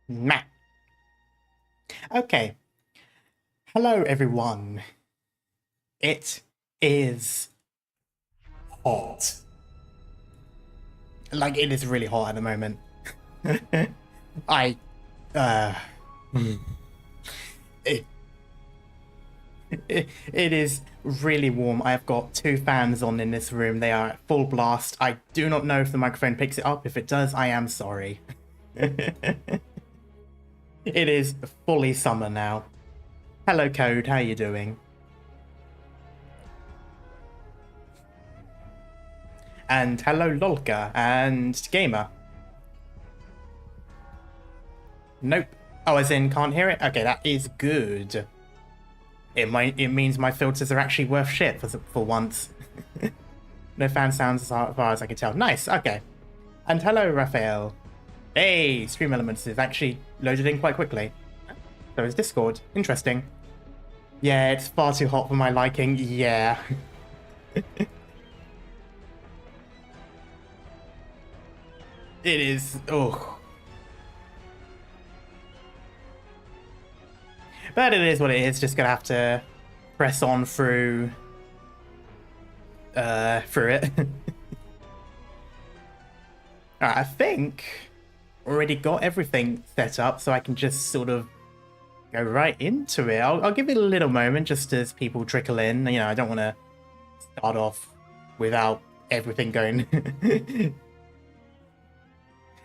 Meh. Okay. Hello, everyone. It is hot. Like, it is really hot at the moment. I, uh, it, it is really warm. I've got two fans on in this room. They are at full blast. I do not know if the microphone picks it up. If it does, I am sorry. It is fully summer now. Hello, Code. How you doing? And hello, Lolka and Gamer. Nope. Oh, as in can't hear it? Okay, that is good. It means my filters are actually worth shit for once. No fan sounds as far as I can tell. Nice, okay. And hello, Raphael. Hey, Stream Elements is actually loaded in quite quickly. So is Discord. Interesting. Yeah, it's far too hot for my liking. Yeah. It is. Oh. But it is what it is. Just gonna have to press on through it. Alright, I think already got everything set up, so I can just sort of go right into it. I'll give it a little moment just as people trickle in. You know, I don't want to start off without everything going.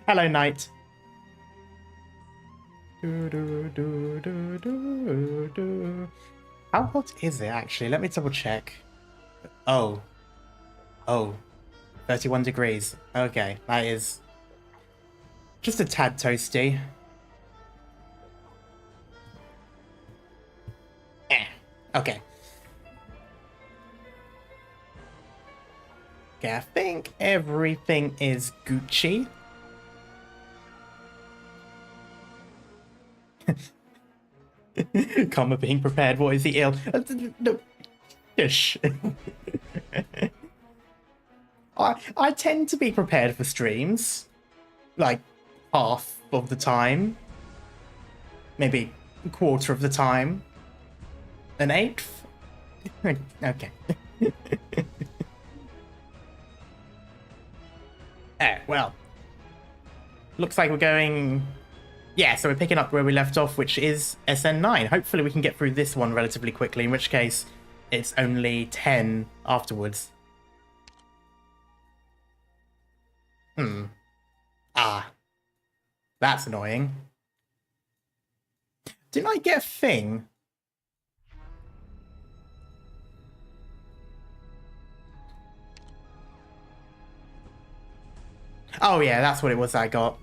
Hello, Knight. How hot is it actually? Let me double check. Oh, 31 degrees. Okay, that is just a tad toasty. Okay. Okay, I think everything is Gucci. Karma being prepared. What is he ill? No. Ish. I tend to be prepared for streams. Like, half of the time. Maybe a quarter of the time. An eighth? Okay. Well. Looks like we're going... Yeah, so we're picking up where we left off, which is SN9. Hopefully we can get through this one relatively quickly, in which case it's only 10 afterwards. Ah. That's annoying. Didn't I get a thing? Oh yeah, that's what it was I got.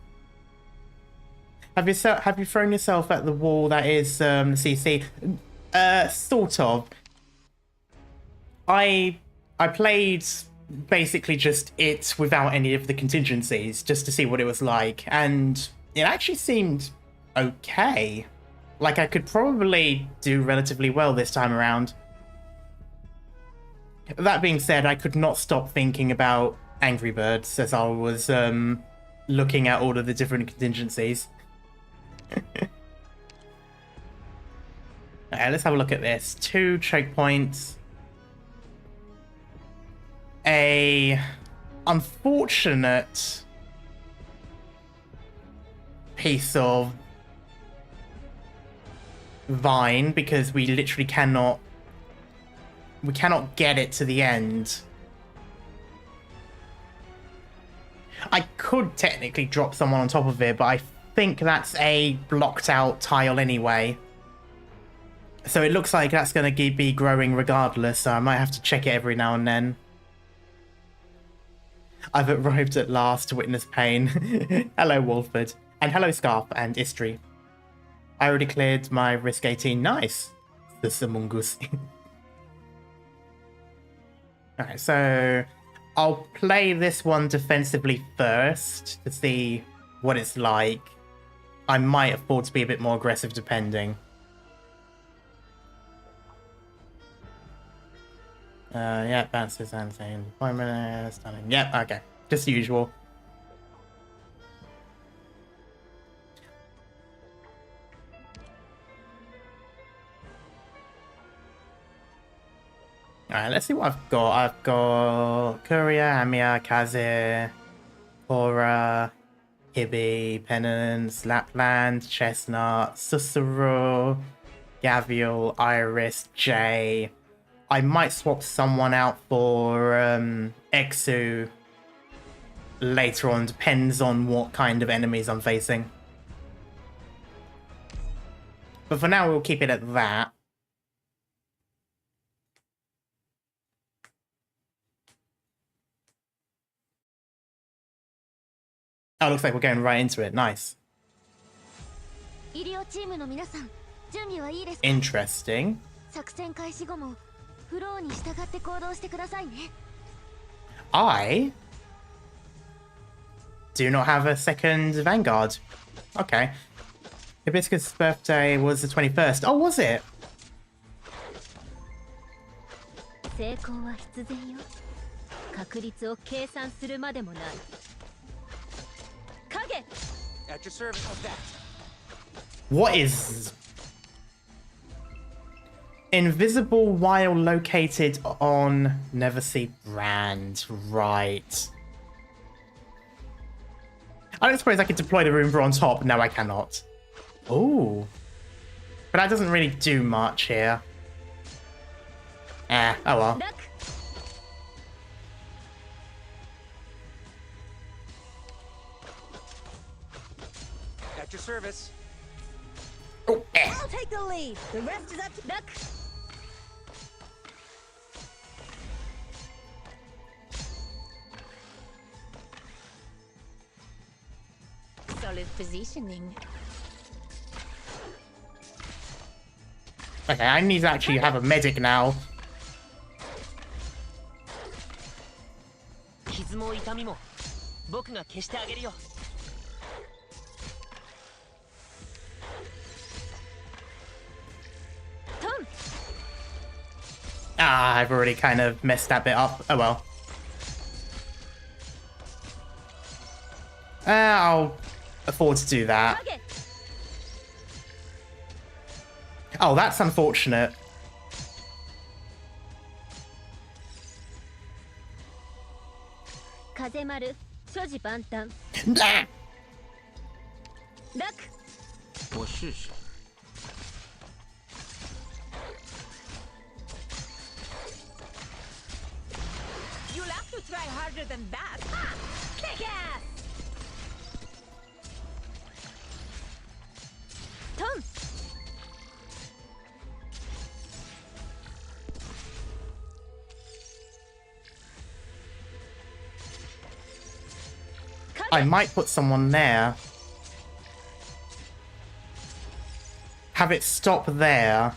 Have you thrown yourself at the wall that is CC? Sort of. I played basically just it without any of the contingencies, just to see what it was like, and it actually seemed okay. Like, I could probably do relatively well this time around. That being said, I could not stop thinking about Angry Birds as I was looking at all of the different contingencies. Okay, let's have a look at this. 2 choke points. A unfortunate piece of vine because we literally cannot get it to the end. I could technically drop someone on top of it, but I think that's a blocked out tile anyway. So it looks like that's going to be growing regardless, so I might have to check it every now and then. I've arrived at last to witness pain. Hello, Wolford. And hello, Scarf and Istri. I already cleared my risk 18. Nice. The Samungus. Alright, so I'll play this one defensively first to see what it's like. I might afford to be a bit more aggressive depending. Yeah, bounces and saying deployment, stunning. Yep, okay. Just usual. Alright, let's see what I've got. I've got Kuria, Amia, Kazir, Hora, Hibby, Penance, Lapland, Chestnut, Susuru, Gavial, Iris, Jay. I might swap someone out for Exu later on. Depends on what kind of enemies I'm facing. But for now, we'll keep it at that. Oh, looks like we're going right into it. Nice. Interesting. I do not have a second Vanguard. Okay. Hibiscus' birthday was the 21st. Oh, was it? At your service. How's that? What is invisible while located on never see brand? Right. I don't suppose I could deploy the Roomba on top. No, I cannot. Oh, but that doesn't really do much here. Oh well. At your service. Oh, I'll take the lead. The rest is up to Duck. Solid positioning. Okay, I need to actually have a medic now. Ah, I've already kind of messed that bit up. Oh well. I'll afford to do that. Oh, that's unfortunate. Nah. You'll have to try harder than that. Ha! Kick ass! Tom! I might put someone there. Have it stop there.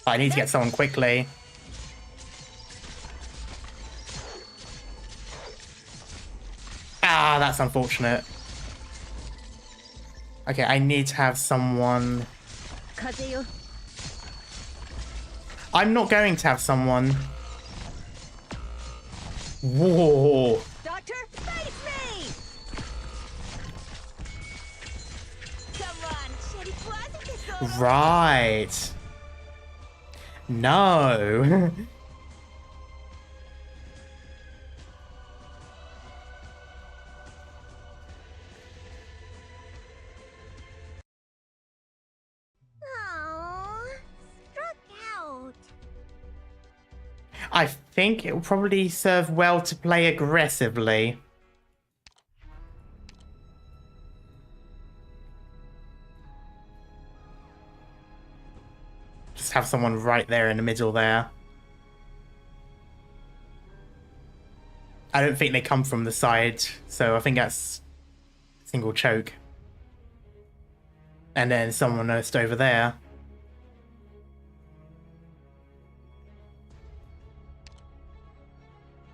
I need to get someone quickly. Ah, that's unfortunate. Okay, I need to have someone... I'm not going to have someone. Whoa. Doctor, face me! Come on, Right. No. I think it will probably serve well to play aggressively. Just have someone right there in the middle there. I don't think they come from the side, so I think that's single choke. And then someone just over there.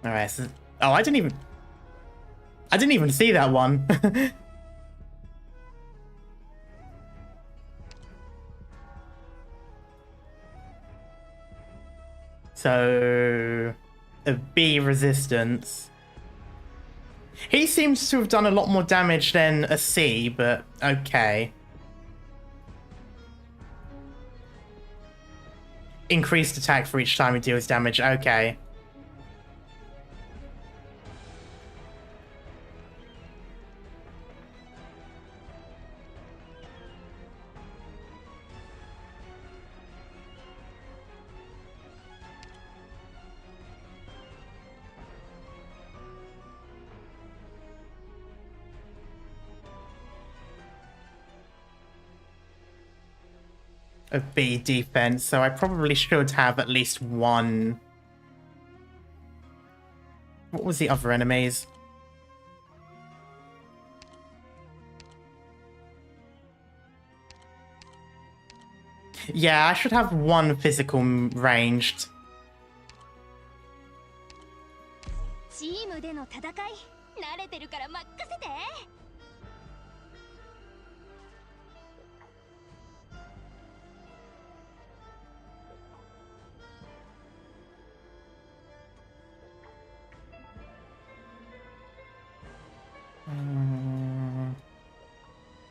Alright, so, oh, I didn't even see that one. So, a B resistance. He seems to have done a lot more damage than a C, but okay. Increased attack for each time he deals damage, okay. A B defense, so I probably should have at least one. What was the other enemies? Yeah, I should have one physical ranged. チームでの戦い、慣れてるから任せて。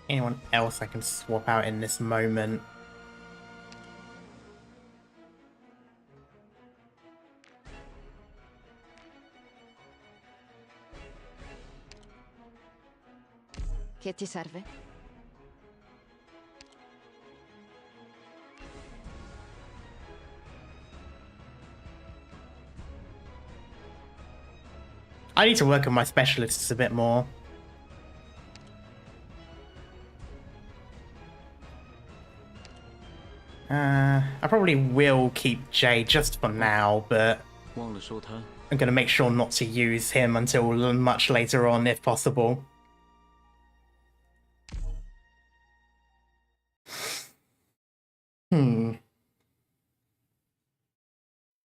Anyone else I can swap out in this moment? Che ti serve? I need to work on my specialists a bit more. I probably will keep Jay just for now, but I'm going to make sure not to use him until much later on, if possible.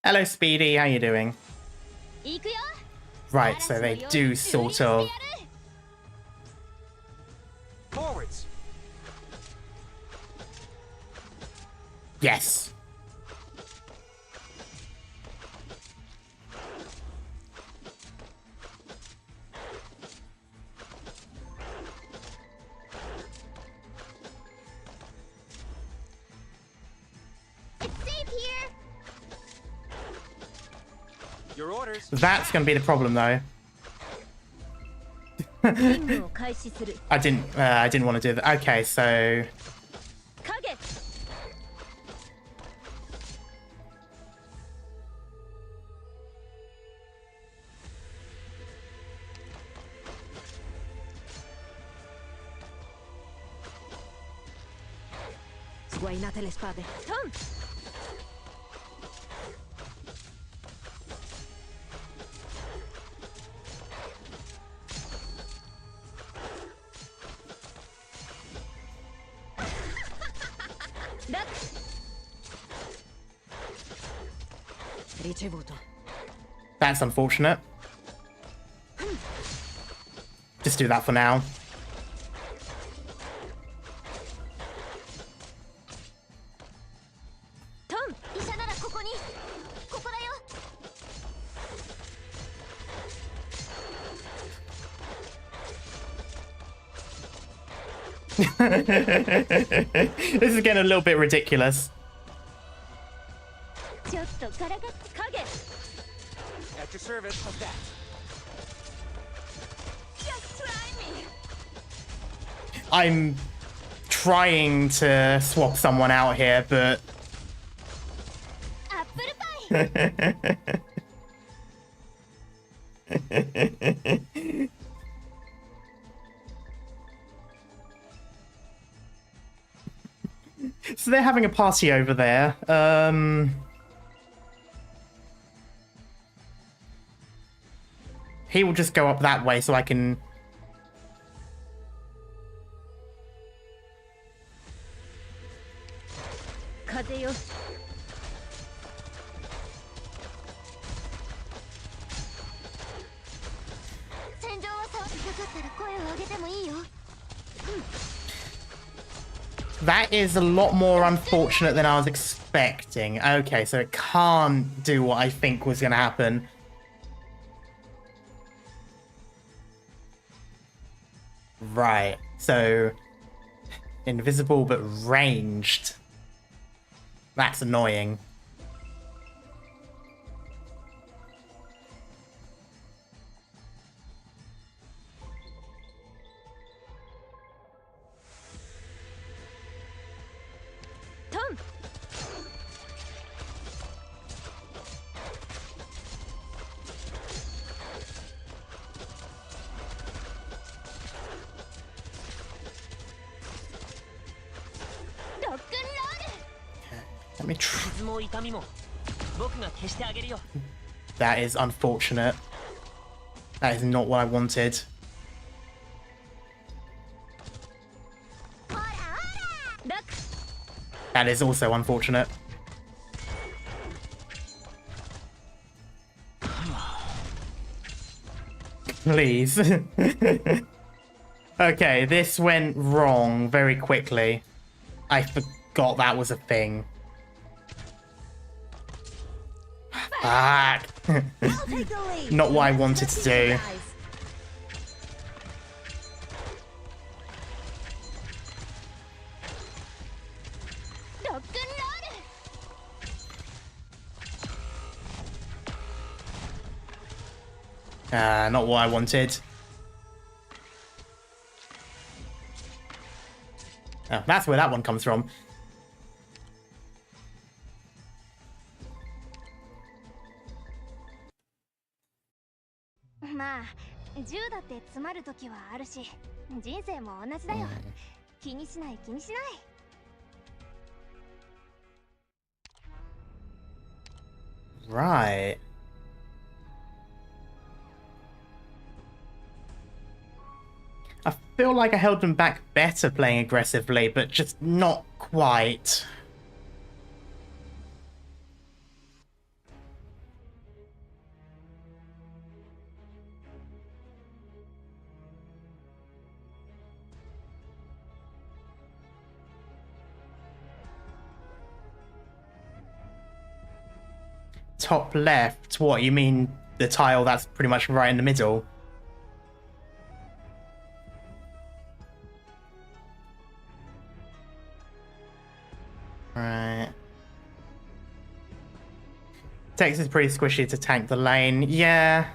Hello, Speedy. How you doing? Right, so they do sort of... Forwards. Yes. It's safe here. Your orders. That's going to be the problem, though. I didn't want to do that. Okay, so... Sguainate le spade. Tom. Ricevuto. That's unfortunate. Just do that for now. Tom, 医者ならここに。ここだよ。This is getting a little bit ridiculous. ちょっとからかって影。At your service. Of that. Just try me. I'm trying to swap someone out here, but... Apple pie. So they're having a party over there. He will just go up that way so I can... That is a lot more unfortunate than I was expecting. Okay, so it can't do what I think was going to happen. Right, so invisible but ranged. That's annoying. Tom! Let me try. 傷も痛みも僕が消してあげるよ。 That is unfortunate. That is not what I wanted. That is also unfortunate. Please. Okay, this went wrong very quickly. I forgot that was a thing. Fuck. Not what I wanted to do. Not what I wanted. Oh, that's where that one comes from. Right. I feel like I held them back better playing aggressively, but just not quite. Top left? What, you mean the tile that's pretty much right in the middle? Right. Tex is pretty squishy to tank the lane. Yeah.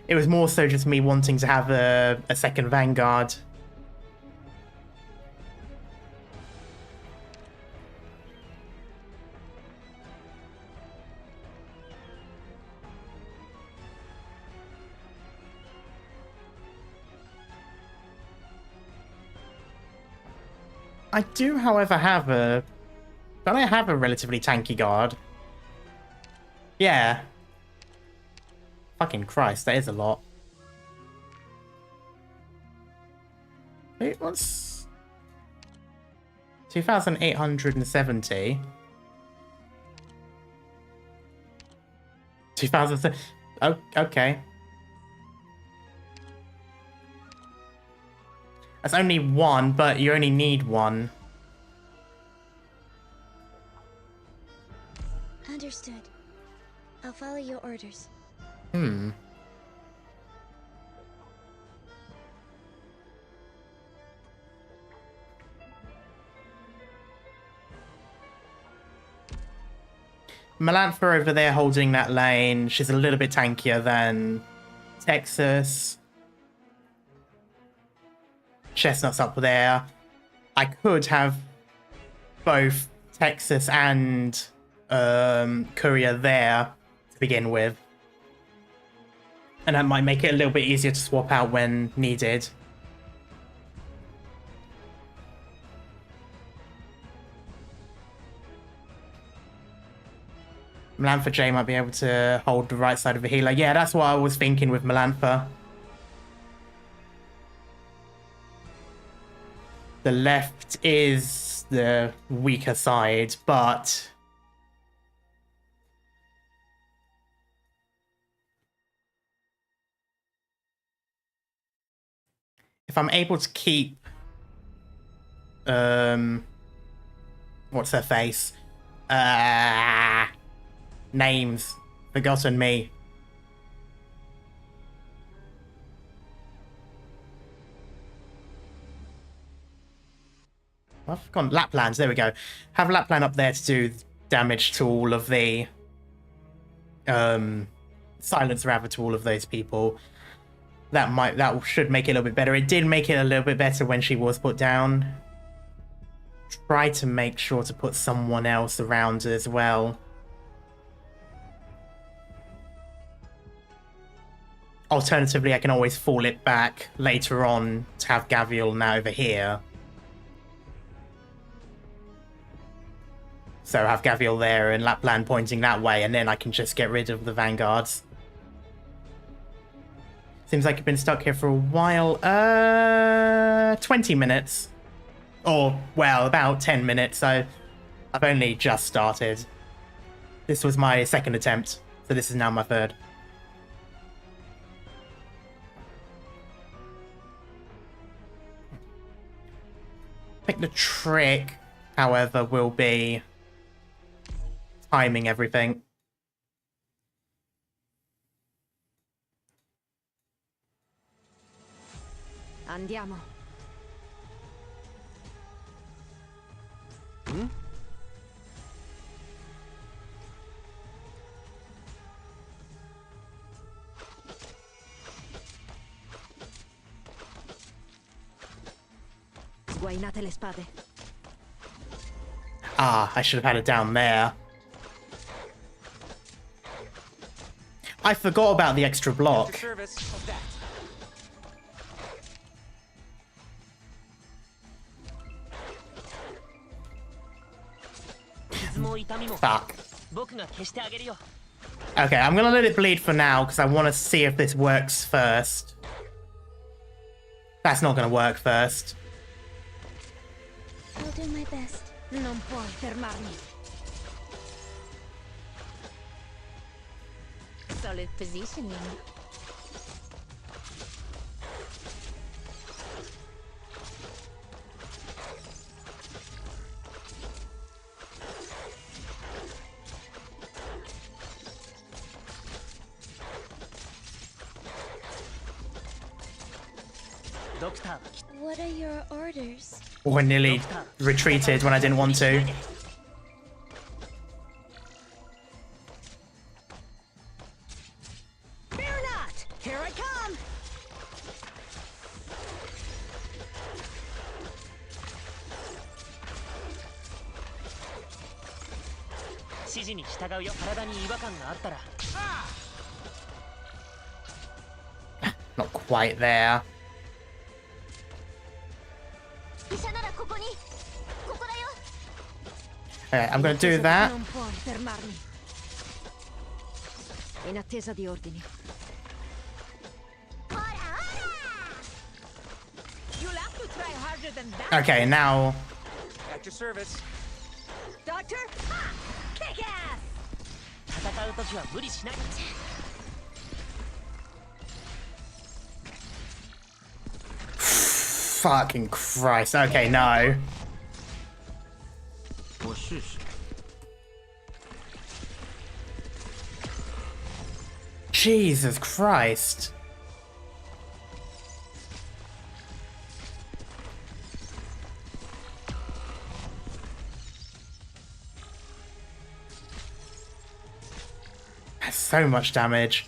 It was more so just me wanting to have a second Vanguard. I do, however, have a... Don't I have a relatively tanky guard? Yeah. Fucking Christ, that is a lot. Wait, what's... 2,870. 2,000... Oh, okay. That's only one, but you only need one. Understood. I'll follow your orders. Melantha over there holding that lane. She's a little bit tankier than Texas. Chestnut's up there. I could have both Texas and Courier there to begin with. And that might make it a little bit easier to swap out when needed. Melantha J might be able to hold the right side of the healer. Yeah, that's what I was thinking with Melantha. The left is the weaker side, but... if I'm able to keep... what's her face? Names. Forgotten me. I've gone Laplands. There we go. Have Lapland up there to do damage to all of the silence rather to all of those people. That should make it a little bit better. It did make it a little bit better when she was put down. Try to make sure to put someone else around as well. Alternatively, I can always fall it back later on to have Gavial now over here. So have Gavial there and Lapland pointing that way, and then I can just get rid of the vanguards. Seems like I've been stuck here for a while. 20 minutes. Or, well, about 10 minutes, so I've only just started. This was my second attempt, so this is now my third. I think the trick, however, will be timing everything. Andiamo. Sguainate le spade. Ah, I should have had it down there. I forgot about the extra At block. your service of that. Fuck. 僕が消してあげるよ Okay, I'm gonna let it bleed for now because I want to see if this works first. That's not gonna work first. I'll do my best. Non puoi fermarmi. Solid positioning. What are your orders? Oh, I nearly retreated when I didn't want to. Fear not! Here I come! Not quite there. Okay, I'm gonna do that. Non puoi fermarmi. In attesa di ordini. You'll have to try harder than that. Okay, now At your service. Doctor? Ah, kick ass! 戦う時は無理しない fucking Christ. Okay, no. Jesus Christ. That's so much damage.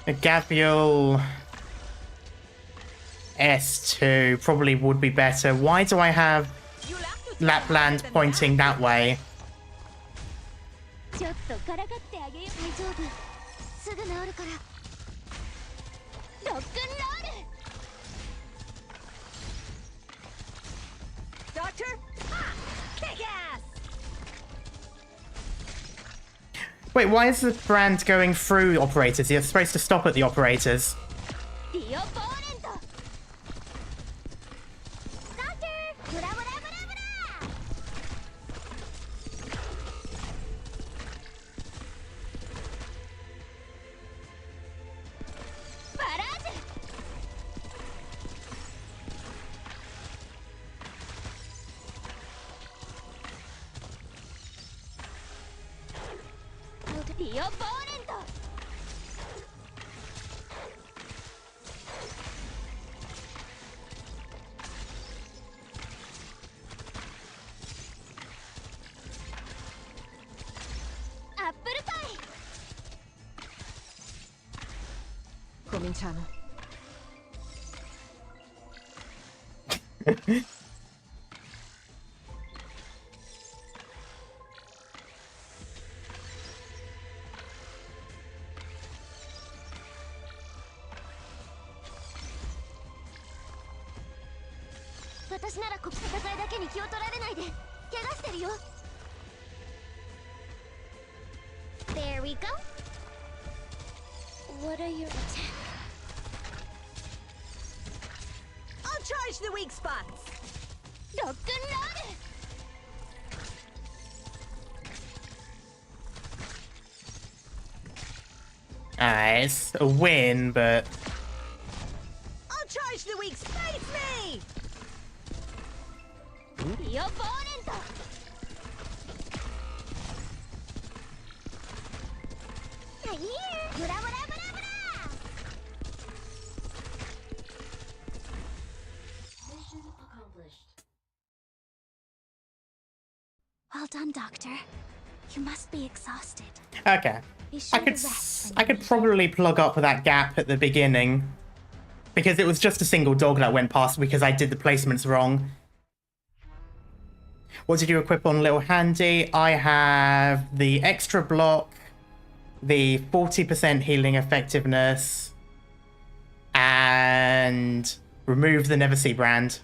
A Gabriel S2 probably would be better. Why do I have Lapland pointing that way? ちょっとからかってあげよう。大丈夫。すぐ治るから。ロックンロール。Doctor? Ah, kick ass! Wait, why is the brand going through operators? You're supposed to stop at the operators. The opponent! Doctor! Bra bra bra bra! Barrage! The opponent! Apple pie! Cominciamo. Watashi nara戦いだけに気を取られないで。怪我してるよ。There we go. What are your attacks? I'll charge the weak spots. Rock and roll! It's a win, but I'll charge the weak spots. Face me! The opponent! Right here! Bra bra bra bra! Mission accomplished. Well done, Doctor. You must be exhausted. okay. Be I sure could to rest. I could probably plug up that gap at the beginning because it was just a single dog that went past because I did the placements wrong. What did you equip on Little Handy? I have the extra block, the 40% healing effectiveness, and remove the Never See brand.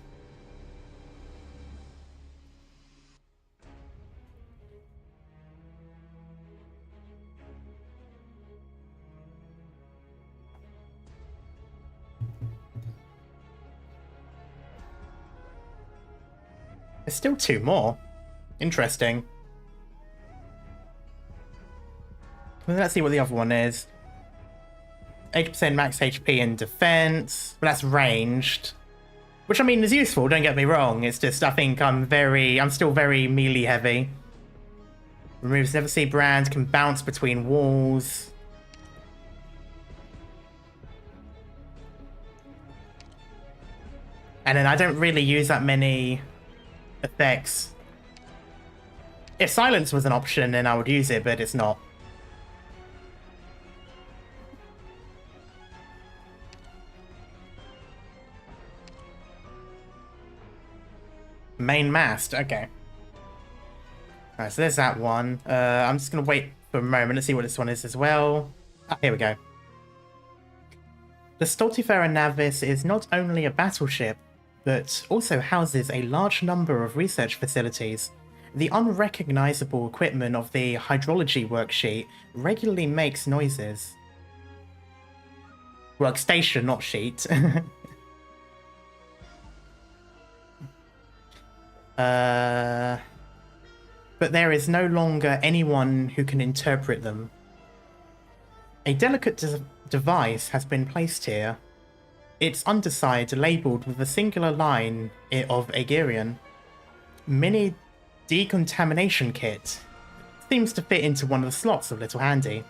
There's still two more. Interesting. Well, let's see what the other one is. 80% max HP and defense. But that's ranged. Which, I mean, is useful, don't get me wrong. It's just, I think I'm still very melee heavy. Removes Never See brand, can bounce between walls. And then I don't really use that many effects. If silence was an option, then I would use it, but it's not. Main mast, okay. Alright, so there's that one. I'm just gonna wait for a moment to see what this one is as well. Ah, here we go. The Stultifera Navis is not only a battleship, but also houses a large number of research facilities. The unrecognizable equipment of the hydrology worksheet regularly makes noises. Workstation, not sheet. But there is no longer anyone who can interpret them. A delicate device has been placed here. Its underside labelled with a singular line of Agerian. Mini decontamination kit. Seems to fit into one of the slots of Little Handy.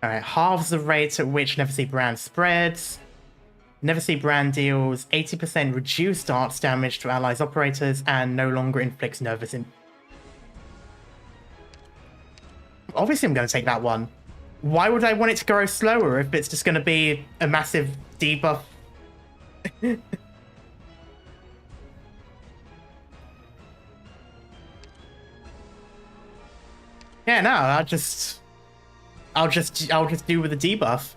Alright, halves the rate at which Never See brand spreads. Never See brand deals 80% reduced arts damage to allies operators and no longer inflicts nervous Obviously I'm going to take that one. Why would I want it to grow slower if it's just going to be a massive debuff? Yeah, no, I'll just do with the debuff.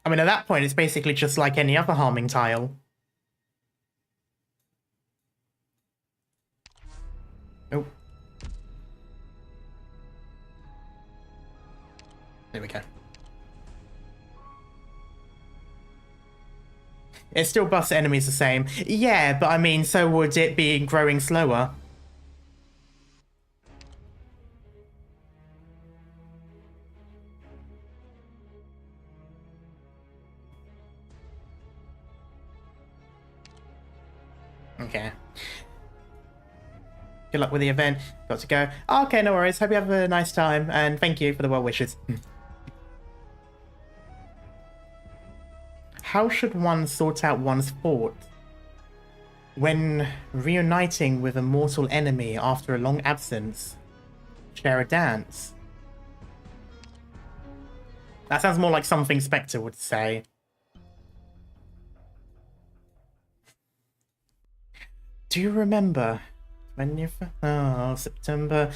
I mean, at that point, it's basically just like any other harming tile. Oh. There we go. It still buffs enemies the same. Yeah, but I mean, so would it be growing slower? Okay. Good luck with the event. Got to go. Oh, okay, no worries. Hope you have a nice time, and thank you for the well wishes. How should one sort out one's thoughts when reuniting with a mortal enemy after a long absence? Share a dance. That sounds more like something Specter would say. Do you remember when you... Oh, September...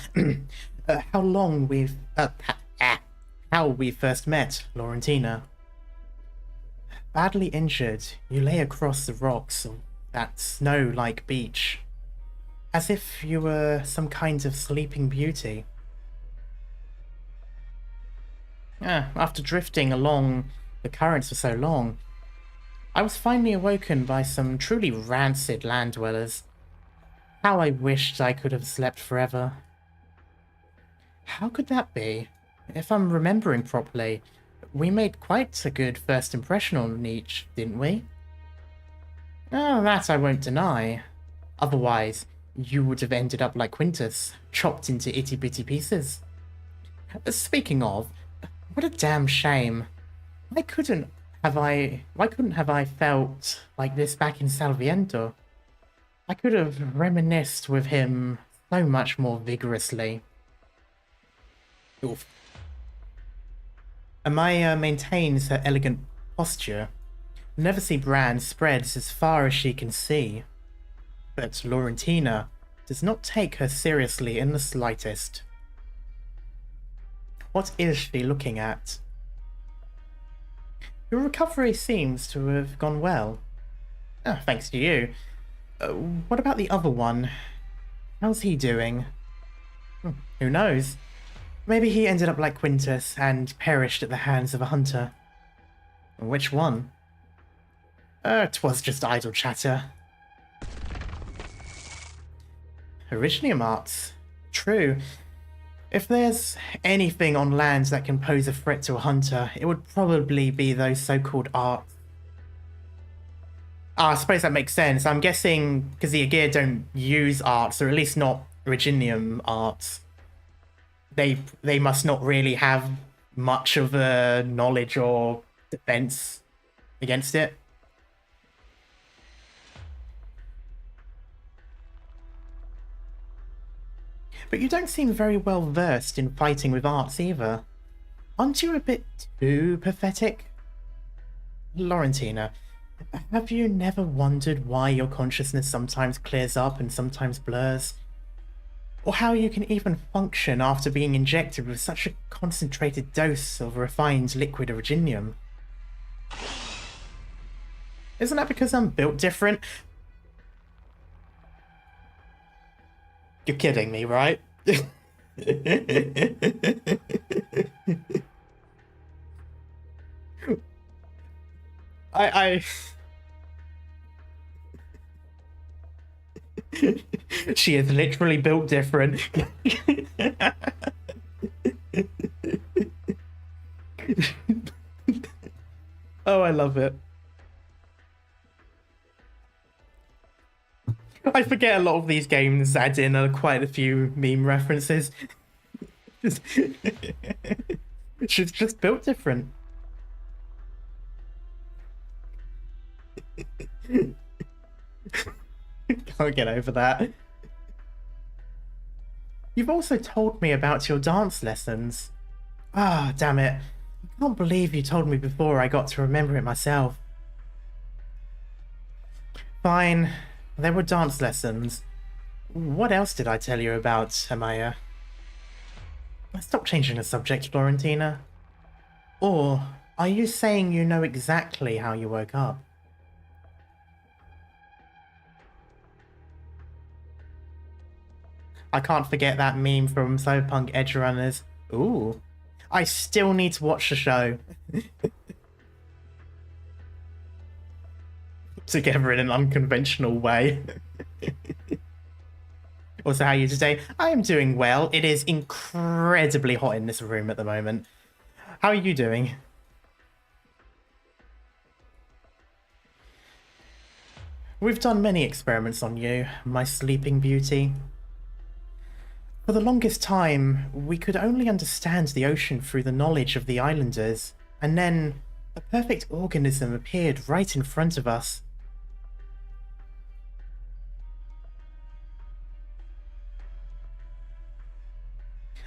how we first met, Laurentina? Badly injured, you lay across the rocks of that snow-like beach, as if you were some kind of sleeping beauty. After drifting along the currents for so long, I was finally awoken by some truly rancid land dwellers. How I wished I could have slept forever. How could that be? If I'm remembering properly, we made quite a good first impression on each, didn't we? Oh, that I won't deny. Otherwise, you would have ended up like Quintus, chopped into itty-bitty pieces. Speaking of, what a damn shame. Why couldn't have I felt like this back in Salviento? I could have reminisced with him so much more vigorously. Oof. Amaya maintains her elegant posture. Neversea Brand spreads as far as she can see. But Laurentina does not take her seriously in the slightest. What is she looking at? Your recovery seems to have gone well. Oh, thanks to you. What about the other one? How's he doing? Who knows? Maybe he ended up like Quintus and perished at the hands of a hunter. Which one? 'Twas just idle chatter. Iridium arts. True. If there's anything on land that can pose a threat to a hunter, it would probably be those so-called arts. I suppose that makes sense. I'm guessing because the Aegir don't use arts, or at least not Iridium arts. They must not really have much of a knowledge or defense against it. But you don't seem very well versed in fighting with arts either. Aren't you a bit too pathetic? Laurentina, have you never wondered why your consciousness sometimes clears up and sometimes blurs? Or how you can even function after being injected with such a concentrated dose of refined liquid Iridium? Isn't that because I'm built different? You're kidding me, right? She is literally built different. Oh, I love it. I forget a lot of these games add in quite a few meme references. She's just built different. Can't get over that. You've also told me about your dance lessons. Ah, damn it. I can't believe you told me before I got to remember it myself. Fine. There were dance lessons. What else did I tell you about, Amaya? Stop changing the subject, Florentina. Or Are you saying you know exactly how you woke up? I can't forget that meme from Cyberpunk Edge Runners. Ooh. I still need to watch the show. Together in an unconventional way. Also, how are you today? I am doing well. It is incredibly hot in this room at the moment. How are you doing? We've done many experiments on you, my sleeping beauty. For the longest time, we could only understand the ocean through the knowledge of the islanders, and then a perfect organism appeared right in front of us.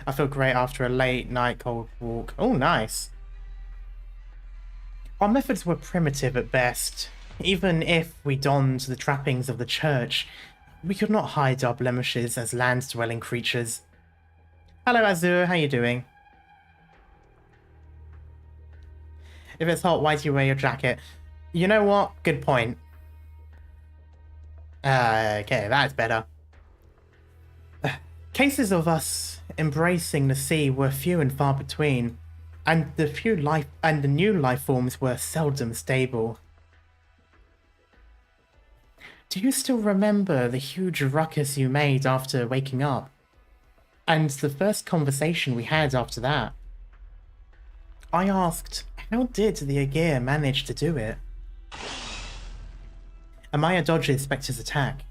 I feel great after a late night cold walk. Oh, nice. Our methods were primitive at best. Even if we donned the trappings of the church, we could not hide our blemishes as land-dwelling creatures. Hello, Azur. How you doing? If it's hot, why do you wear your jacket? You know what? Good point. Okay, that's better. Cases of us embracing the sea were few and far between, and the new life forms were seldom stable. Do you still remember the huge ruckus you made after waking up? And the first conversation we had after that? I asked, how did the Aegir manage to do it? Amaya dodges Specter's attack.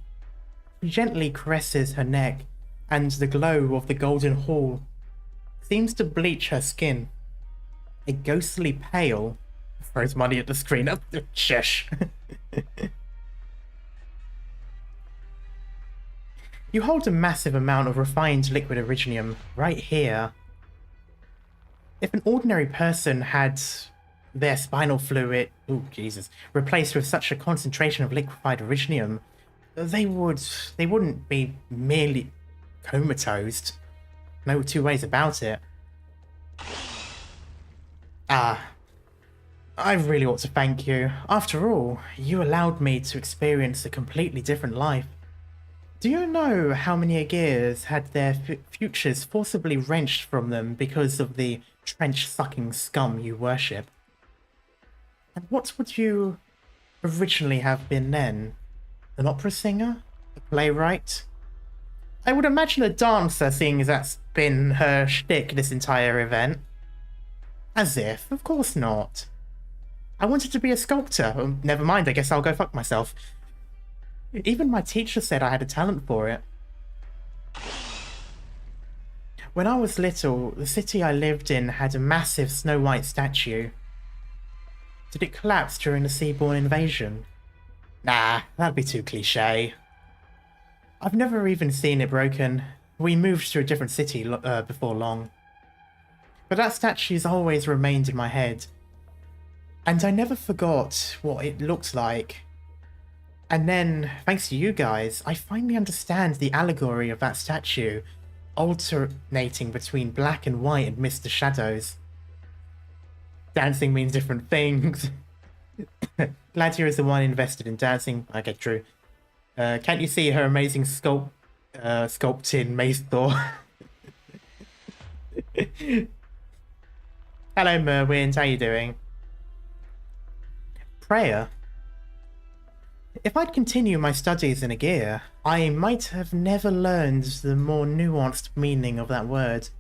She gently caresses her neck, and the glow of the golden hall seems to bleach her skin. A ghostly pale throws money at the screen. Oh, shush. You hold a massive amount of refined liquid originium right here. If an ordinary person had their spinal fluid, replaced with such a concentration of liquefied originium, they wouldn't be merely comatose. No two ways about it. I really ought to thank you. After all, you allowed me to experience a completely different life. Do you know how many Aegirs had their futures forcibly wrenched from them because of the trench-sucking scum you worship? And what would you originally have been then? An opera singer? A playwright? I would imagine a dancer, seeing as that's been her shtick this entire event. As if, of course not. I wanted to be a sculptor. Oh, never mind, I guess I'll go fuck myself. Even my teacher said I had a talent for it. When I was little, the city I lived in had a massive Snow White statue. Did it collapse during the Seaborn invasion? Nah, that'd be too cliché. I've never even seen it broken. We moved to a different city before long. But that statue's always remained in my head. And I never forgot what it looked like. And then, thanks to you guys, I finally understand the allegory of that statue, alternating between black and white amidst the shadows. Dancing means different things. Gladiia is the one invested in dancing. Okay, true. Can't you see her amazing sculpting Maze Thor? Hello, Merwin. How you doing? Prayer. If I'd continue my studies in Aegir, I might have never learned the more nuanced meaning of that word.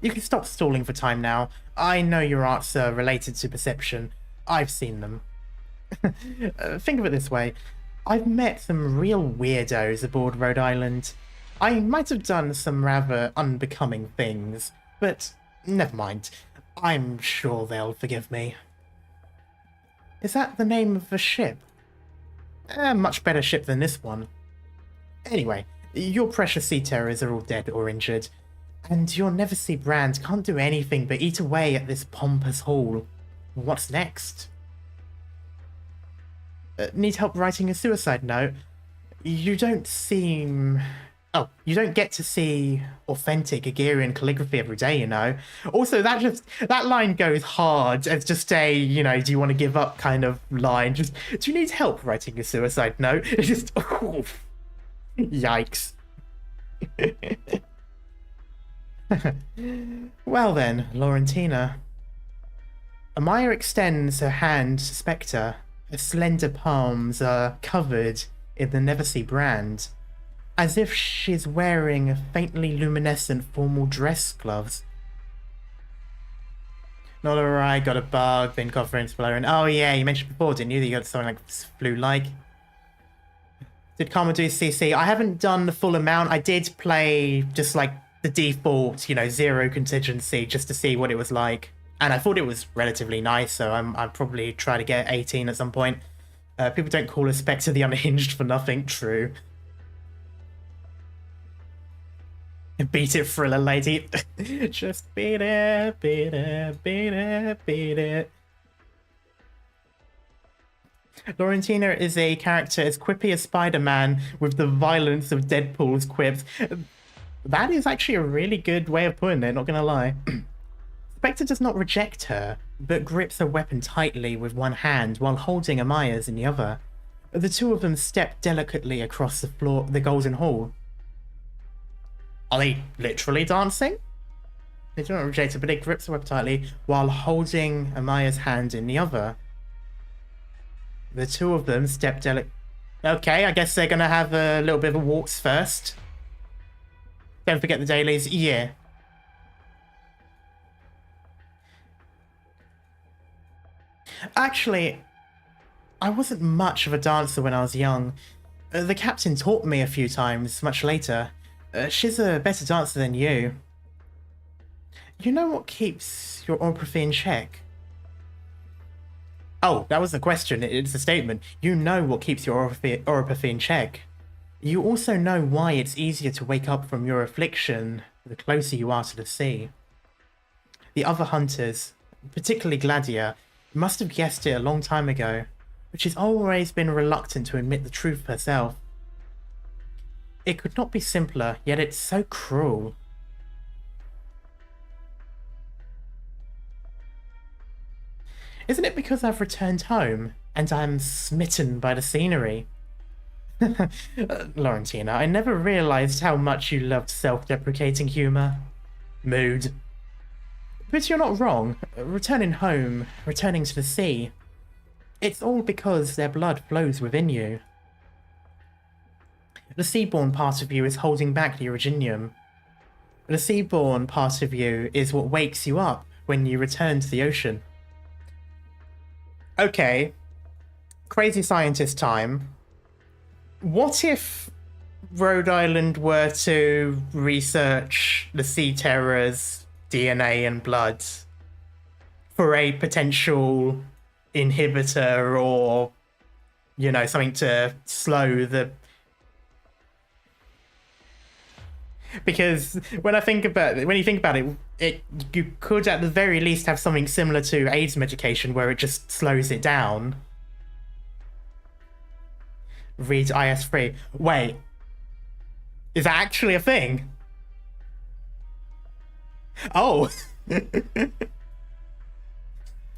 You can stop stalling for time now. I know your arts are related to perception. I've seen them. Think of it this way. I've met some real weirdos aboard Rhode Island. I might have done some rather unbecoming things, but never mind. I'm sure they'll forgive me. Is that the name of a ship? A much better ship than this one. Anyway, your precious seafarers are all dead or injured, and your Neversea brand can't do anything but eat away at this pompous haul. What's next? Need help writing a suicide note? You don't seem Oh, you don't get to see authentic Igerian calligraphy every day, you know. Also, that line goes hard as just a, you know, do you want to give up kind of line. Just, do you need help writing a suicide note? It's just, oh, yikes. Well then, Laurentina. Amaya extends her hand to Specter. Her slender palms are covered in the Neversea brand, as if she's wearing faintly luminescent formal dress gloves. Not alright, got a bug, been conference blowing. Oh yeah, you mentioned before, didn't you, that you got something like flu-like? Did Karma do CC? I haven't done the full amount. I did play just like the default, you know, 0 contingency just to see what it was like. And I thought it was relatively nice, so I'll probably try to get 18 at some point. People don't call a Spectre the Unhinged for nothing, true. Beat it, Thriller Lady. Just beat it, beat it, beat it, beat it. Laurentina is a character as quippy as Spider-Man with the violence of Deadpool's quips. That is actually a really good way of putting it, not gonna lie. Spectre does not reject her, but grips her weapon tightly with one hand while holding Amaya's in the other. The two of them step delicately across the floor, the Golden Hall. Are they literally dancing? They do not reject her, but they grips her weapon tightly while holding Amaya's hand in the other. The two of them step Okay, I guess they're gonna have a little bit of a waltz first. Don't forget the dailies. Yeah. Actually, I wasn't much of a dancer when I was young. The captain taught me a few times, much later. She's a better dancer than you. You know what keeps your orography in check? Oh, that was the question. It's a statement. You know what keeps your orography in check. You also know why it's easier to wake up from your affliction the closer you are to the sea. The other hunters, particularly Gladiia, must have guessed it a long time ago, but she's always been reluctant to admit the truth herself. It could not be simpler, yet it's so cruel. Isn't it because I've returned home and I'm smitten by the scenery? Laurentina, I never realized how much you loved self-deprecating humor. Mood. But you're not wrong. Returning home, returning to the sea, it's all because their blood flows within you. The seaborn part of you is holding back the originium. The seaborn part of you is what wakes you up when you return to the ocean. Okay, crazy scientist time. What if Rhode Island were to research the sea terror's DNA and blood for a potential inhibitor or, you know, something to slow the... Because when you think about it, you could at the very least have something similar to AIDS medication where it just slows it down. Read IS3. Wait. Is that actually a thing? Oh.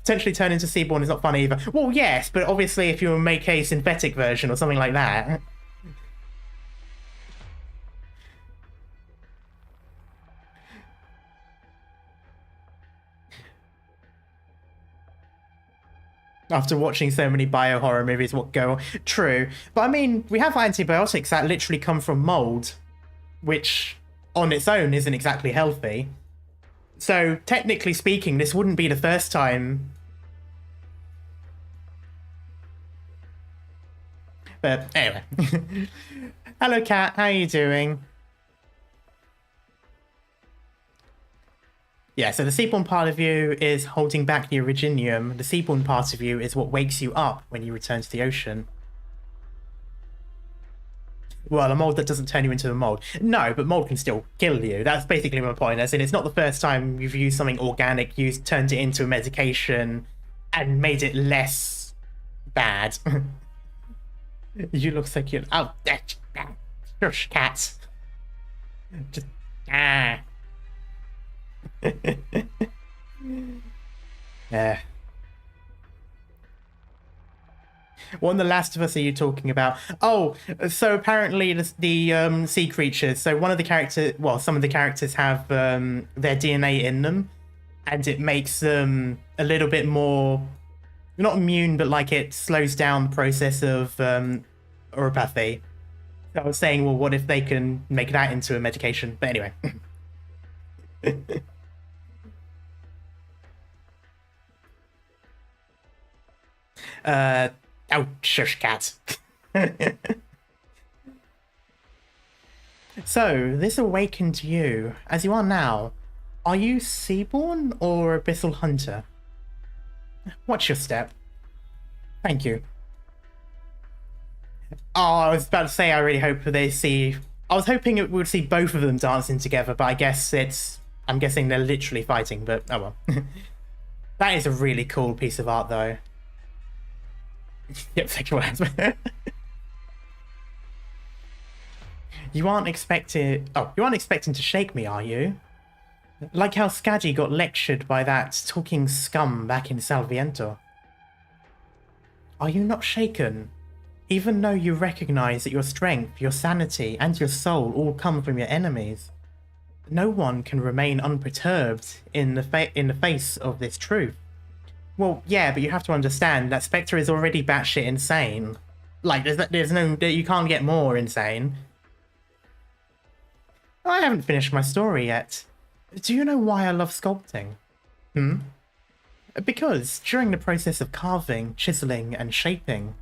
Potentially turn into seaborn is not fun either. Well, yes, but obviously if you make a synthetic version or something like that... After watching so many bio-horror movies, what go on? True. But I mean, we have antibiotics that literally come from mold, which on its own isn't exactly healthy. So, technically speaking, this wouldn't be the first time. But anyway. Hello, Kat. How are you doing? Yeah, so the seaborn part of you is holding back the originium. The seaborn part of you is what wakes you up when you return to the ocean. Well, a mold that doesn't turn you into a mold. No, but mold can still kill you. That's basically my point. As in, it's not the first time you've used something organic, turned it into a medication, and made it less bad. You look so cute. Oh, shush, cat. Just ah. Yeah. What in The Last of Us are you talking about? Oh, so apparently the sea creatures. So one of the characters, well, some of the characters have their DNA in them, and it makes them a little bit more, not immune, but like it slows down the process of neuropathy. So I was saying, well, what if they can make that into a medication? But anyway. Oh, shush, cat. So, this awakened you, as you are now. Are you Seaborn or Abyssal Hunter? Watch your step. Thank you. Oh, I was about to say, I really hope they see... I was hoping it would see both of them dancing together, but I guess it's... I'm guessing they're literally fighting, but oh well. That is a really cool piece of art, though. Yep, sexual harassment. You aren't expecting to shake me, are you? Like how Skadi got lectured by that talking scum back in Salviento. Are you not shaken? Even though you recognize that your strength, your sanity, and your soul all come from your enemies, no one can remain unperturbed in the face of this truth. Well, yeah, but you have to understand that Specter is already batshit insane. Like, there's no... You can't get more insane. I haven't finished my story yet. Do you know why I love sculpting? Because during the process of carving, chiseling, and shaping,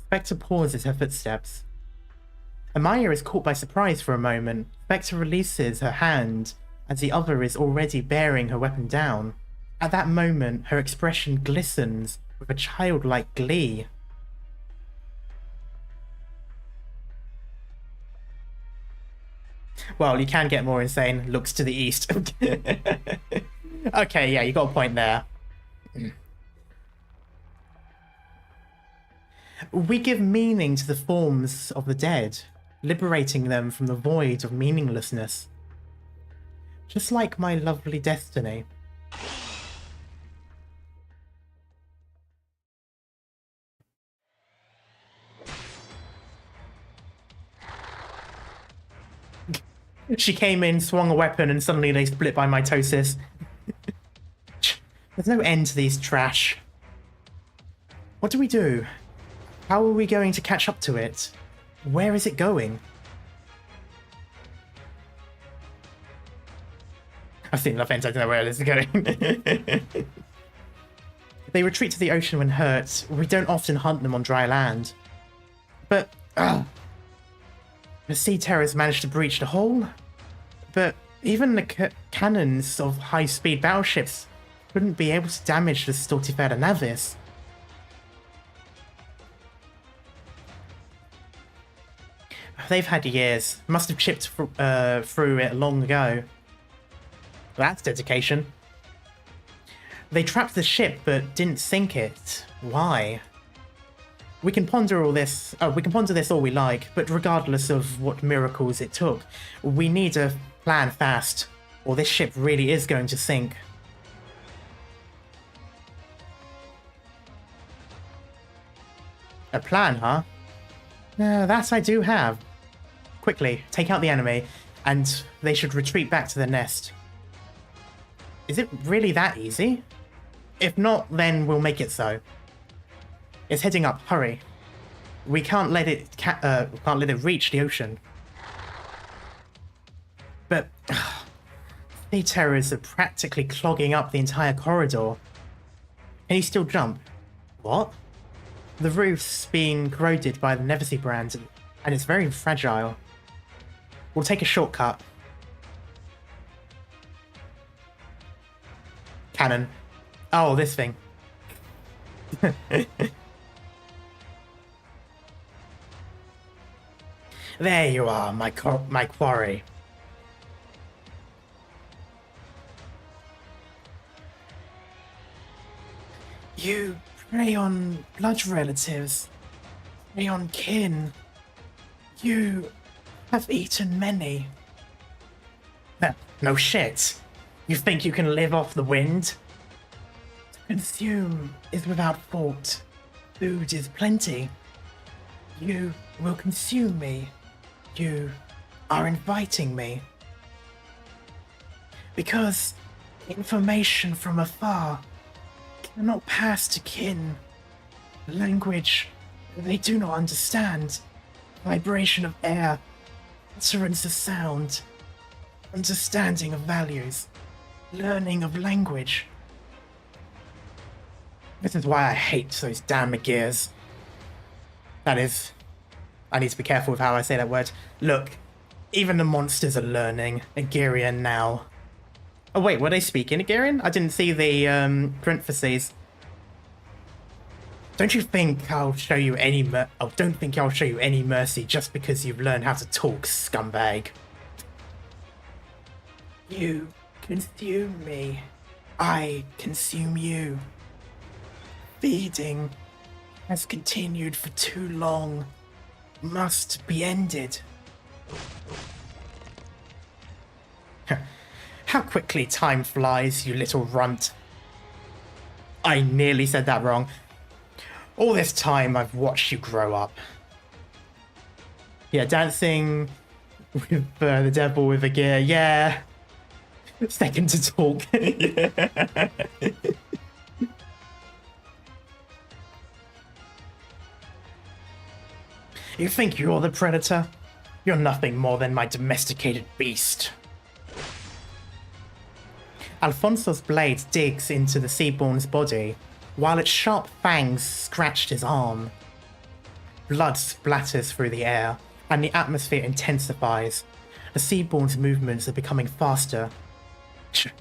Specter pauses her footsteps. Amaya is caught by surprise for a moment. Specter releases her hand as the other is already bearing her weapon down. At that moment, her expression glistens with a childlike glee. Well, you can get more insane. Looks to the east. Okay, yeah, you got a point there. We give meaning to the forms of the dead, liberating them from the void of meaninglessness. Just like my lovely destiny. She came in, swung a weapon, and suddenly they split by mitosis. There's no end to these trash. What do we do? How are we going to catch up to it? Where is it going? I've seen enough ends, I don't know where this is going. They retreat to the ocean when hurt. We don't often hunt them on dry land. But, the sea terrors managed to breach the hull, but even the cannons of high-speed battleships wouldn't be able to damage the Stultifera Navis. They've had years. Must have chipped through it long ago. That's dedication. They trapped the ship but didn't sink it. Why? We can ponder all this. We can ponder this all we like, but regardless of what miracles it took, we need a plan fast, or this ship really is going to sink. A plan, huh? That I do have. Quickly, take out the enemy, and they should retreat back to their nest. Is it really that easy? If not, then we'll make it so. It's heading up. Hurry. We can't let it reach the ocean. But sea terrors are practically clogging up the entire corridor. Can you still jump? What? The roof's being corroded by the Neversea brand, and it's very fragile. We'll take a shortcut. Cannon. Oh, this thing. There you are, my quarry. You prey on blood relatives, prey on kin. You have eaten many, No shit. You think you can live off the wind? To consume is without fault. Food is plenty. You will consume me. You are inviting me. Because information from afar cannot pass to kin. Language they do not understand. Vibration of air, utterance of sound, understanding of values, learning of language. This is why I hate those damn Gears. That is, I need to be careful with how I say that word. Look, even the monsters are learning Igerian now. Oh wait, were they speaking Igerian? I didn't see the parentheses. Don't you think I'll show you any don't think I'll show you any mercy just because you've learned how to talk, scumbag. You consume me. I consume you. Feeding has continued for too long. Must be ended. How quickly time flies, you little runt. I nearly said that wrong. All this time I've watched you grow up. Yeah, dancing with the devil with a gear. Yeah. Second to talk. Yeah. You think you're the predator? You're nothing more than my domesticated beast. Alfonso's blade digs into the Seaborn's body, while its sharp fangs scratched his arm. Blood splatters through the air, and the atmosphere intensifies. The Seaborn's movements are becoming faster. You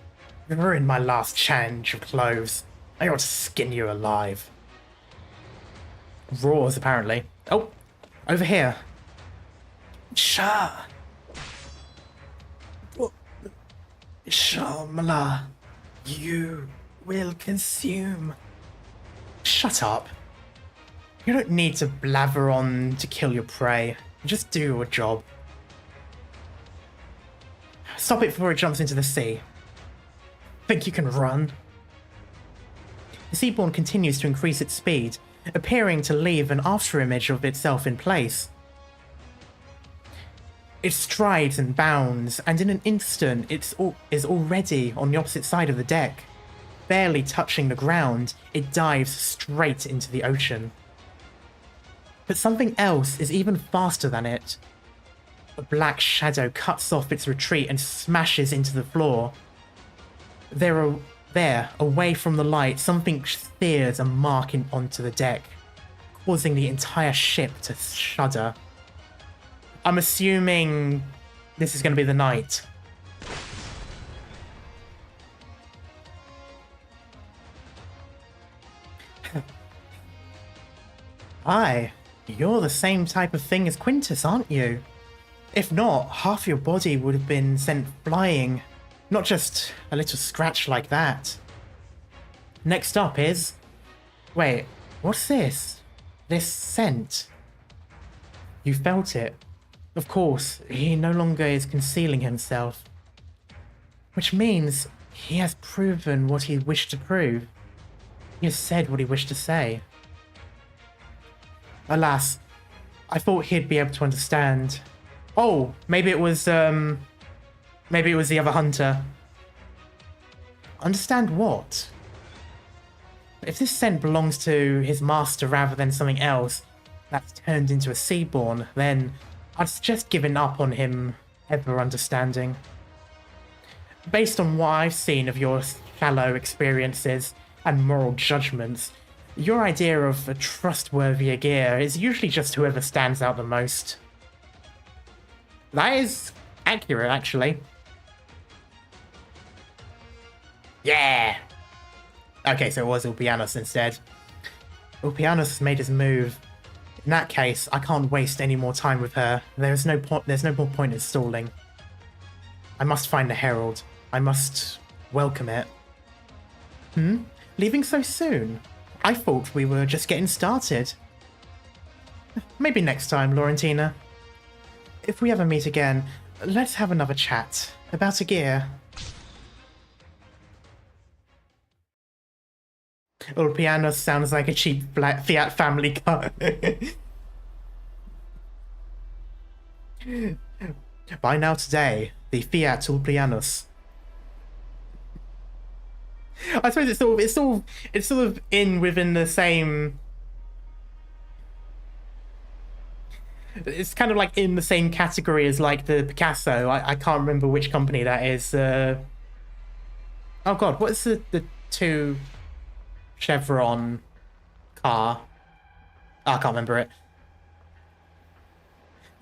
ruined my last change of clothes. I ought to skin you alive. Roars, apparently. Oh, over here. Shah. Shamala, you will consume. Shut up. You don't need to blather on to kill your prey. Just do your job. Stop it before it jumps into the sea. Think you can run? The Seaborn continues to increase its speed, appearing to leave an afterimage of itself in place. It strides and bounds, and in an instant it is already on the opposite side of the deck. Barely touching the ground, it dives straight into the ocean. But something else is even faster than it. A black shadow cuts off its retreat and smashes into the floor. There, away from the light, something sears a mark onto the deck, causing the entire ship to shudder. I'm assuming this is going to be the night. Aye, you're the same type of thing as Quintus, aren't you? If not, half your body would have been sent flying, not just a little scratch like that. Next up is... Wait, what's this? This scent? You felt it. Of course, he no longer is concealing himself. Which means he has proven what he wished to prove. He has said what he wished to say. Alas, I thought he'd be able to understand. Oh, maybe it was the other hunter. Understand what? If this scent belongs to his master rather than something else that's turned into a Seaborn, then I'd suggest giving up on him ever understanding. Based on what I've seen of your shallow experiences and moral judgments, your idea of a trustworthy gear is usually just whoever stands out the most. That is accurate, actually. Yeah! Okay, so it was Ulpianos instead. Ulpianos made his move. In that case, I can't waste any more time with her. There's no more point in stalling. I must find the Herald. I must welcome it. Leaving so soon? I thought we were just getting started. Maybe next time, Laurentina. If we ever meet again, let's have another chat about a gear. Ulpiano sounds like a cheap Fiat family car. Buy now today, the Fiat Ulpianus. I suppose it's sort of in within the same. It's kind of like in the same category as like the Picasso. I can't remember which company that is. Oh god, what's the two Chevron car? Oh, I can't remember it.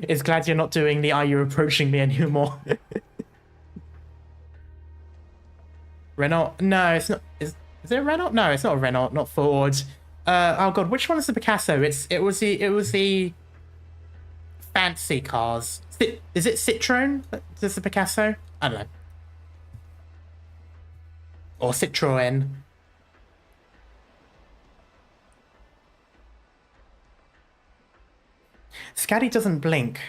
It's glad you're not doing the "Are you approaching me" anymore. Renault? No, it's not. Is it a Renault? No, it's not a Renault. Not Ford. Oh god, which one is the Picasso? It was the fancy cars. Is it Citroen? Is the Picasso? I don't know. Or Citroen. Scaddy doesn't blink.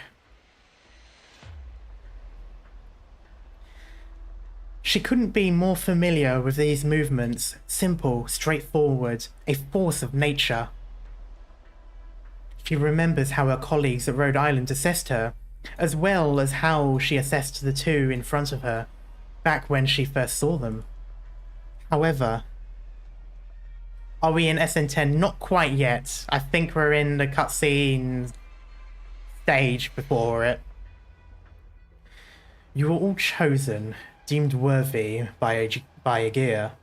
She couldn't be more familiar with these movements. Simple, straightforward, a force of nature. She remembers how her colleagues at Rhode Island assessed her, as well as how she assessed the two in front of her, back when she first saw them. However, are we in SN10? Not quite yet. I think we're in the cutscene stage before it. You were all chosen, deemed worthy by a gear.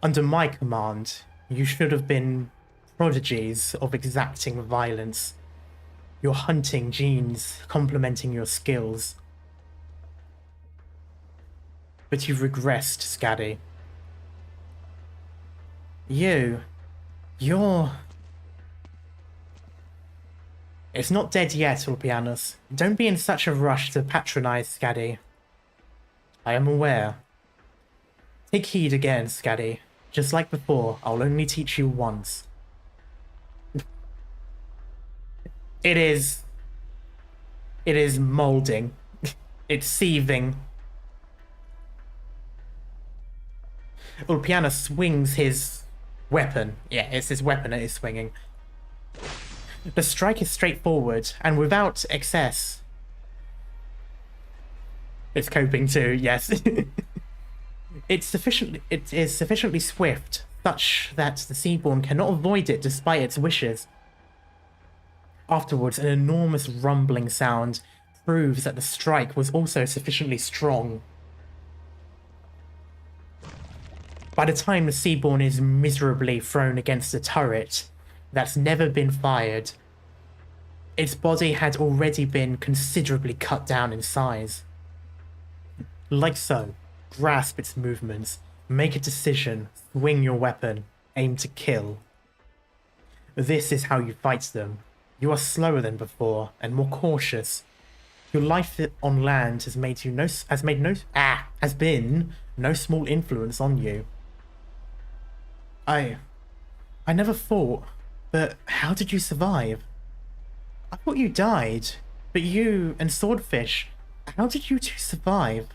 Under my command, you should have been prodigies of exacting violence. Your hunting genes complementing your skills. But you've regressed, Scaddy. You're... It's not dead yet, Ulpianus. Don't be in such a rush to patronize Scaddy. I am aware. Take heed again, Scaddy. Just like before, I'll only teach you once. It is molding. It's seething. Ulpianus swings his weapon. Yeah, it's his weapon that is swinging. The strike is straightforward and without excess. It's coping too, yes. It is sufficiently swift, such that the Seaborn cannot avoid it despite its wishes. Afterwards, an enormous rumbling sound proves that the strike was also sufficiently strong. By the time the Seaborn is miserably thrown against a turret that's never been fired, its body had already been considerably cut down in size. Like so, grasp its movements, make a decision, swing your weapon, aim to kill. This is how you fight them. You are slower than before and more cautious. Your life on land has been no small influence on you. I never fought, but how did you survive? I thought you died, but you and Swordfish, how did you two survive?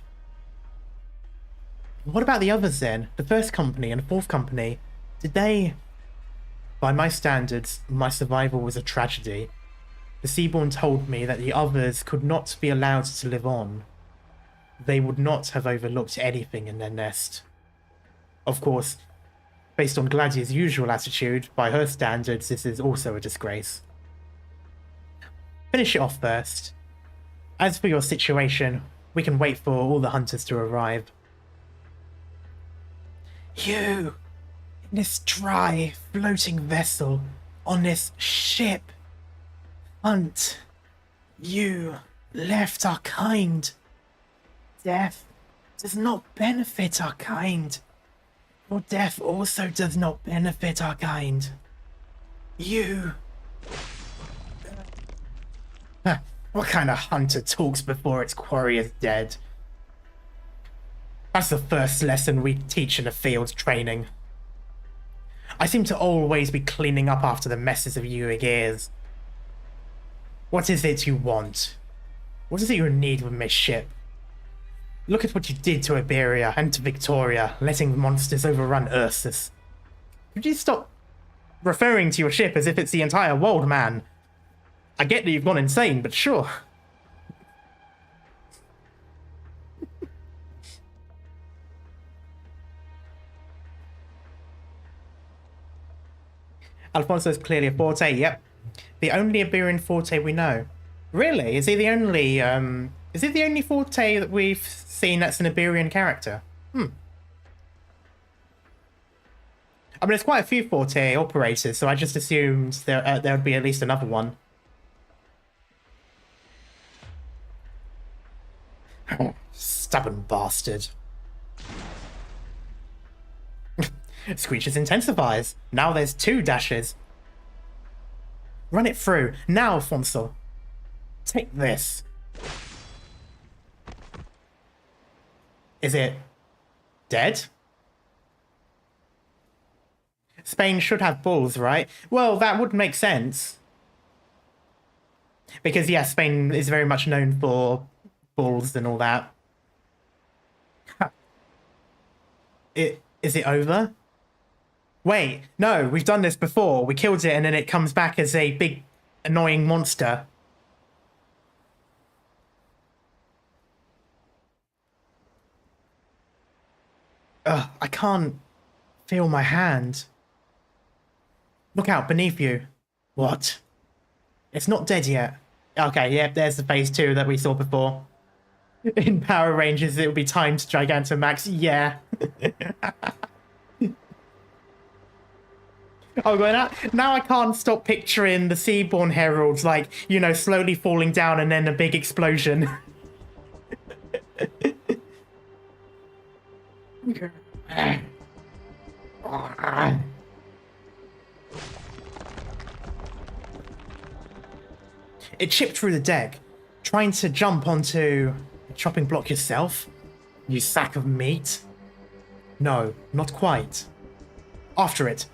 What about the others then? The first company and the fourth company? Did they... By my standards, my survival was a tragedy. The Seaborn told me that the others could not be allowed to live on. They would not have overlooked anything in their nest. Of course, based on Gladia's usual attitude, by her standards, this is also a disgrace. Finish it off first. As for your situation, we can wait for all the hunters to arrive. You, in this dry, floating vessel, on this ship, Hunt, you left our kind. Death does not benefit our kind. Your death also does not benefit our kind. You... What kind of hunter talks before its quarry is dead? That's the first lesson we teach in the field training. I seem to always be cleaning up after the messes of you ears. What is it you want? What is it you need with my ship? Look at what you did to Iberia and to Victoria, letting monsters overrun Ursus. Could you stop referring to your ship as if it's the entire world, man? I get that you've gone insane, but sure. Alfonso's clearly a Forte, yep. The only Iberian Forte we know. Really? Is he the only Forte that we've seen that's an Iberian character? I mean, there's quite a few Forte operators, so I just assumed there would be at least another one. Stubborn bastard. Screeches intensifies. Now there's 2 dashes. Run it through. Now, Alfonso. Take this. Is it dead? Spain should have bulls, right? Well, that would make sense. Because, yeah, Spain is very much known for bulls and all that. Is it over? Wait, no, we've done this before. We killed it and then it comes back as a big, annoying monster. Ugh, I can't feel my hand. Look out, beneath you. What? It's not dead yet. Okay, yeah, there's the phase 2 that we saw before. In Power Rangers, it would be timed Gigantamax. Yeah. Oh, now I can't stop picturing the Seaborn Heralds, like, you know, slowly falling down and then a big explosion. It chipped through the deck, trying to jump onto a chopping block yourself, you sack of meat. No, not quite. After it.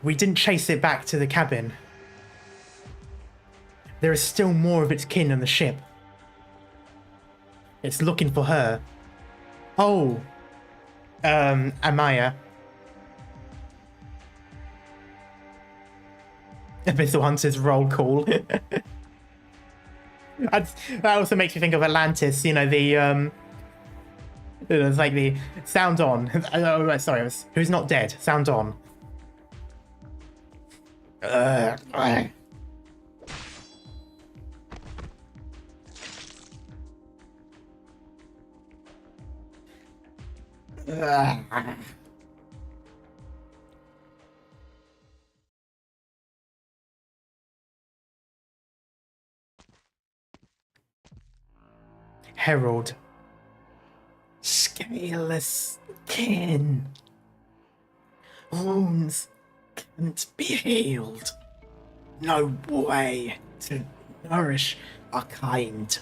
We didn't chase it back to the cabin. There is still more of its kin on the ship. It's looking for her. Oh. Amaya. Abyssal Hunter's roll call. That also makes me think of Atlantis, you know, it's like the sound on. Oh, sorry, who's not dead? Sound on. Herald. Scaleless kin. Wounds can't be healed. No way to nourish our kind.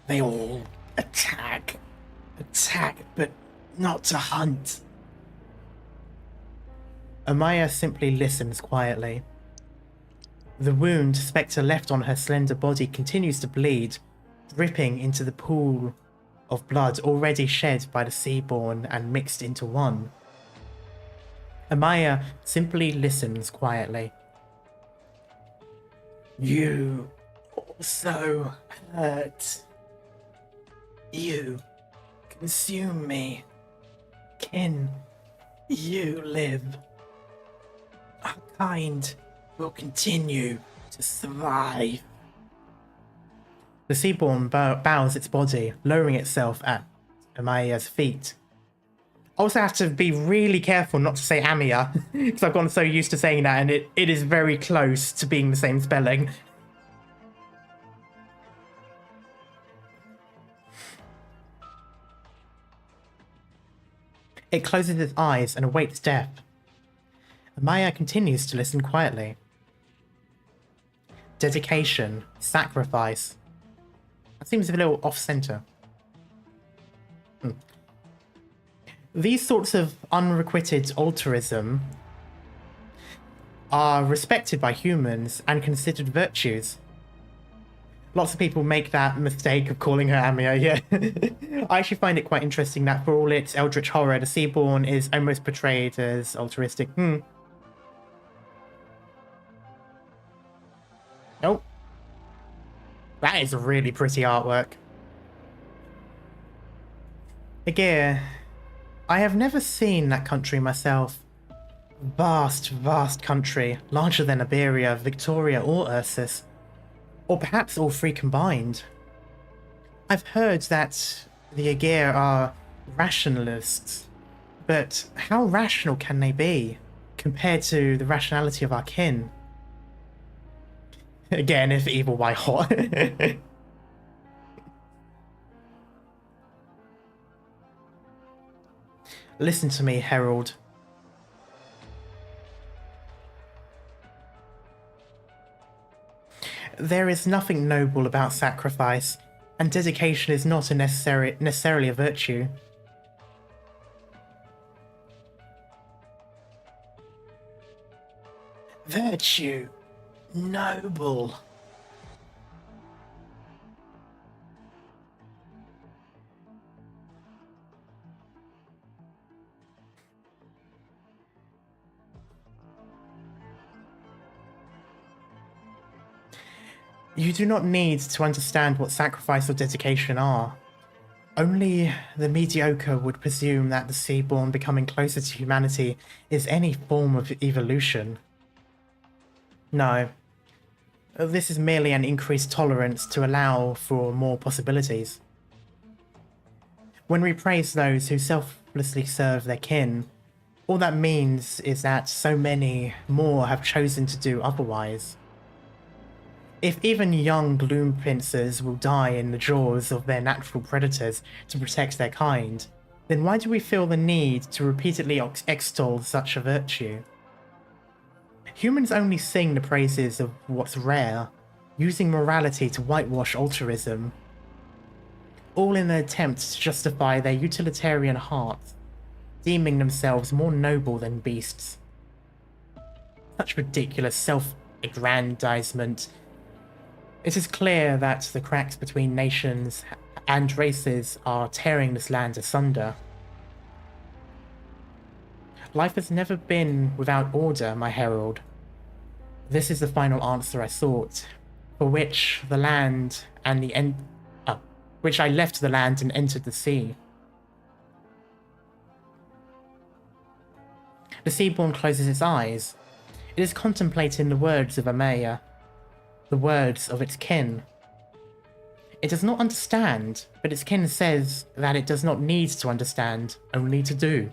They all attack, but not to hunt. Amaya simply listens quietly. The wound Specter left on her slender body continues to bleed, dripping into the pool of blood already shed by the Seaborn and mixed into one. Amaya simply listens quietly. You also hurt. You consume me. Kin, you live. Our kind will continue to survive. The Seaborn bows its body, lowering itself at Amaya's feet. I also have to be really careful not to say Amaya, because I've gotten so used to saying that, and it is very close to being the same spelling. It closes its eyes and awaits death. Amaya continues to listen quietly. Dedication, sacrifice. That seems a little off-center. These sorts of unrequited altruism are respected by humans and considered virtues. Lots of people make that mistake of calling her Amia, yeah. I actually find it quite interesting that for all its eldritch horror, the Seaborn is almost portrayed as altruistic. Oh. That is really pretty artwork. Again, I have never seen that country myself. Vast, vast country, larger than Iberia, Victoria, or Ursus. Or perhaps all three combined. I've heard that the Aegir are rationalists, but how rational can they be compared to the rationality of our kin? Again, if evil, why hot? Listen to me, Herald. There is nothing noble about sacrifice, and dedication is not necessarily a virtue. Virtue. Noble. You do not need to understand what sacrifice or dedication are. Only the mediocre would presume that the Seaborn becoming closer to humanity is any form of evolution. No. This is merely an increased tolerance to allow for more possibilities. When we praise those who selflessly serve their kin, all that means is that so many more have chosen to do otherwise. If even young gloom pincers will die in the jaws of their natural predators to protect their kind, then why do we feel the need to repeatedly extol such a virtue? Humans only sing the praises of what's rare, using morality to whitewash altruism, all in an attempt to justify their utilitarian hearts, deeming themselves more noble than beasts. Such ridiculous self-aggrandizement. It is clear that the cracks between nations and races are tearing this land asunder. Life has never been without order, my herald. This is the final answer I sought, for which the land and the which I left the land and entered the sea. The Seaborn closes its eyes. It is contemplating the words of Amaya, the words of its kin. It does not understand, but its kin says that it does not need to understand, only to do.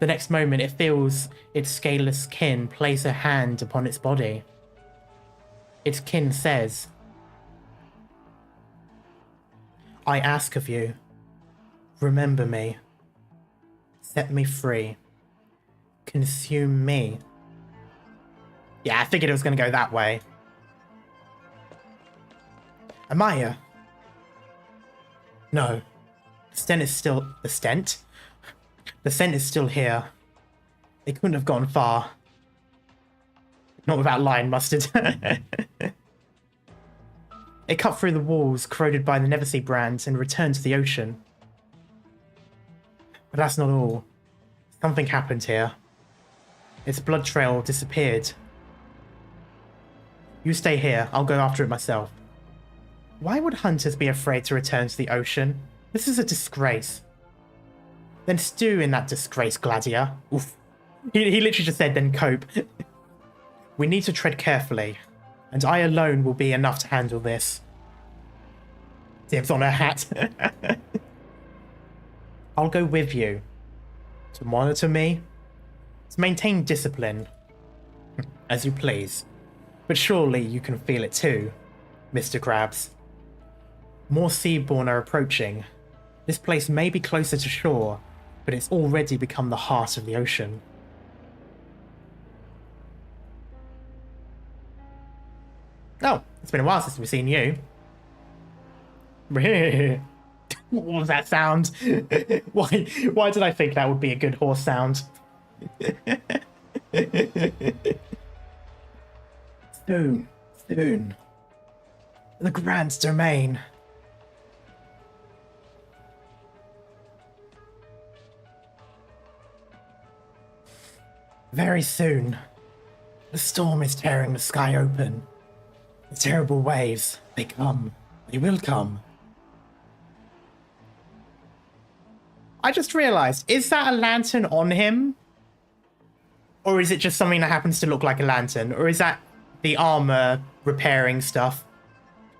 The next moment it feels its scaleless kin place a hand upon its body. Its kin says, I ask of you, remember me, set me free, consume me. Yeah, I figured it was going to go that way. Amaya? No. The stent is still... The stent? The scent is still here. It couldn't have gone far. Not without lion mustard. It cut through the walls corroded by the Neversea brand and returned to the ocean. But that's not all. Something happened here. Its blood trail disappeared. You stay here, I'll go after it myself. Why would hunters be afraid to return to the ocean? This is a disgrace. Then stew in that disgrace, gladiia. Oof. He literally just said, then cope. We need to tread carefully, and I alone will be enough to handle this. Dibs on her hat. I'll go with you. To monitor me? To maintain discipline? As you please. But surely you can feel it too, Mr. Krabs. More Seaborn are approaching. This place may be closer to shore, but it's already become the heart of the ocean. Oh, it's been a while since we've seen you. What was that sound? Why did I think that would be a good horse sound? Soon, soon. The Grand Domain. Very soon. The storm is tearing the sky open. The terrible waves, they come. They will come. I just realized, is that a lantern on him? Or is it just something that happens to look like a lantern? Or is that the armor repairing stuff?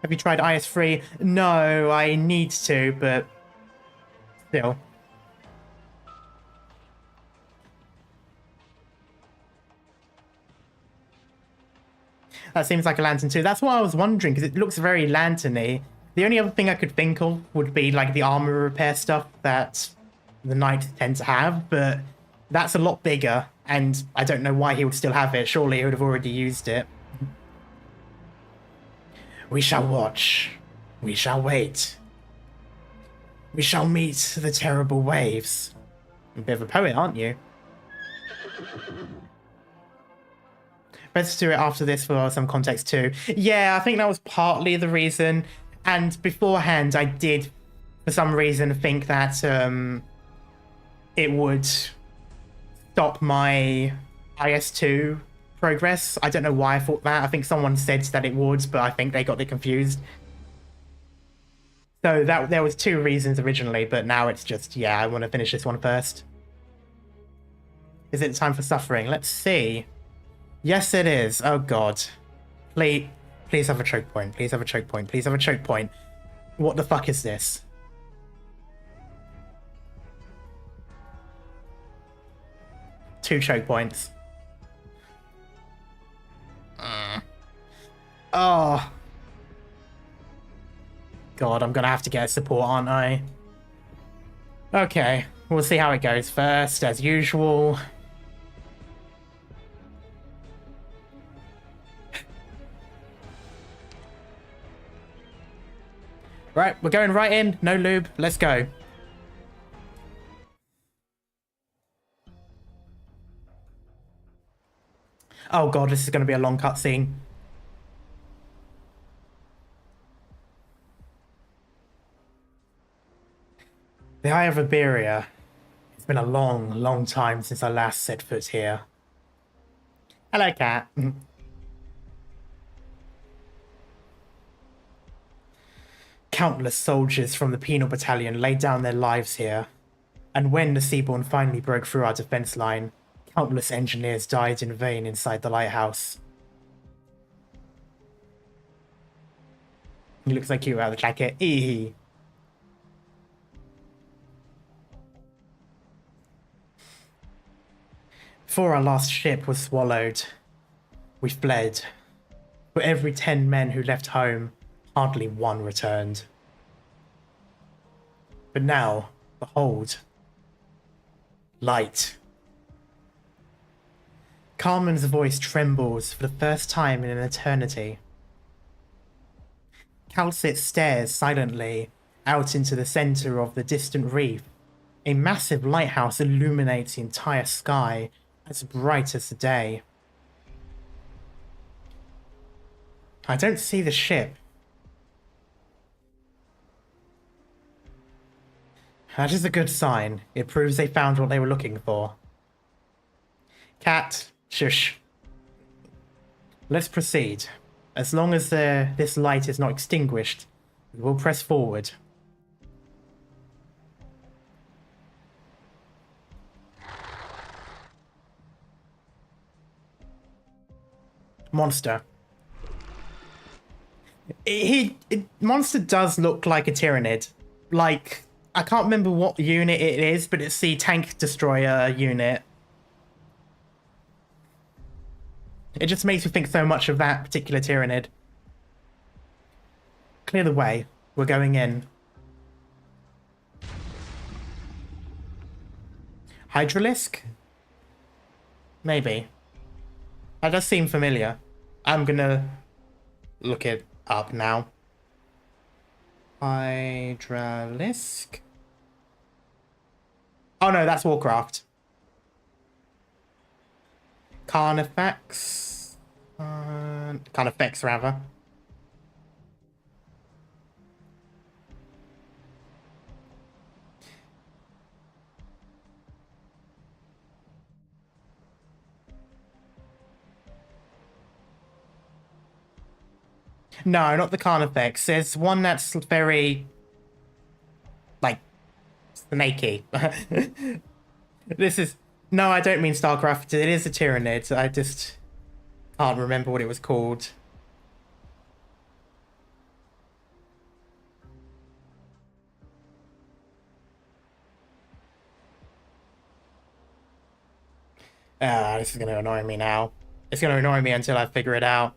Have you tried IS-3? No, I need to, but still. That seems like a lantern too. That's what I was wondering, because it looks very lantern-y. The only other thing I could think of would be like the armor repair stuff that the knights tend to have, but that's a lot bigger, and I don't know why he would still have it. Surely he would have already used it. We shall watch. We shall wait. We shall meet the terrible waves. A bit of a poet, aren't you? Better do it after this for some context too. Yeah, I think that was partly the reason. And beforehand, I did, for some reason, think that it would stop my IS-2 progress. I don't know why I thought that. I think someone said that it would, but I think they got it confused. So that there was two reasons originally, but now it's just, yeah, I want to finish this one first. Is it time for suffering? Let's see. Yes, it is. Oh, God. Please have a choke point. Please have a choke point. Please have a choke point. What the fuck is this? Two choke points. Oh. God, I'm gonna have to get a support, aren't I? Okay, we'll see how it goes first, as usual. Right, we're going right in. No lube. Let's go. Oh god, this is going to be a long cutscene. The Eye of Iberia. It's been a long, long time since I last set foot here. Hello, cat. Countless soldiers from the Penal Battalion laid down their lives here, and when the Seaborn finally broke through our defense line, countless engineers died in vain inside the lighthouse. He looks like you without the jacket. Eehee. Before our last ship was swallowed, we fled. For every 10 men who left home, hardly one returned. But now, behold, light. Carmen's voice trembles for the first time in an eternity. Calcit stares silently out into the center of the distant reef. A massive lighthouse illuminates the entire sky, as bright as the day. I don't see the ship. That is a good sign. It proves they found what they were looking for. Cat, shush. Let's proceed. As long as this light is not extinguished, we will press forward. Monster. Monster does look like a Tyrannid. Like, I can't remember what unit it is, but it's the tank destroyer unit. It just makes me think so much of that particular Tyrannid. Clear the way. We're going in. Hydralisk? Maybe. That does seem familiar. I'm gonna look it up now. Hydralisk? Oh no, that's Warcraft. Carnifex. Carnifex, rather. No, not the Carnifex. There's one that's very, like, snaky. This is... No, I don't mean StarCraft. It is a Tyrannid. I just can't remember what it was called. This is going to annoy me now. It's going to annoy me until I figure it out.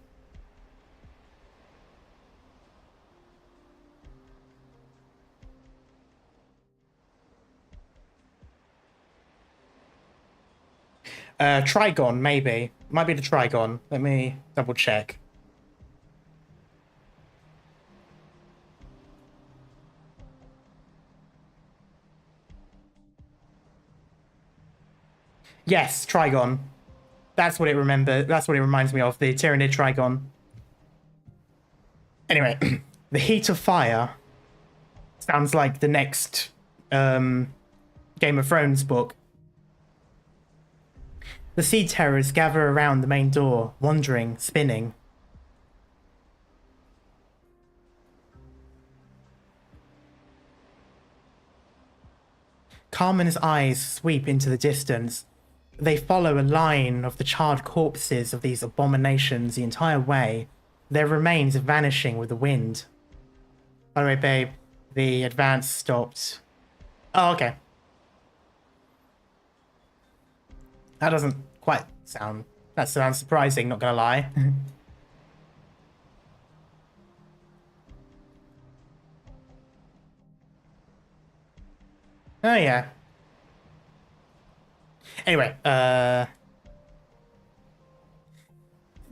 Trigon, maybe. Might be the Trigon. Let me double check. Yes, Trigon. That's what it reminds me of, the Tyrannid Trigon. Anyway, the Heat of Fire sounds like the next Game of Thrones book. The Sea Terrors gather around the main door, wandering, spinning. Carmen's eyes sweep into the distance. They follow a line of the charred corpses of these abominations the entire way, their remains vanishing with the wind. By the way, babe, the advance stopped. Oh, okay. That doesn't quite sound... That sounds surprising, not gonna lie. Oh, yeah. Anyway,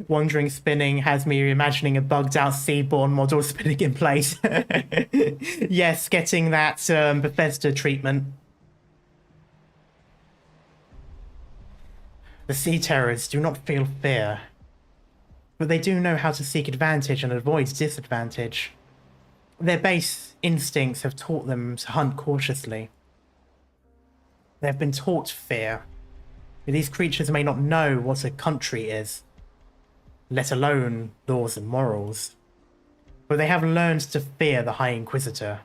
wandering spinning has me imagining a bugged out Seaborn model spinning in place. Yes, getting that Bethesda treatment. The Sea Terrors do not feel fear, but they do know how to seek advantage and avoid disadvantage. Their base instincts have taught them to hunt cautiously. They have been taught fear, but these creatures may not know what a country is, let alone laws and morals. But they have learned to fear the High Inquisitor.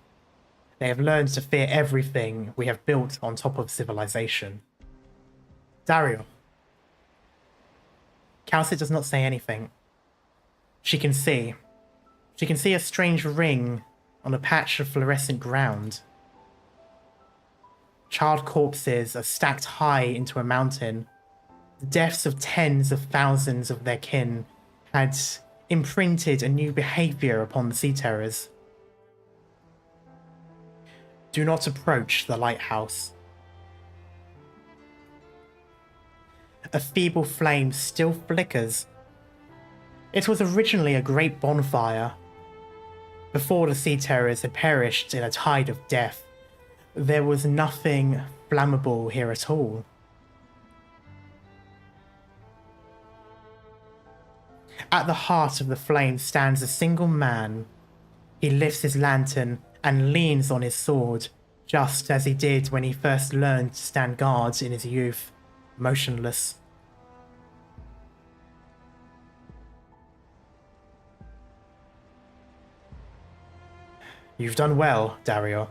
They have learned to fear everything we have built on top of civilization. Dario. Calcit does not say anything. She can see. She can see a strange ring on a patch of fluorescent ground. Charred corpses are stacked high into a mountain. The deaths of tens of thousands of their kin had imprinted a new behavior upon the Sea Terrors. Do not approach the lighthouse. A feeble flame still flickers. It was originally a great bonfire. Before the Sea Terrors had perished in a tide of death, there was nothing flammable here at all. At the heart of the flame stands a single man. He lifts his lantern and leans on his sword, just as he did when he first learned to stand guard in his youth, motionless. You've done well, Dario.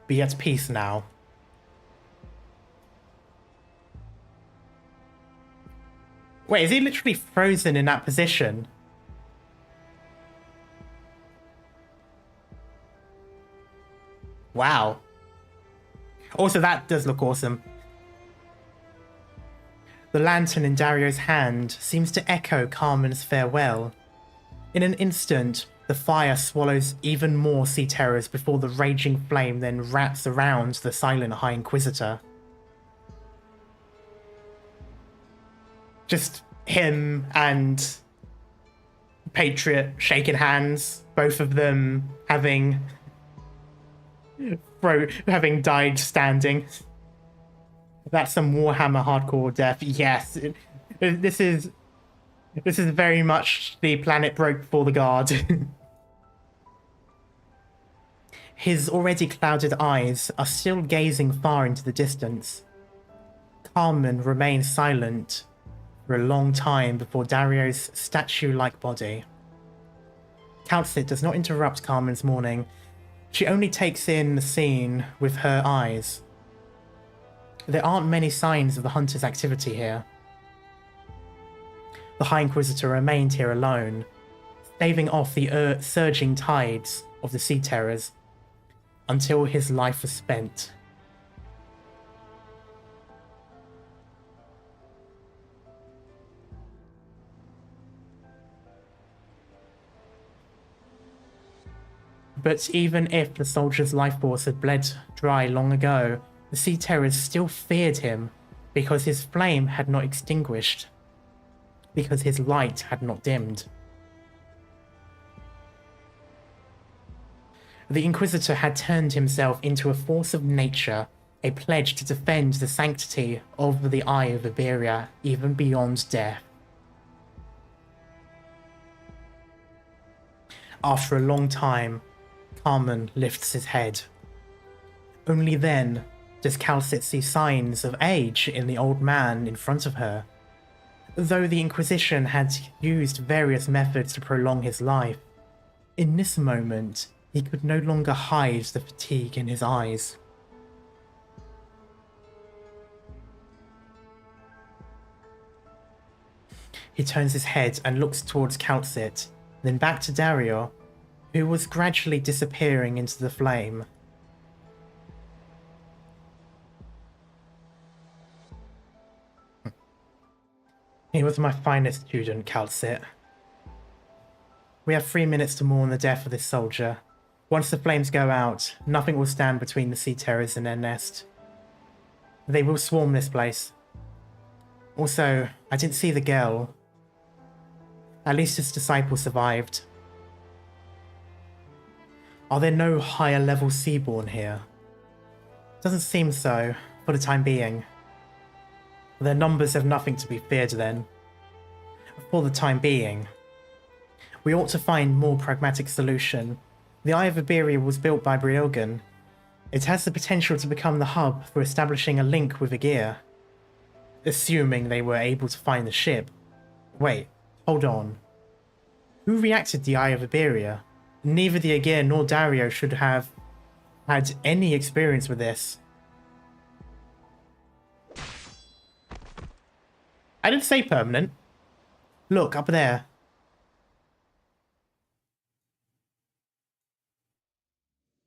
Be at peace now. Wait, is he literally frozen in that position? Wow. Also, that does look awesome. The lantern in Dario's hand seems to echo Carmen's farewell. In an instant, the fire swallows even more Sea Terrors before the raging flame then wraps around the silent High Inquisitor. Just him and Patriot shaking hands, both of them having died standing. That's some Warhammer hardcore death. Yes, this is very much the planet broke before the guard. His already clouded eyes are still gazing far into the distance. Carmen remains silent for a long time before Dario's statue-like body. Calcit does not interrupt Carmen's mourning. She only takes in the scene with her eyes. There aren't many signs of the Hunter's activity here. The High Inquisitor remained here alone, staving off the surging tides of the Sea Terrors until his life was spent. But even if the soldier's life force had bled dry long ago, the Sea Terrors still feared him because his flame had not extinguished, because his light had not dimmed. The Inquisitor had turned himself into a force of nature, a pledge to defend the sanctity of the Eye of Iberia even beyond death. After a long time, Carmen lifts his head. Only then does Calcit see signs of age in the old man in front of her. Though the Inquisition had used various methods to prolong his life, in this moment he could no longer hide the fatigue in his eyes. He turns his head and looks towards Calcit, then back to Dario, who was gradually disappearing into the flame. He was my finest student, Calcit. We have 3 minutes to mourn the death of this soldier. Once the flames go out, nothing will stand between the Sea Terrors and their nest. They will swarm this place. Also, I didn't see the girl. At least his disciple survived. Are there no higher level Seaborn here? Doesn't seem so, for the time being. Their numbers have nothing to be feared then. For the time being. We ought to find more pragmatic solution. The Eye of Iberia was built by Brielgan. It has the potential to become the hub for establishing a link with Aegir. Assuming they were able to find the ship. Wait, hold on. Who reacted the Eye of Iberia? Neither the Aegir nor Dario should have had any experience with this. I didn't say permanent. Look, up there.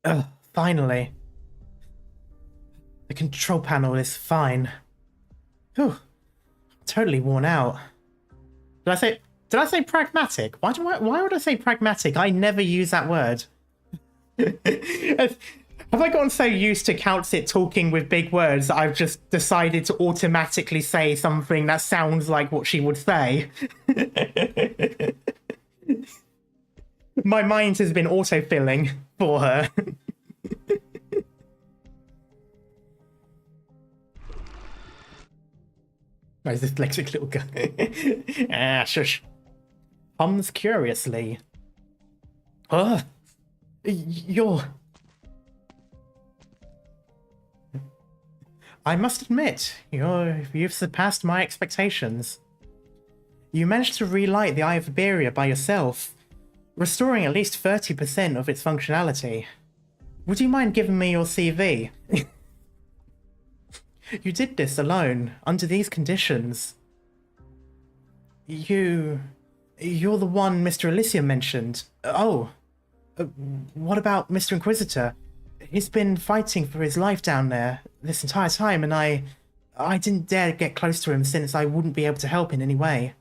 Ugh, finally. The control panel is fine. Whew. Totally worn out. Did I say pragmatic? Why would I say pragmatic? I never use that word. Have I gotten so used to Calcit talking with big words that I've just decided to automatically say something that sounds like what she would say? My mind has been autofilling for her. Where's this electric little guy? Ah, shush. Hums curiously. Oh, you're... I must admit, you've surpassed my expectations. You managed to relight the Eye of Iberia by yourself, restoring at least 30% of its functionality. Would you mind giving me your CV? You did this alone, under these conditions. You're the one Mr. Elysium mentioned. Oh, what about Mr. Inquisitor? He's been fighting for his life down there this entire time, and I didn't dare get close to him since I wouldn't be able to help in any way.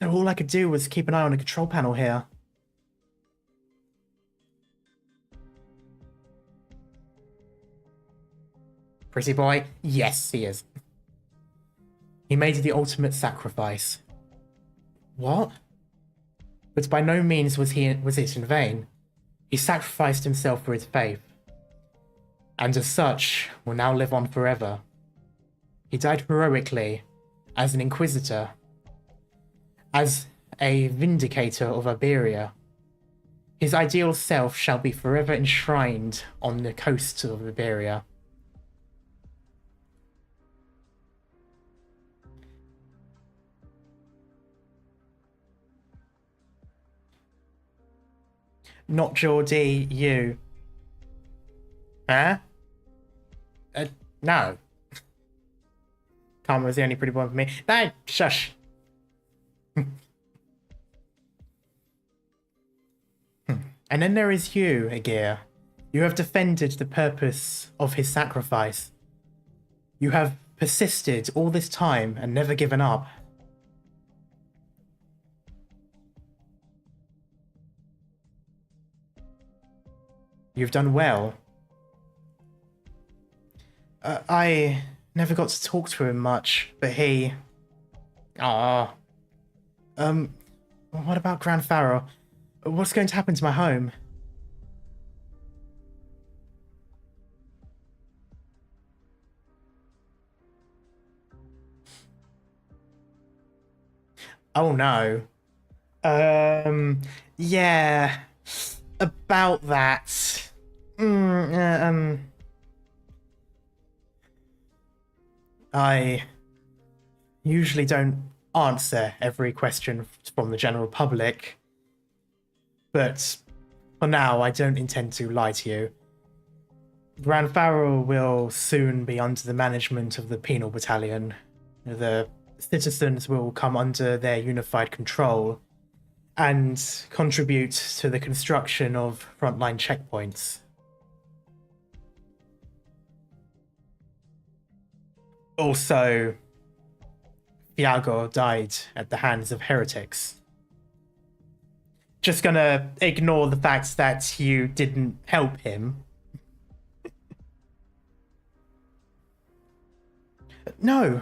So all I could do was keep an eye on the control panel here. Pretty boy? Yes, he is. He made the ultimate sacrifice. What? But by no means was it in vain. He sacrificed himself for his faith, and as such will now live on forever. He died heroically as an inquisitor, as a vindicator of Iberia. His ideal self shall be forever enshrined on the coast of Iberia. Not Geordie, you. Huh? No. Karma was the only pretty one for me. No, shush. And then there is you, Aegir. You have defended the purpose of his sacrifice. You have persisted all this time and never given up. You've done well. I never got to talk to him much, but he... what about Grand Pharaoh? What's going to happen to my home? Oh no. Yeah. About that. I usually don't answer every question from the general public, but for now I don't intend to lie to you. Grand Pharaoh will soon be under the management of the penal battalion. The citizens will come under their unified control and contribute to the construction of frontline checkpoints. Also, Thiago died at the hands of heretics. Just gonna ignore the fact that you didn't help him. No.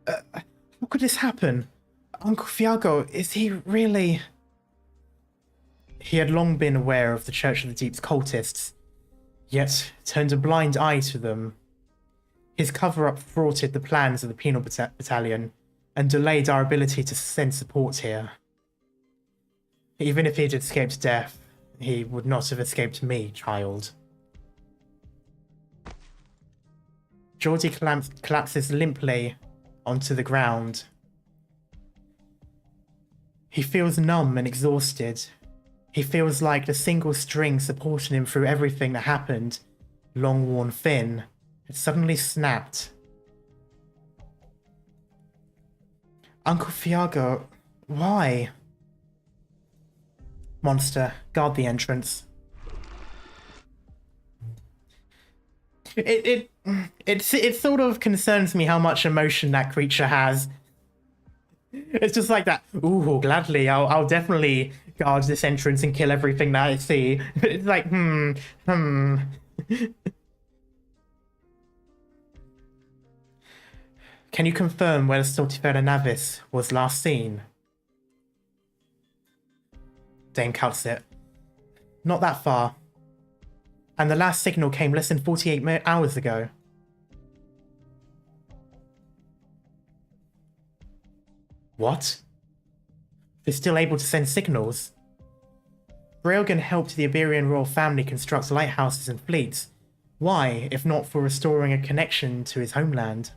How could this happen? Uncle Thiago, is he really... He had long been aware of the Church of the Deep's cultists, yet turned a blind eye to them. His cover-up thwarted the plans of the penal battalion and delayed our ability to send support here. Even if he had escaped death, he would not have escaped me, child. Geordie collapses limply onto the ground. He feels numb and exhausted. He feels like the single string supporting him through everything that happened, long-worn thin, had suddenly snapped. Uncle Thiago, why? Monster, guard the entrance. It sort of concerns me how much emotion that creature has. It's just like that. Ooh, gladly, I'll definitely guard this entrance and kill everything that I see. It's like, Can you confirm where the Stultifera Navis was last seen? Dane cuts it. Not that far. And the last signal came less than 48 hours ago. What? They're still able to send signals? Railgun helped the Iberian royal family construct lighthouses and fleets. Why, if not for restoring a connection to his homeland?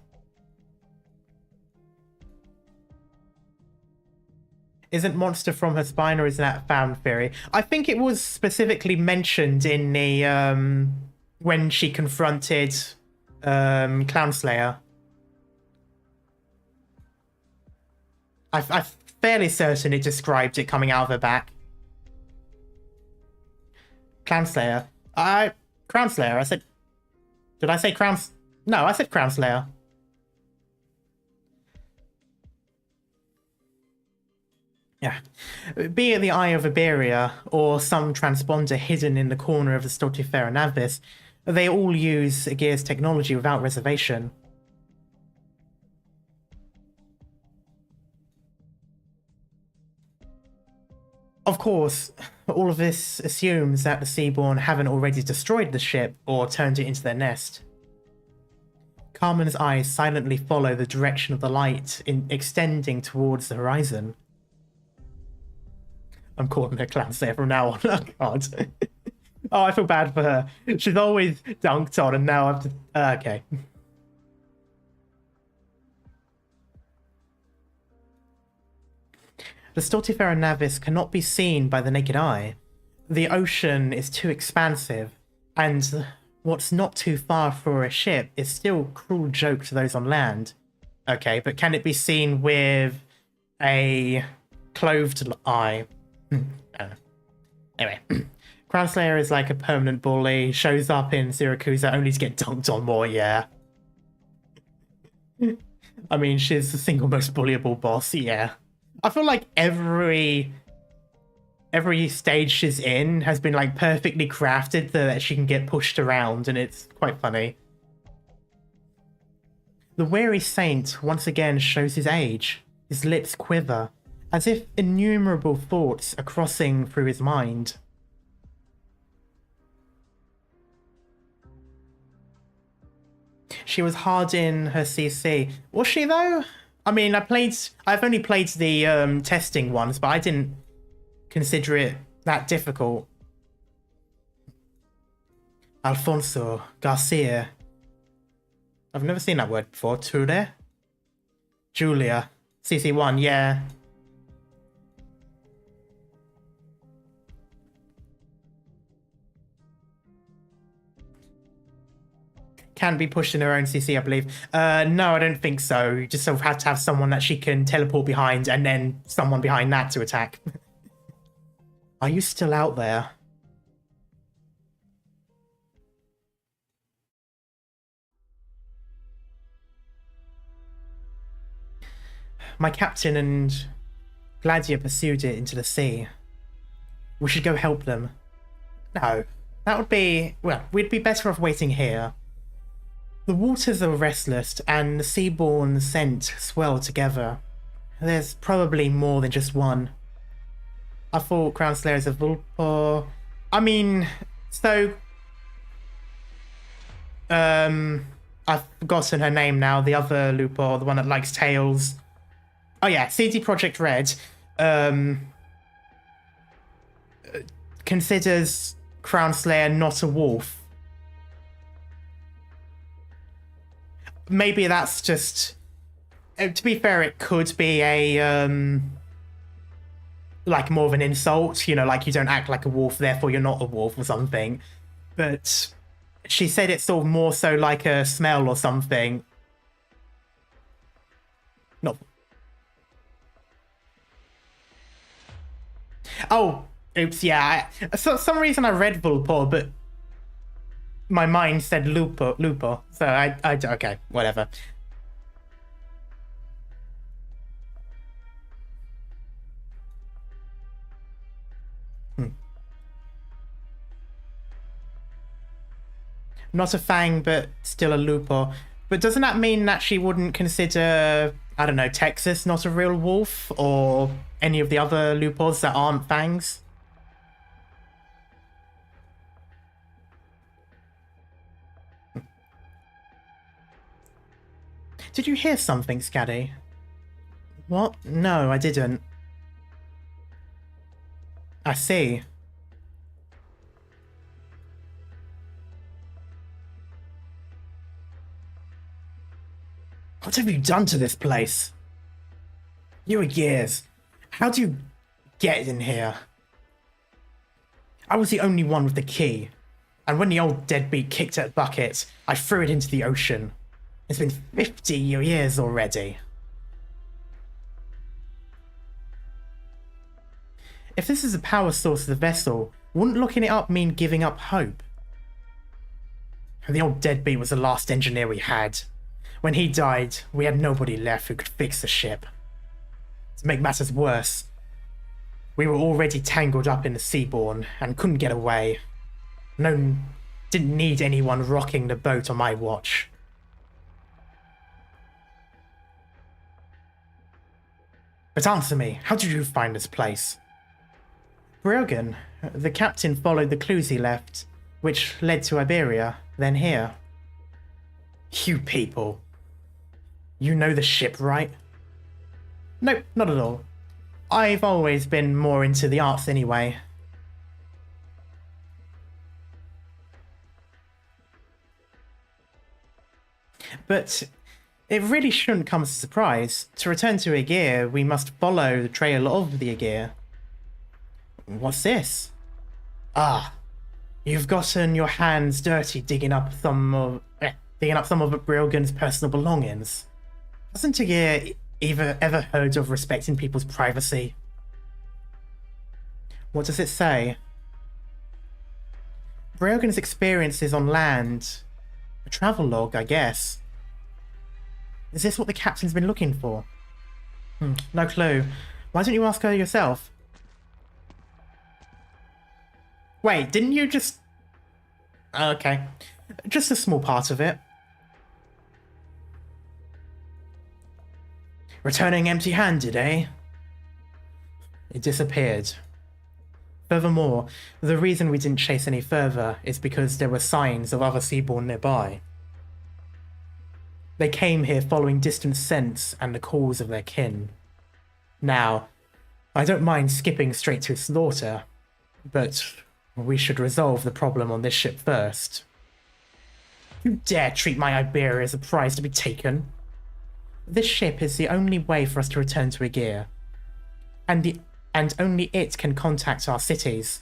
Isn't Monster from her spine, or is that fan theory? I think it was specifically mentioned in the when she confronted Clown Slayer. I'm fairly certain it described it coming out of her back. Clown Slayer. Crown Slayer. I said. Did I say Crown? No, I said Crown Slayer. Yeah. Be it the Eye of Iberia or some transponder hidden in the corner of the Stultifera Navis, they all use Aegir's technology without reservation. Of course, all of this assumes that the Seaborn haven't already destroyed the ship or turned it into their nest. Carmen's eyes silently follow the direction of the light extending towards the horizon. I'm calling her Clown Slayer from now on. Oh, God. Oh, I feel bad for her. She's always dunked on, and now I've to... okay. The Stultifera Navis cannot be seen by the naked eye. The ocean is too expansive, and what's not too far for a ship is still a cruel joke to those on land. Okay, but can it be seen with a closed eye? Anyway, Crown Slayer is like a permanent bully, shows up in Syracuse only to get dunked on more, yeah. I mean, she's the single most bullyable boss, yeah. I feel like every stage she's in has been like perfectly crafted so that she can get pushed around, and it's quite funny. The weary saint once again shows his age. His lips quiver, as if innumerable thoughts are crossing through his mind. She was hard in her CC. Was she though? I mean, I've only played the testing ones, but I didn't consider it that difficult. Alfonso Garcia. I've never seen that word before. Ture? Julia. CC1, yeah. Can be pushed in her own CC, I believe. No, I don't think so. You just sort of have to have someone that she can teleport behind and then someone behind that to attack. Are you still out there? My captain and gladiia pursued it into the sea. We should go help them. No, that would be... well, we'd be better off waiting here. The waters are restless, and the seaborne scent swell together. There's probably more than just one. I thought Crown Slayer is a Vulpor. I mean, so... I've forgotten her name now, the other Lupor, the one that likes tails. Oh yeah, CD Projekt Red considers Crown Slayer not a wolf. Maybe that's just... to be fair, it could be a, like, more of an insult, you know, like you don't act like a wolf, therefore you're not a wolf or something. But she said it's sort of more so like a smell or something. Not... oh, oops, yeah. For some reason I read Vulpor, but my mind said Lupo, so I okay, whatever. Not a fang, but still a Lupo. But doesn't that mean that she wouldn't consider, I don't know, Texas not a real wolf, or any of the other Lupors that aren't fangs? Did you hear something, Scaddy? What? No, I didn't. I see. What have you done to this place? You were years. How do you get in here? I was the only one with the key. And when the old deadbeat kicked that bucket, I threw it into the ocean. It's been 50 years already. If this is the power source of the vessel, wouldn't looking it up mean giving up hope? The old deadbeat was the last engineer we had. When he died, we had nobody left who could fix the ship. To make matters worse, we were already tangled up in the seaborne and couldn't get away. Didn't need anyone rocking the boat on my watch. But answer me, how did you find this place? Brogan, the captain followed the clues he left, which led to Iberia, then here. You people. You know the ship, right? Nope, not at all. I've always been more into the arts anyway. But it really shouldn't come as a surprise. To return to Iberia, we must follow the trail of the Iberia. What's this? Ah, you've gotten your hands dirty digging up some of Brilgan's personal belongings. Hasn't Iberia ever heard of respecting people's privacy? What does it say? Brilgan's experiences on land. A travel log, I guess. Is this what the captain's been looking for? No clue. Why don't you ask her yourself? Wait, didn't you just... Okay. Just a small part of it. Returning empty-handed, eh? It disappeared. Furthermore, the reason we didn't chase any further is because there were signs of other seaborn nearby. They came here following distant scents and the calls of their kin. Now, I don't mind skipping straight to slaughter, but we should resolve the problem on this ship first. You dare treat my Iberia as a prize to be taken? This ship is the only way for us to return to Iberia, and only it can contact our cities.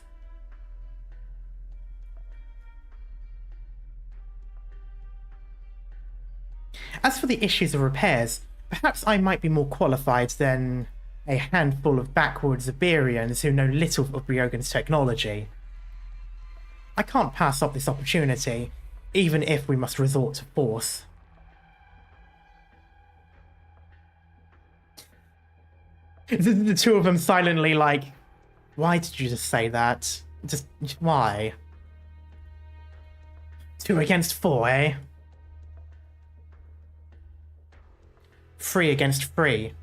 As for the issues of repairs, perhaps I might be more qualified than a handful of backwoods Iberians who know little of Brilgan's technology. I can't pass up this opportunity, even if we must resort to force. The two of them silently like, why did you just say that? Just, why? 2 against 4, eh? 3 against 3.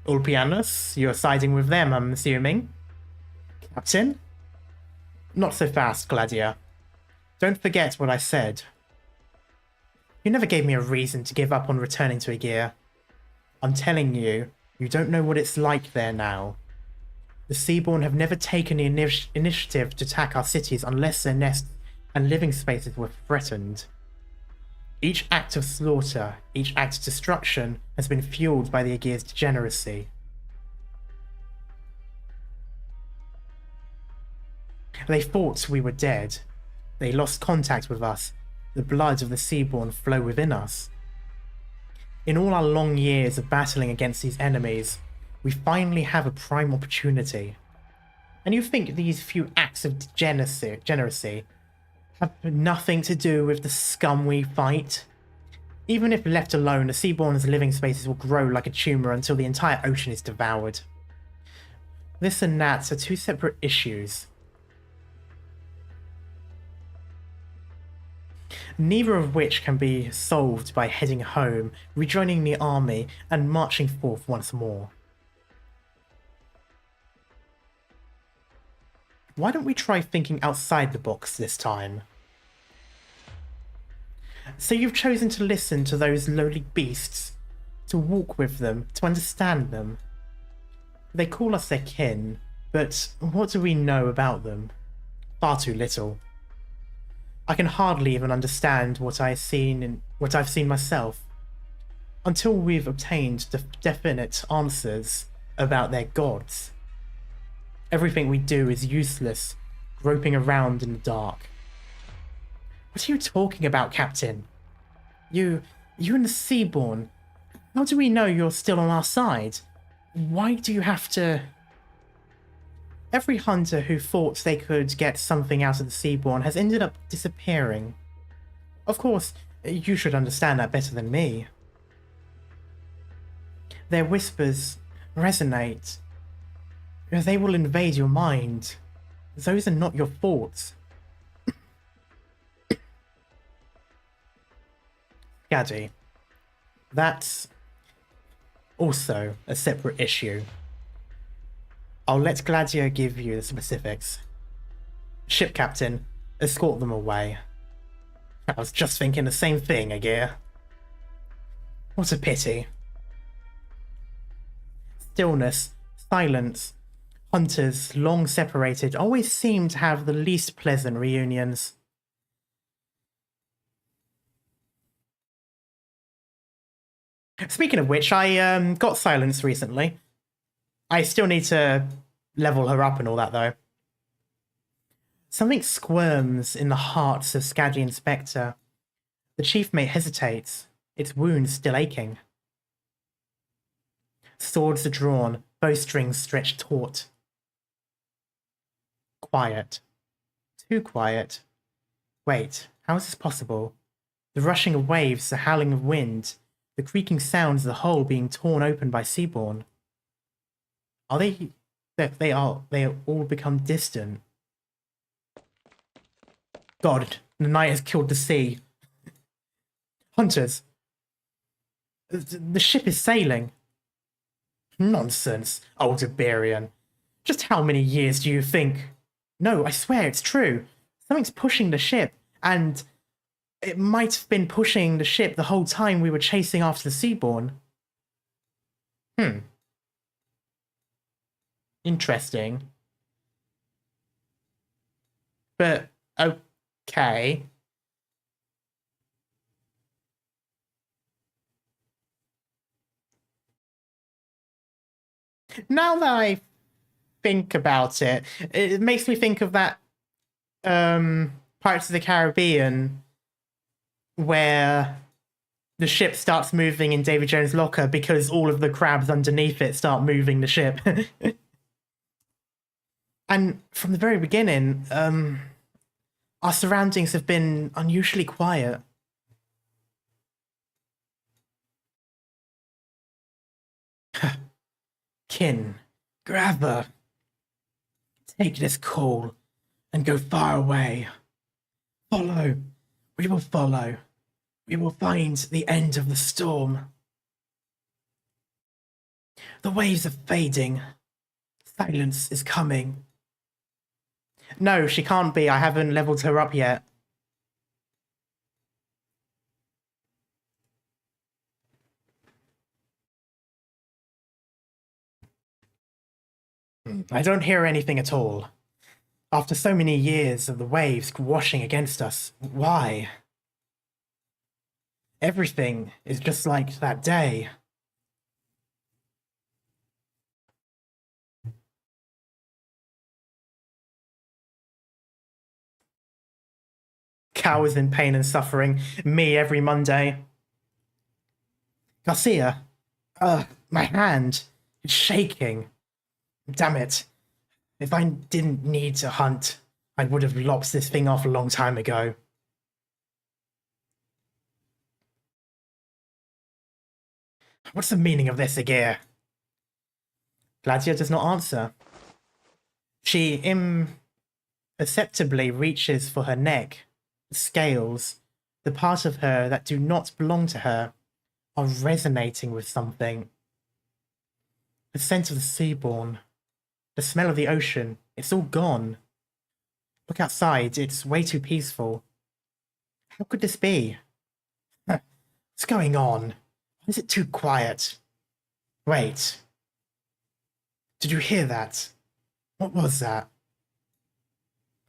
Ulpianus, you're siding with them, I'm assuming? Captain? Not so fast, Gladiia. Don't forget what I said. You never gave me a reason to give up on returning to Iberia. I'm telling you, you don't know what it's like there now. The Seaborn have never taken the initiative to attack our cities unless their nests and living spaces were threatened. Each act of slaughter, each act of destruction has been fueled by the Iberia's degeneracy. They thought we were dead. They lost contact with us. The blood of the Seaborn flow within us. In all our long years of battling against these enemies, we finally have a prime opportunity. And you think these few acts of degeneracy have nothing to do with the scum we fight? Even if left alone, the Seaborn's living spaces will grow like a tumour until the entire ocean is devoured. This and that are 2 separate issues. Neither of which can be solved by heading home, rejoining the army, and marching forth once more. Why don't we try thinking outside the box this time? So you've chosen to listen to those lowly beasts, to walk with them, to understand them. They call us their kin, but what do we know about them? Far too little. I can hardly even understand what I've seen myself, until we've obtained definite answers about their gods. Everything we do is useless, groping around in the dark. What are you talking about, Captain? You and the Seaborn. How do we know you're still on our side? Why do you have to... Every hunter who thought they could get something out of the Seaborn has ended up disappearing. Of course, you should understand that better than me. Their whispers resonate. They will invade your mind. Those are not your thoughts. Gaddy, that's also a separate issue. I'll let Gladiia give you the specifics. Ship captain, escort them away. I was just thinking the same thing, Agir. What a pity. Stillness, silence. Hunters, long separated, always seem to have the least pleasant reunions. Speaking of which, I got silence recently. I still need to level her up and all that, though. Something squirms in the hearts of Skadi and Specter. The chief mate hesitates, its wounds still aching. Swords are drawn, bowstrings stretched taut. Quiet. Too quiet. Wait, how is this possible? The rushing of waves, the howling of wind, the creaking sounds of the hull being torn open by Seaborn. Are they... They are all become distant. God, the night has killed the sea. Hunters. The ship is sailing. Nonsense, old Iberian. Just how many years do you think? No, I swear it's true. Something's pushing the ship, and it might have been pushing the ship the whole time we were chasing after the Seaborn. Interesting. But, okay. Now that I think about it, it makes me think of that Pirates of the Caribbean where the ship starts moving in Davy Jones' locker because all of the crabs underneath it start moving the ship. And from the very beginning, our surroundings have been unusually quiet. Kin, grabber, take this call and go far away. Follow, we will follow. We will find the end of the storm. The waves are fading. Silence is coming. No, she can't be. I haven't leveled her up yet. I don't hear anything at all. After so many years of the waves washing against us, why? Everything is just like that day. Cow is in pain and suffering. Me every Monday. Garcia. My hand. It's shaking. Damn it. If I didn't need to hunt, I would have lopped this thing off a long time ago. What's the meaning of this, Agir? Gladiia does not answer. She imperceptibly reaches for her neck. The scales, the part of her that do not belong to her, are resonating with something. The scent of the Seaborn, the smell of the ocean, it's all gone. Look outside, it's way too peaceful. How could this be? What's going on? Why is it too quiet? Wait. Did you hear that? What was that?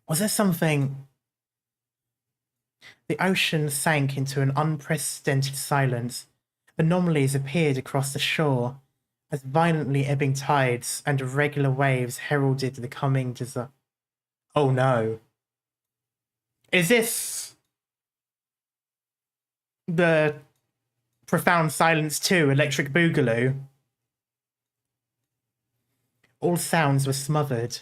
Was there something... The ocean sank into an unprecedented silence. Anomalies appeared across the shore, as violently ebbing tides and irregular waves heralded the coming disaster. Oh no. Is this the Profound Silence 2 Electric Boogaloo? All sounds were smothered,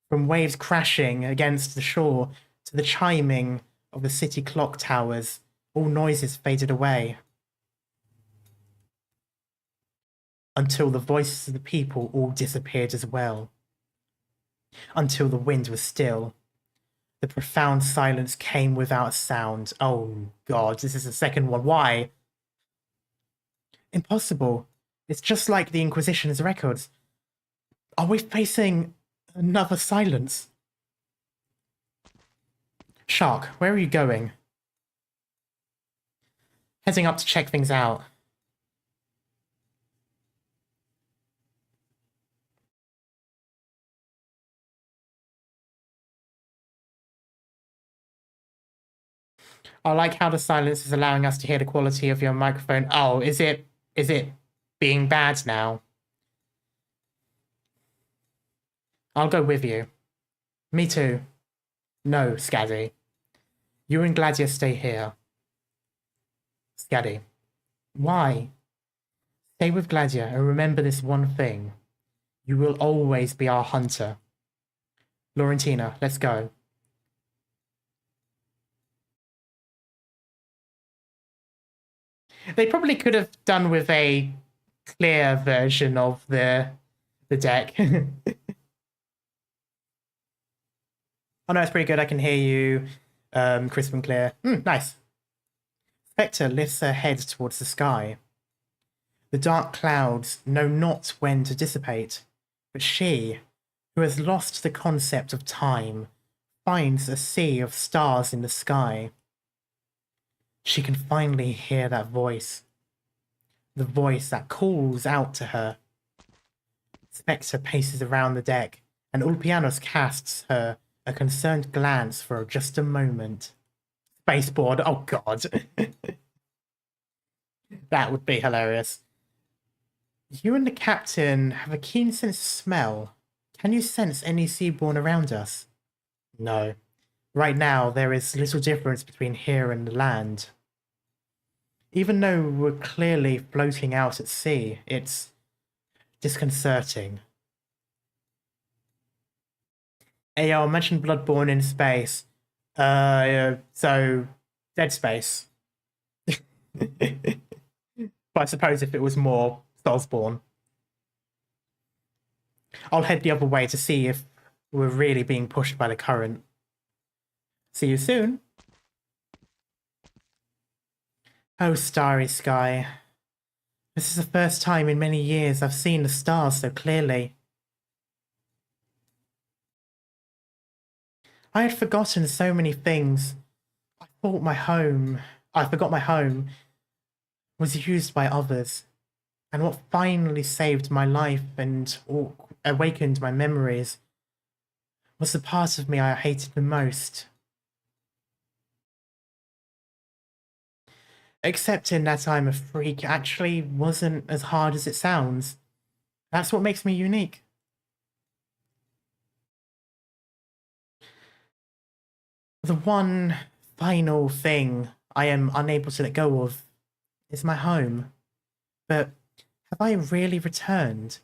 from waves crashing against the shore to the chiming of the city clock towers. All noises faded away. Until the voices of the people all disappeared as well. Until the wind was still. The profound silence came without a sound. Oh God, this is the second one. Why? Impossible. It's just like the Inquisition's records. Are we facing another silence? Shark, where are you going? Heading up to check things out. I like how the silence is allowing us to hear the quality of your microphone. Oh, is it being bad now? I'll go with you. Me too. No, Scaddy. You and Gladiia stay here. Scaddy. Why? Stay with Gladiia and remember this one thing. You will always be our hunter. Laurentina, let's go. They probably could have done with a clear version of the deck. Oh no, it's pretty good. I can hear you crisp and clear. Nice. Specter lifts her head towards the sky. The dark clouds know not when to dissipate, but she, who has lost the concept of time, finds a sea of stars in the sky. She can finally hear that voice. The voice that calls out to her. Specter paces around the deck, and Ulpianos casts her a concerned glance for just a moment. Spaceboard, oh god. That would be hilarious. You and the captain have a keen sense of smell. Can you sense any seaborne around us? No. Right now, there is little difference between here and the land. Even though we're clearly floating out at sea, it's disconcerting. Hey, I mentioned Bloodborne in space. So Dead Space. But I suppose if it was more Soulsborne. I'll head the other way to see if we're really being pushed by the current. See you soon. Oh, starry sky. This is the first time in many years I've seen the stars so clearly. I had forgotten so many things. I forgot my home was used by others. And what finally saved my life and awakened my memories was the part of me I hated the most. Accepting that I'm a freak actually wasn't as hard as it sounds. That's what makes me unique. The one final thing I am unable to let go of is my home. But have I really returned?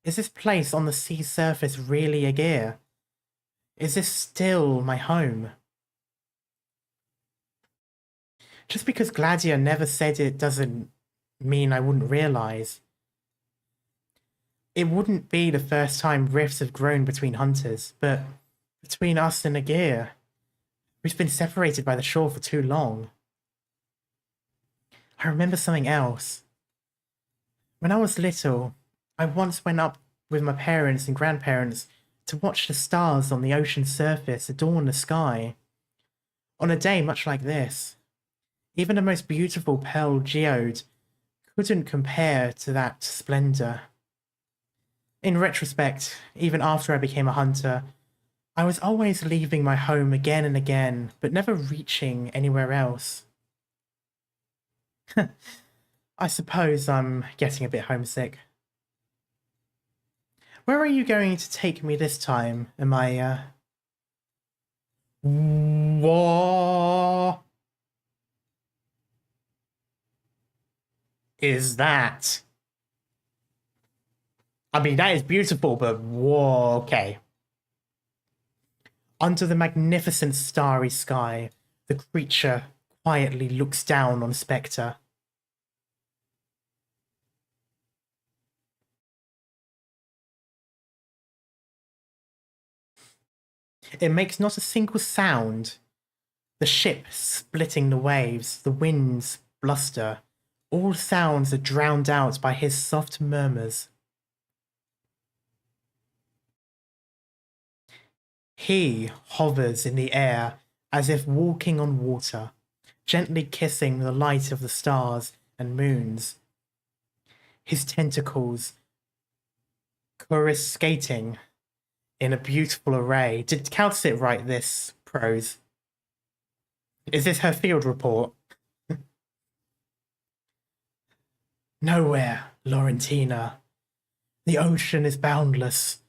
Is this place on the sea surface really a gear? Is this still my home? Just because Gladiia never said it doesn't mean I wouldn't realise. It wouldn't be the first time rifts have grown between hunters, but between us and Aegir. We've been separated by the shore for too long. I remember something else. When I was little, I once went up with my parents and grandparents to watch the stars on the ocean surface adorn the sky. On a day much like this, even the most beautiful pearl geode couldn't compare to that splendour. In retrospect, even after I became a hunter, I was always leaving my home again and again, but never reaching anywhere else. I suppose I'm getting a bit homesick. Where are you going to take me this time, Amaya? What is that? I mean, that is beautiful, but whoa, okay. Under the magnificent starry sky, the creature quietly looks down on Specter. It makes not a single sound. The ship splitting the waves, the winds bluster. All sounds are drowned out by his soft murmurs. He hovers in the air as if walking on water, gently kissing the light of the stars and moons. His tentacles coruscating in a beautiful array. Did Cal sit right this prose? Is this her field report? Nowhere, Laurentina. The ocean is boundless,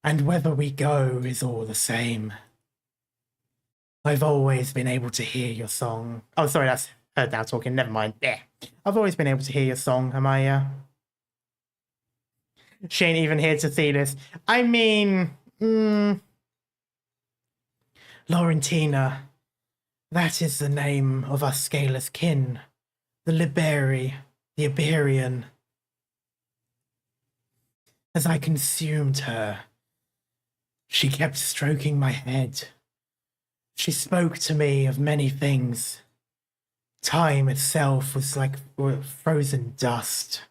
and whether we go is all the same. I've always been able to hear your song. Oh, sorry, that's her now talking. Never mind. Yeah. I've always been able to hear your song, Amaya. She ain't even here to see this. I mean, Laurentina, that is the name of our scaleless kin, the Liberi, the Iberian. As I consumed her, she kept stroking my head. She spoke to me of many things. Time itself was like frozen dust.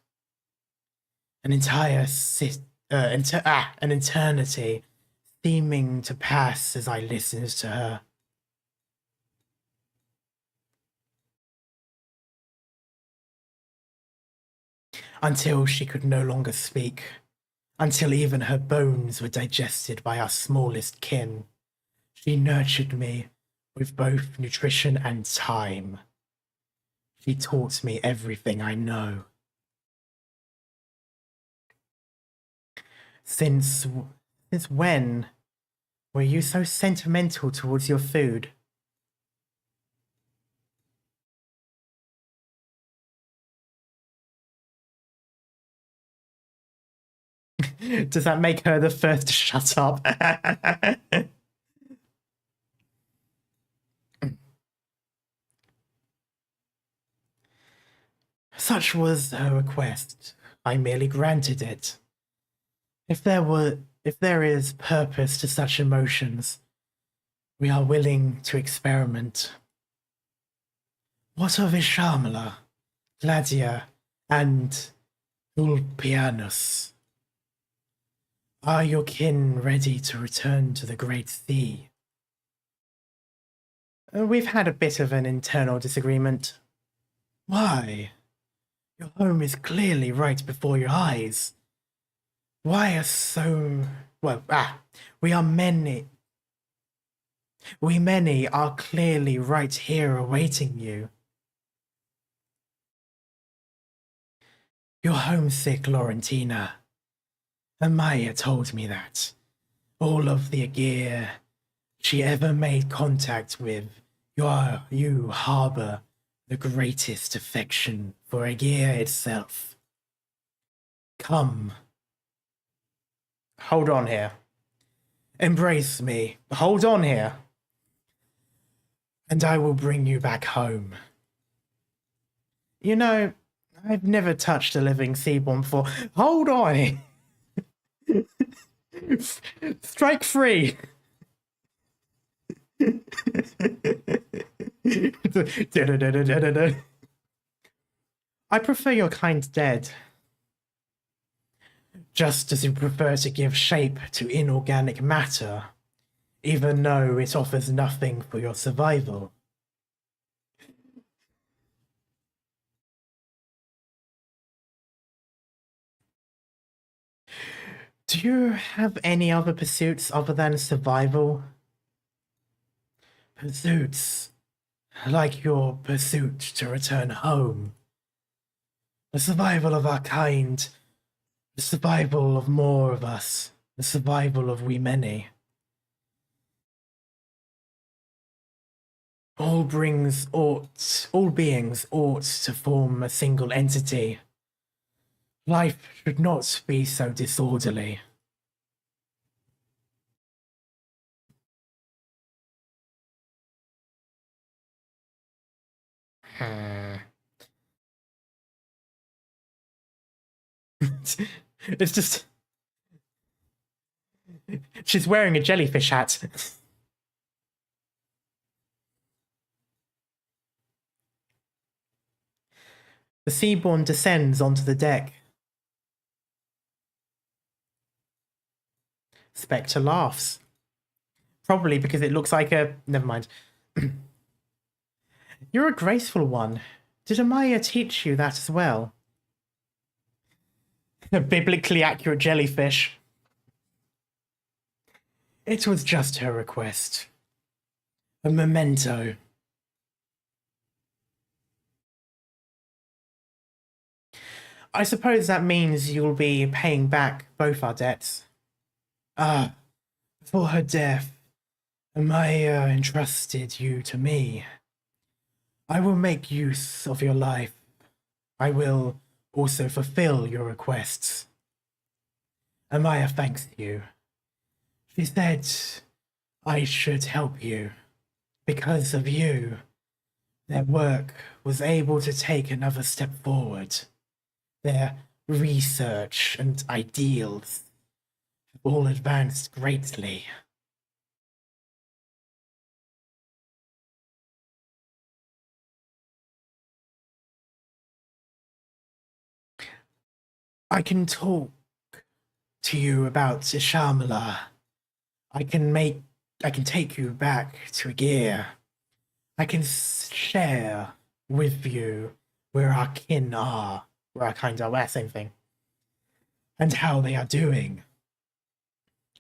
An an eternity seeming to pass as I listened to her. Until she could no longer speak, until even her bones were digested by our smallest kin. She nurtured me with both nutrition and time. She taught me everything I know. Since when were you so sentimental towards your food? Does that make her the first to shut up? Such was her request. I merely granted it. If there is purpose to such emotions, we are willing to experiment. What of Ishamala, Gladiia, and Ulpianus? Are your kin ready to return to the Great Sea? We've had a bit of an internal disagreement. Why? Your home is clearly right before your eyes. Why are so... we are many... We many are clearly right here awaiting you. You're homesick, Laurentina. Amaya told me that. All of the gear she ever made contact with, you harbor the greatest affection for Aegea itself. Come. Hold on here. Embrace me. Hold on here. And I will bring you back home. You know, I've never touched a living seaborn before. Hold on. Strike free. I prefer your kind dead. Just as you prefer to give shape to inorganic matter, even though it offers nothing for your survival. Do you have any other pursuits other than survival? Pursuits like your pursuit to return home. The survival of our kind, the survival of more of us, the survival of we many. All beings ought to form a single entity. Life should not be so disorderly. It's just... She's wearing a jellyfish hat. The Seaborn descends onto the deck. Specter laughs. Probably because it looks like a... Never mind. You're a graceful one. Did Amaya teach you that as well? A biblically accurate jellyfish. It was just her request. A memento. I suppose that means you'll be paying back both our debts. Ah, for her death, Amaya entrusted you to me. I will make use of your life. I will also fulfill your requests. Amaya thanks you. She said I should help you. Because of you, their work was able to take another step forward. Their research and ideals have all advanced greatly. I can talk to you about Ishamala. I can take you back to Iberia. I can share with you where our kin are, where our kind are, same thing, and how they are doing.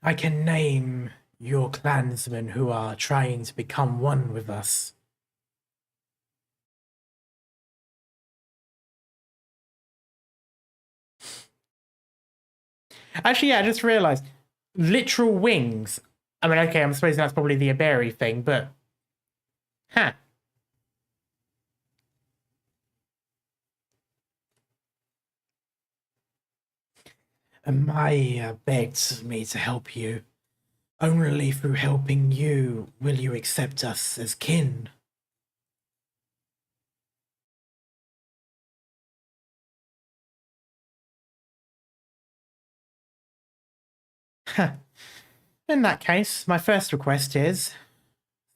I can name your clansmen who are trying to become one with us. Actually, yeah, I just realized literal wings. I mean, okay, I'm supposing that's probably the Iberia thing, but huh. Amaya begged me to help you. Only through helping you will you accept us as kin. Huh. In that case, my first request is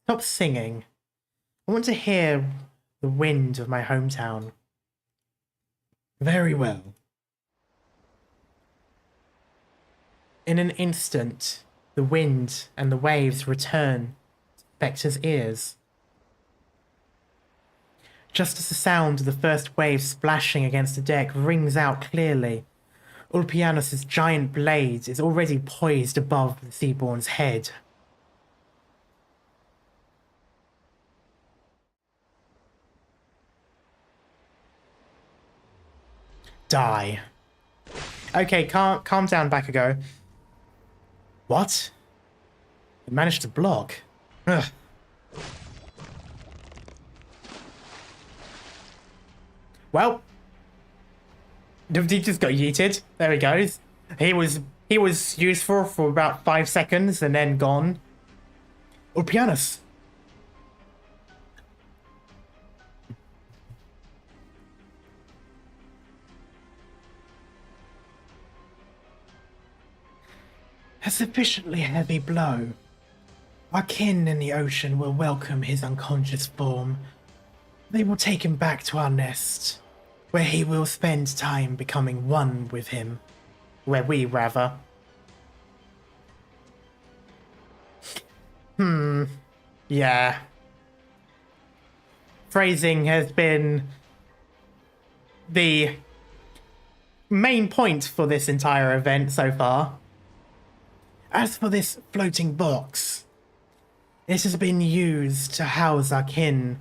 stop singing. I want to hear the wind of my hometown. Very well. In an instant, the wind and the waves return to Specter's ears. Just as the sound of the first wave splashing against the deck rings out clearly, Ulpianus's giant blade is already poised above the Seaborn's head. Die. Okay, calm down, Bakugo. What? It managed to block. Ugh. Well, he just got yeeted. There he goes. He was useful for about 5 seconds and then gone. Ulpianus. A sufficiently heavy blow. Our kin in the ocean will welcome his unconscious form. They will take him back to our nest, where he will spend time becoming one with him. Where we, rather. Yeah. Phrasing has been the main point for this entire event so far. As for this floating box, it has been used to house our kin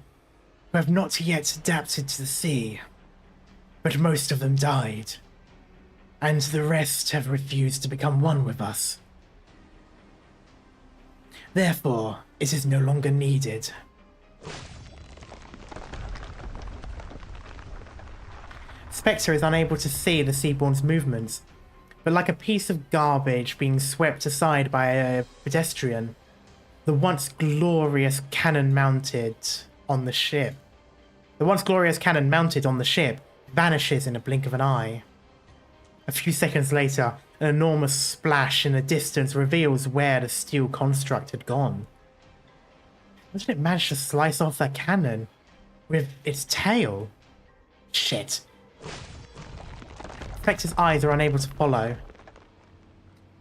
who have not yet adapted to the sea, but most of them died, and the rest have refused to become one with us. Therefore, it is no longer needed. Specter is unable to see the Seaborn's movements, but like a piece of garbage being swept aside by a pedestrian, the once glorious cannon mounted on the ship vanishes in a blink of an eye. A few seconds later, an enormous splash in the distance reveals where the steel construct had gone. How did it manage to slice off that cannon with its tail? Shit. Specter's eyes are unable to follow.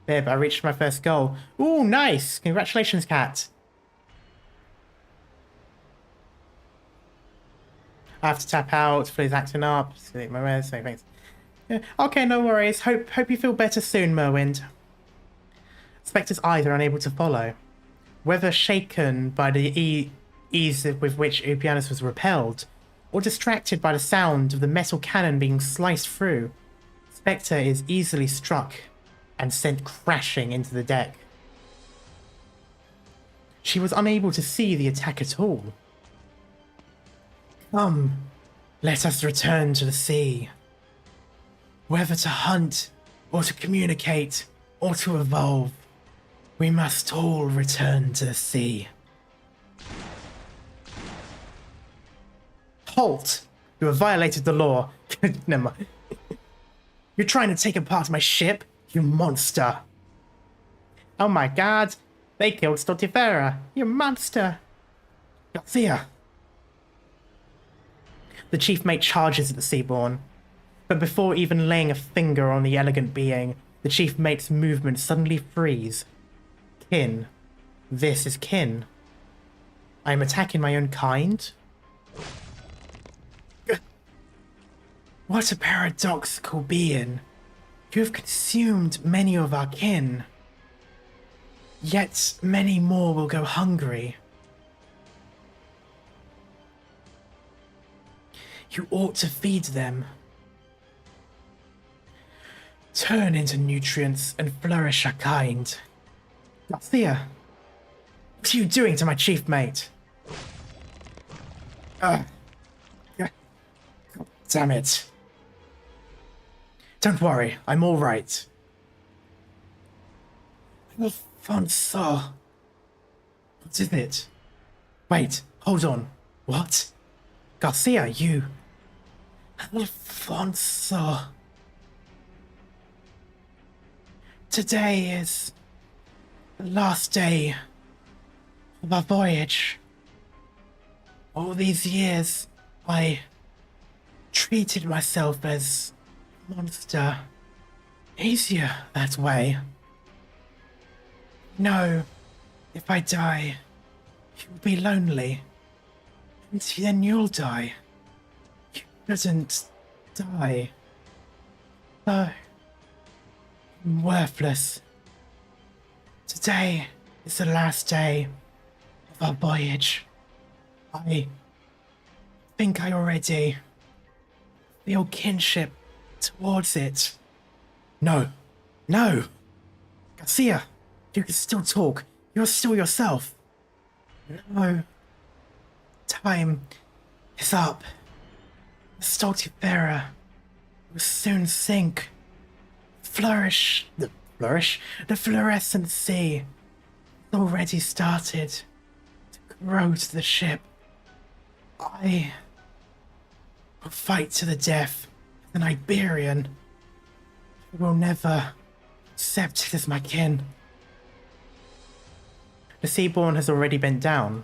Bib, I reached my first goal. Ooh, nice! Congratulations, cat. I have to tap out. Please acting up. Select my res. Say thanks. Yeah. Okay, no worries. Hope you feel better soon, Merwind. Specter's eyes are unable to follow. Whether shaken by the ease with which Upianus was repelled, or distracted by the sound of the metal cannon being sliced through, Specter is easily struck and sent crashing into the deck. She was unable to see the attack at all. Come, let us return to the sea. Whether to hunt, or to communicate, or to evolve, we must all return to the sea. Halt! You have violated the law. Never mind. You're trying to take apart my ship, you monster. Oh my god, they killed Stultifera, you monster. Garcia. The chief mate charges at the Seaborn, but before even laying a finger on the elegant being, the chief mate's movement suddenly freeze. Kin. This is kin. I am attacking my own kind? What a paradoxical being. You have consumed many of our kin. Yet many more will go hungry. You ought to feed them. Turn into nutrients and flourish our kind. Garcia, what are you doing to my chief mate? God damn it. Don't worry, I'm all right. Alfonso. What is it? Wait, hold on. What? Garcia, you... Alfonso. Today is the last day of our voyage. All these years, I treated myself as a monster. Easier that way. No, if I die, you'll be lonely. And then you'll die. You shouldn't die. No. I'm worthless. Today is the last day of our voyage. I think I already feel kinship towards it. No. No! Garcia, you can still talk. You're still yourself. No. Time is up. The Stultifera will soon sink. The fluorescent sea has already started to corrode the ship. I will fight to the death with an Iberian who will never accept it as my kin. The Seaborn has already bent down.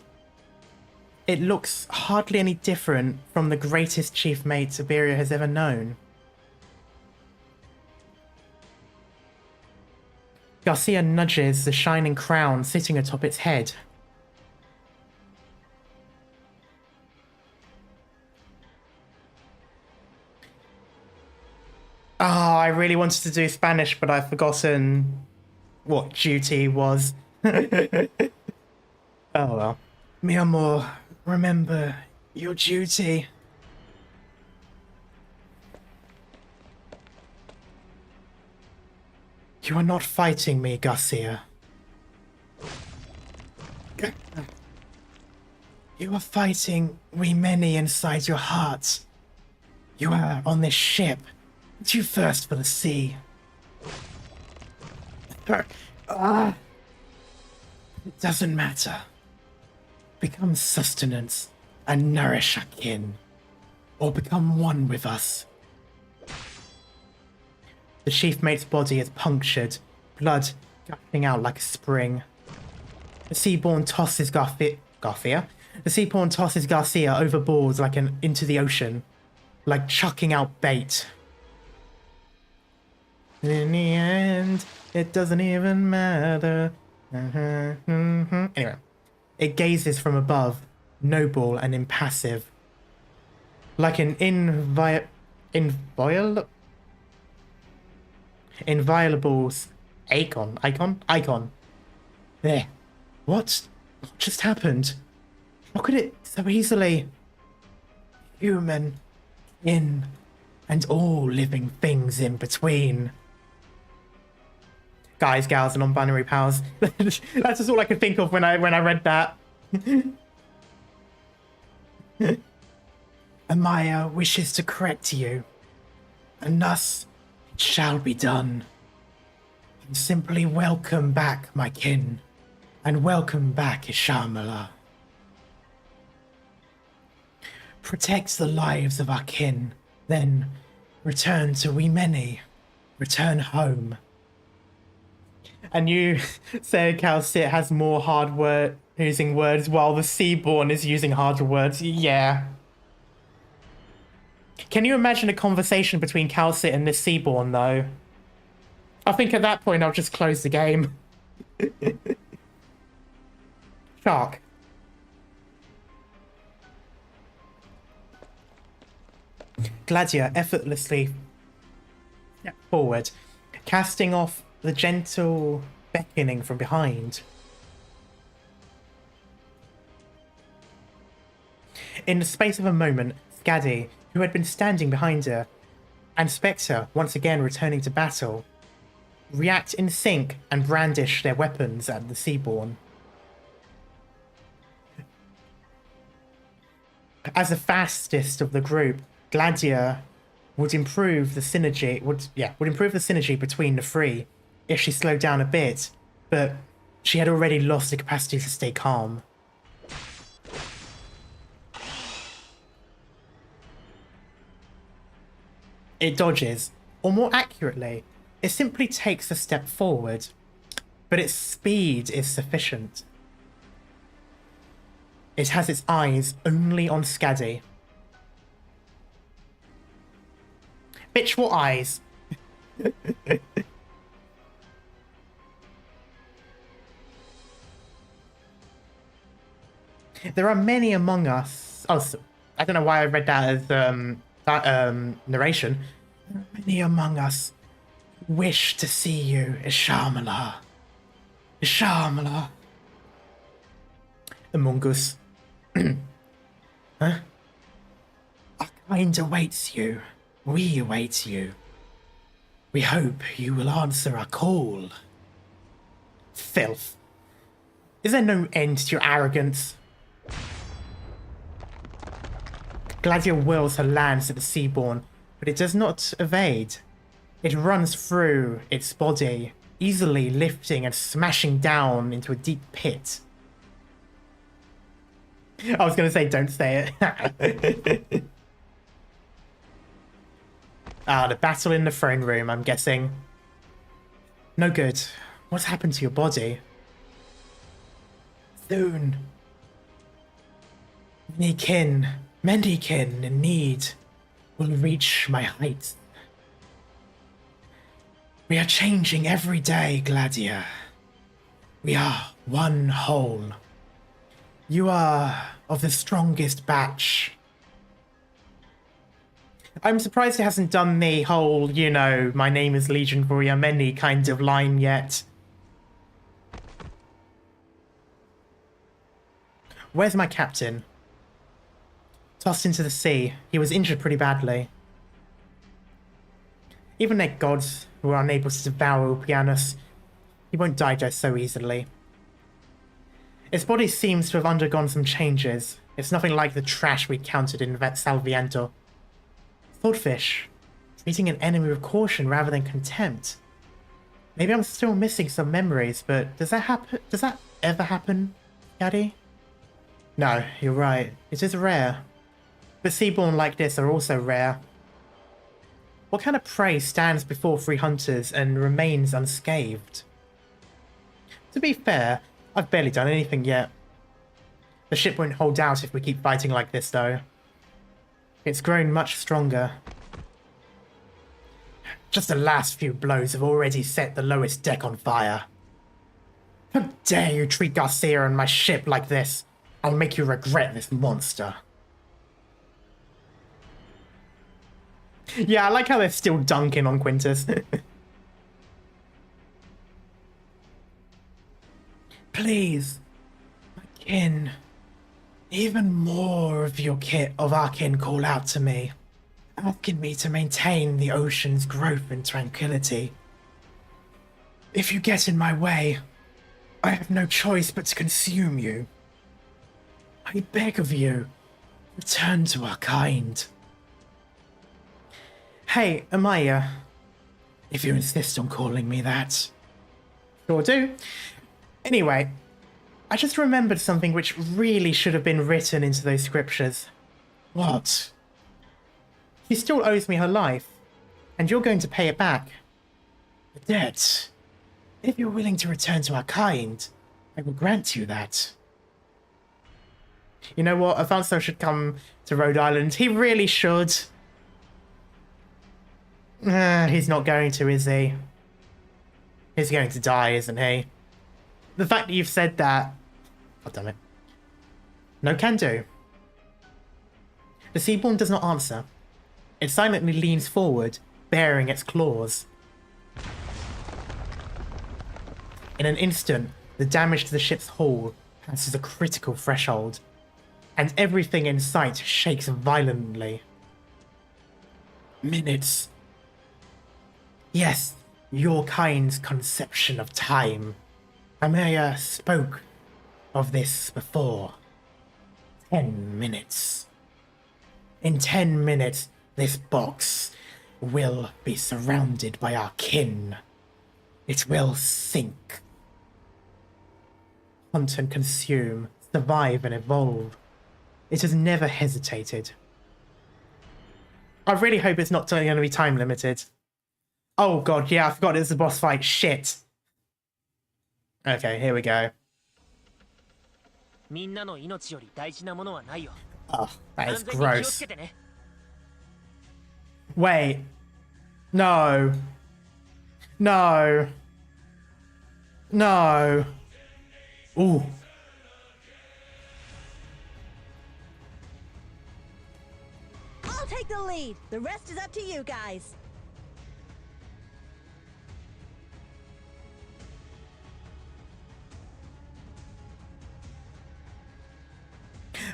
It looks hardly any different from the greatest chief mate Iberia has ever known. Garcia nudges the shining crown sitting atop its head. Ah, I really wanted to do Spanish, but I've forgotten what duty was. Oh well. Mi amor, remember your duty. You are not fighting me, Garcia. You are fighting we many inside your heart. You are on this ship. It's you first for the sea. It doesn't matter. Become sustenance and nourish our kin. Or become one with us. The chief mate's body is punctured, blood gushing out like a spring. The Seaborn tosses Garcia? The Seaborn tosses Garcia overboard into the ocean, like chucking out bait. In the end, it doesn't even matter. Anyway, it gazes from above, noble and impassive. Like an inviolable icon. There. What just happened? How could it so easily? Human, in, and all living things in between. Guys, gals, and non-binary pals. That's just all I could think of when I read that. Amaya wishes to correct you, and thus it shall be done. And simply welcome back, my kin, and welcome back, Ishamala. Protect the lives of our kin, then return to we many, return home. And you say Calcit has more using words while the Seaborn is using harder words. Yeah. Can you imagine a conversation between Calcit and this Seaborn, though? I think at that point I'll just close the game. Shark. Gladiia effortlessly stepped forward, casting off the gentle beckoning from behind. In the space of a moment, Skadi, who had been standing behind her, and Specter, once again returning to battle, react in sync and brandish their weapons at the Seaborn. As the fastest of the group, Gladiia would improve the synergy between the three if she slowed down a bit, but she had already lost the capacity to stay calm. It dodges, or more accurately, it simply takes a step forward, but its speed is sufficient. It has its eyes only on Skadi. Bitch, what eyes? There are many among us. Oh, so, I don't know why I read that as narration. There are many among us who wish to see you, Ishamala. Ishamala. The mongoose. Huh? Our kind awaits you. We await you. We hope you will answer our call. Filth. Is there no end to your arrogance? Gladiia whirls her lance at the Seaborn, but it does not evade. It runs through its body, easily lifting and smashing down into a deep pit. I was going to say, don't say it. The battle in the throne room, I'm guessing. No good. What's happened to your body? Soon. Many kin in need will reach my heights. We are changing every day, Gladiia. We are one whole. You are of the strongest batch. I'm surprised it hasn't done the whole, you know, my name is Legion Warrior Many kind of line yet. Where's my captain? Tossed into the sea. He was injured pretty badly. Even their gods were unable to devour Ulpianus. He won't die just so easily. Its body seems to have undergone some changes. It's nothing like the trash we counted in Salviento. Swordfish, treating an enemy with caution rather than contempt. Maybe I'm still missing some memories, but does that happen? Does that ever happen, Daddy? No, you're right. It is rare. But Seaborn like this are also rare. What kind of prey stands before 3 hunters and remains unscathed? To be fair, I've barely done anything yet. The ship won't hold out if we keep fighting like this, though. It's grown much stronger. Just the last few blows have already set the lowest deck on fire. How dare you treat Garcia and my ship like this? I'll make you regret this monster. Yeah, I like how they're still dunking on Quintus. Please, my kin. Even more of our kin call out to me, asking me to maintain the ocean's growth and tranquility. If you get in my way, I have no choice but to consume you. I beg of you, return to our kind. Hey, Amaya, if you insist on calling me that. Sure do. Anyway, I just remembered something which really should have been written into those scriptures. What? She still owes me her life, and you're going to pay it back. The debt. If you're willing to return to our kind, I will grant you that. You know what? Avanzo should come to Rhode Island. He really should. He's not going to, is he? He's going to die, isn't he? The fact that you've said that... Oh, damn it. No can do. The Seaborn does not answer. It silently leans forward, baring its claws. In an instant, the damage to the ship's hull passes a critical threshold, and everything in sight shakes violently. Minutes. Yes, your kind's conception of time. Amaya spoke of this before. 10 minutes. In 10 minutes, this box will be surrounded by our kin. It will sink. Hunt and consume, survive and evolve. It has never hesitated. I really hope it's not going to be time limited. Oh god, yeah, I forgot it's a boss fight. Shit. Okay, here we go. Oh, that is gross. Wait. No. No. No. Ooh. I'll take the lead. The rest is up to you guys.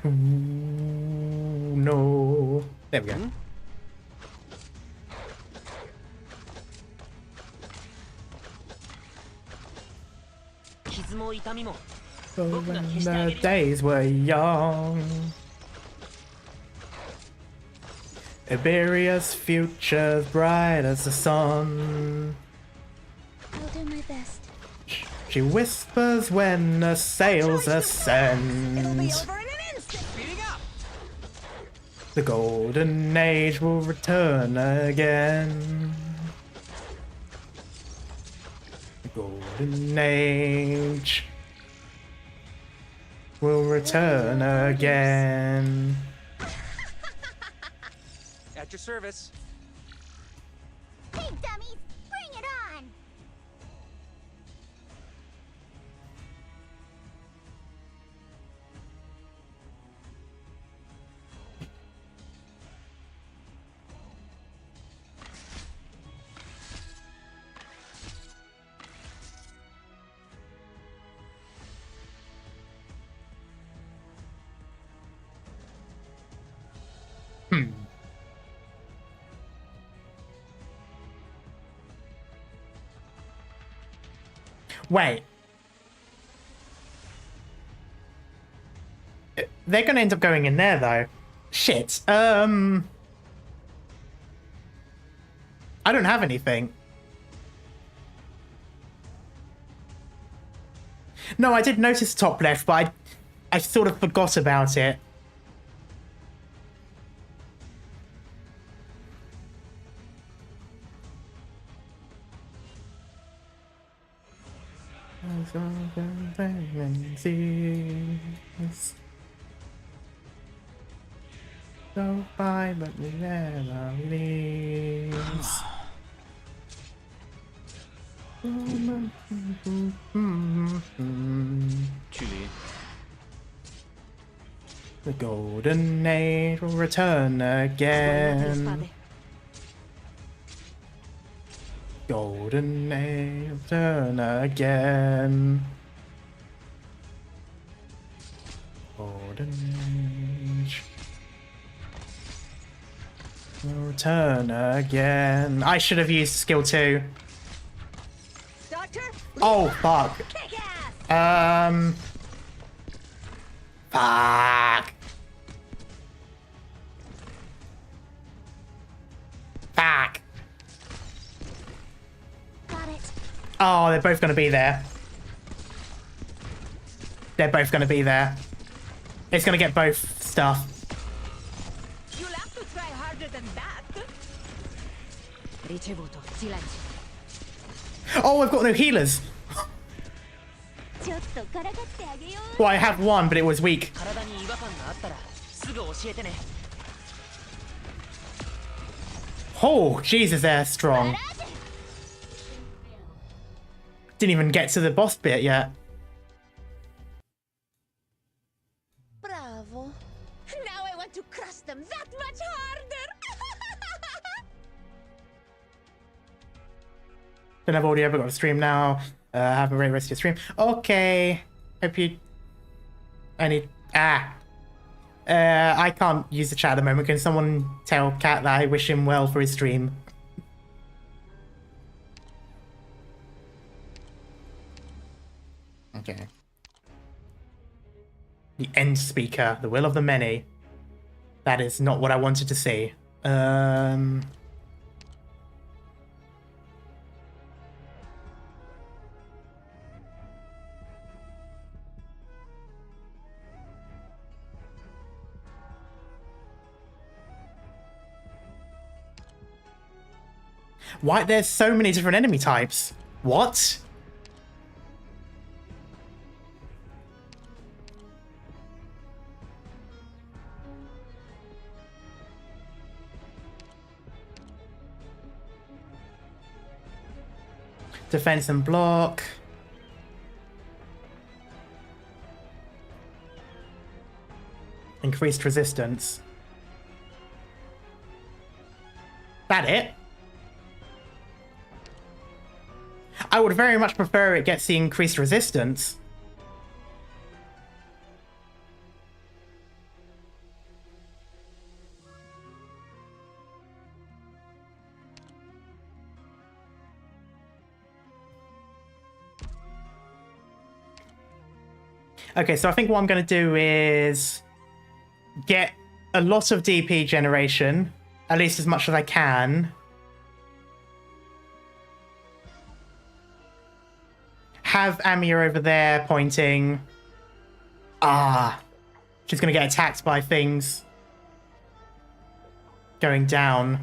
Ooh, no. There we go. So when the days were young, Iberia's future's bright as the sun. I'll do my best. She whispers when the sails It'll be ascend. over in an instant. Speeding up. The golden age will return again. The golden age will return again. At your service. Hey, dummies, bring it on! Wait. They're gonna end up going in there though. Shit. I don't have anything. No, I did notice top left, but I sort of forgot about it. Go by, but we never leaves. The golden age will return Sguainate le again. spade. Golden age, turn again. Golden age. Return again. I should have used skill 2. Doctor, Oh, fuck. kick ass. Fuck. Fuck. Got it. Oh, they're both going to be there. They're both going to be there. It's going to get both stuff. You'll have to try harder than that. Ricevuto. Silenzio. Oh, I've got no healers. ちょっとからかってあげよう。 Well, I have one, but it was weak. 体に違和感があったらすぐ教えてね。 Oh, Jesus, they're strong. Didn't even get to the boss bit yet. Bravo. Now I want to crush them that much harder. Then I've already ever got a stream now. Have a great rest of your stream. Okay. Hope you... I can't use the chat at the moment. Can someone tell Kat that I wish him well for his stream? Okay. The end speaker, the will of the many. That is not what I wanted to see. Why? There's so many different enemy types. What? Defense and block. Increased resistance. That it? I would very much prefer it gets the increased resistance. Okay, so I think what I'm going to do is get a lot of DP generation, at least as much as I can. Have Amia over there pointing. Ah, she's going to get attacked by things going down.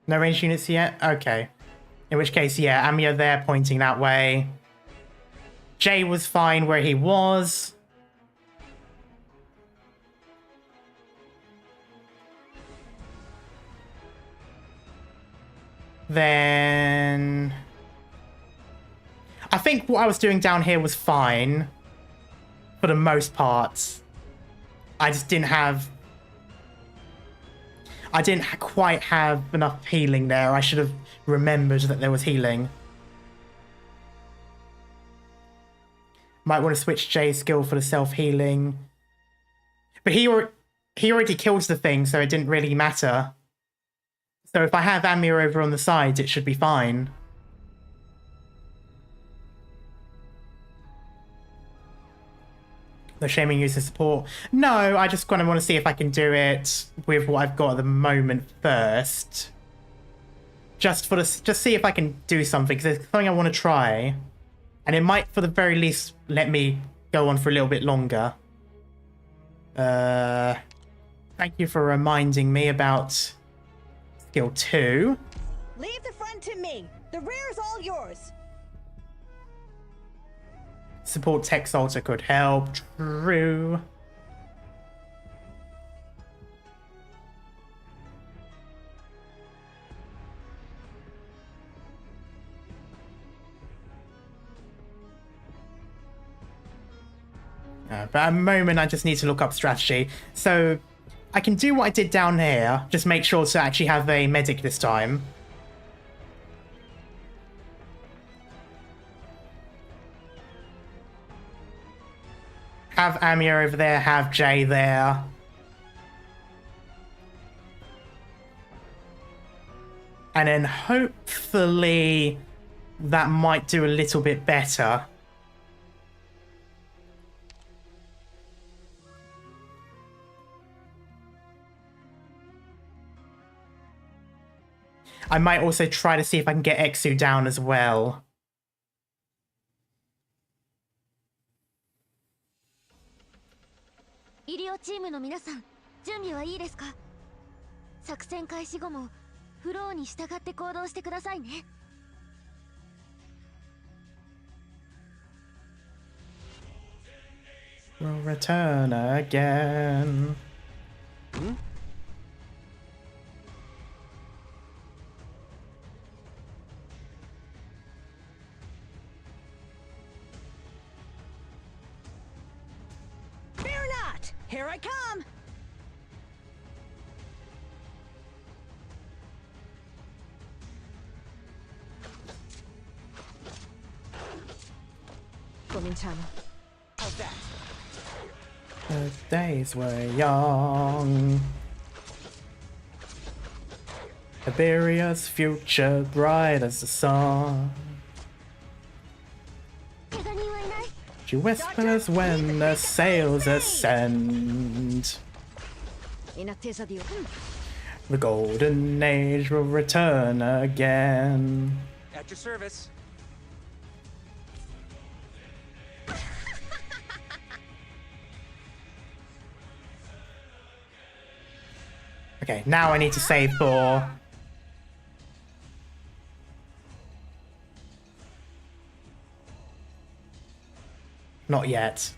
No ranged units yet? Okay. In which case, yeah, Amia there pointing that way. Jay was fine where he was. Then... I think what I was doing down here was fine. For the most part. I just didn't have... I didn't quite have enough healing there. I should have remembered that there was healing. Might want to switch Jay's skill for the self-healing. But he already killed the thing, so it didn't really matter. So if I have Amir over on the side, it should be fine. No shaming user support. No, I just kind of want to see if I can do it with what I've got at the moment first. Just see if I can do something, because it's something I want to try. And it might, for the very least, let me go on for a little bit longer. Thank you for reminding me about skill 2. Leave the front to me. The rear's all yours. Support tech salter could help. True. but at the moment I just need to look up strategy. So I can do what I did down here, just make sure to actually have a medic this time. Have Amir over there, have Jay there. And then hopefully that might do a little bit better. I might also try to see if I can get Exu down as well. 医療チームの皆さん、準備はいいですか？作戦開始後もフローに従って行動してくださいね。We'll return again. Fear not! Here I come! Cominciamo. How's that? The days were young. Iberia's future bright as the sun. 怪我人はいない？ She whispers when the sails ascend. In attesa di... The golden age will return again. At your service. Okay, now I need to save for... Not yet.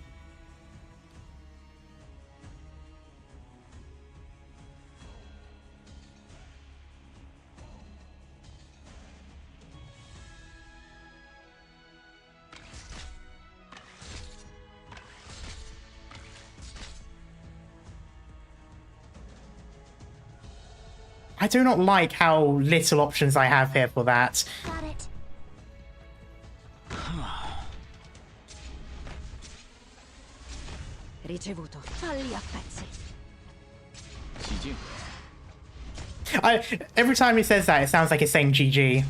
I do not like how little options I have here for that. Got it. Ricevuto. Falli a pezzi. Every time he says that, it sounds like he's saying GG.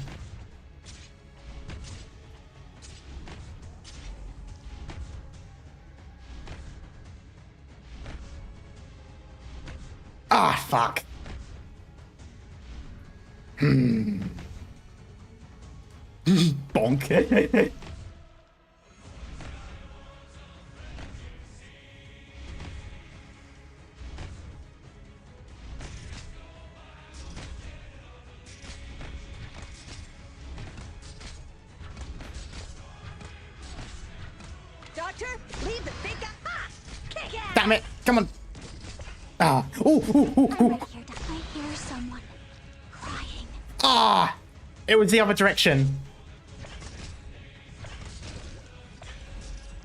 Ah, fuck. Bonk. Doctor, leave the big guy. Ah! Kick it! Damn it. Come on. Ah. Ooh, ooh, ooh, ooh. I hear someone crying. Ah. It was the other direction.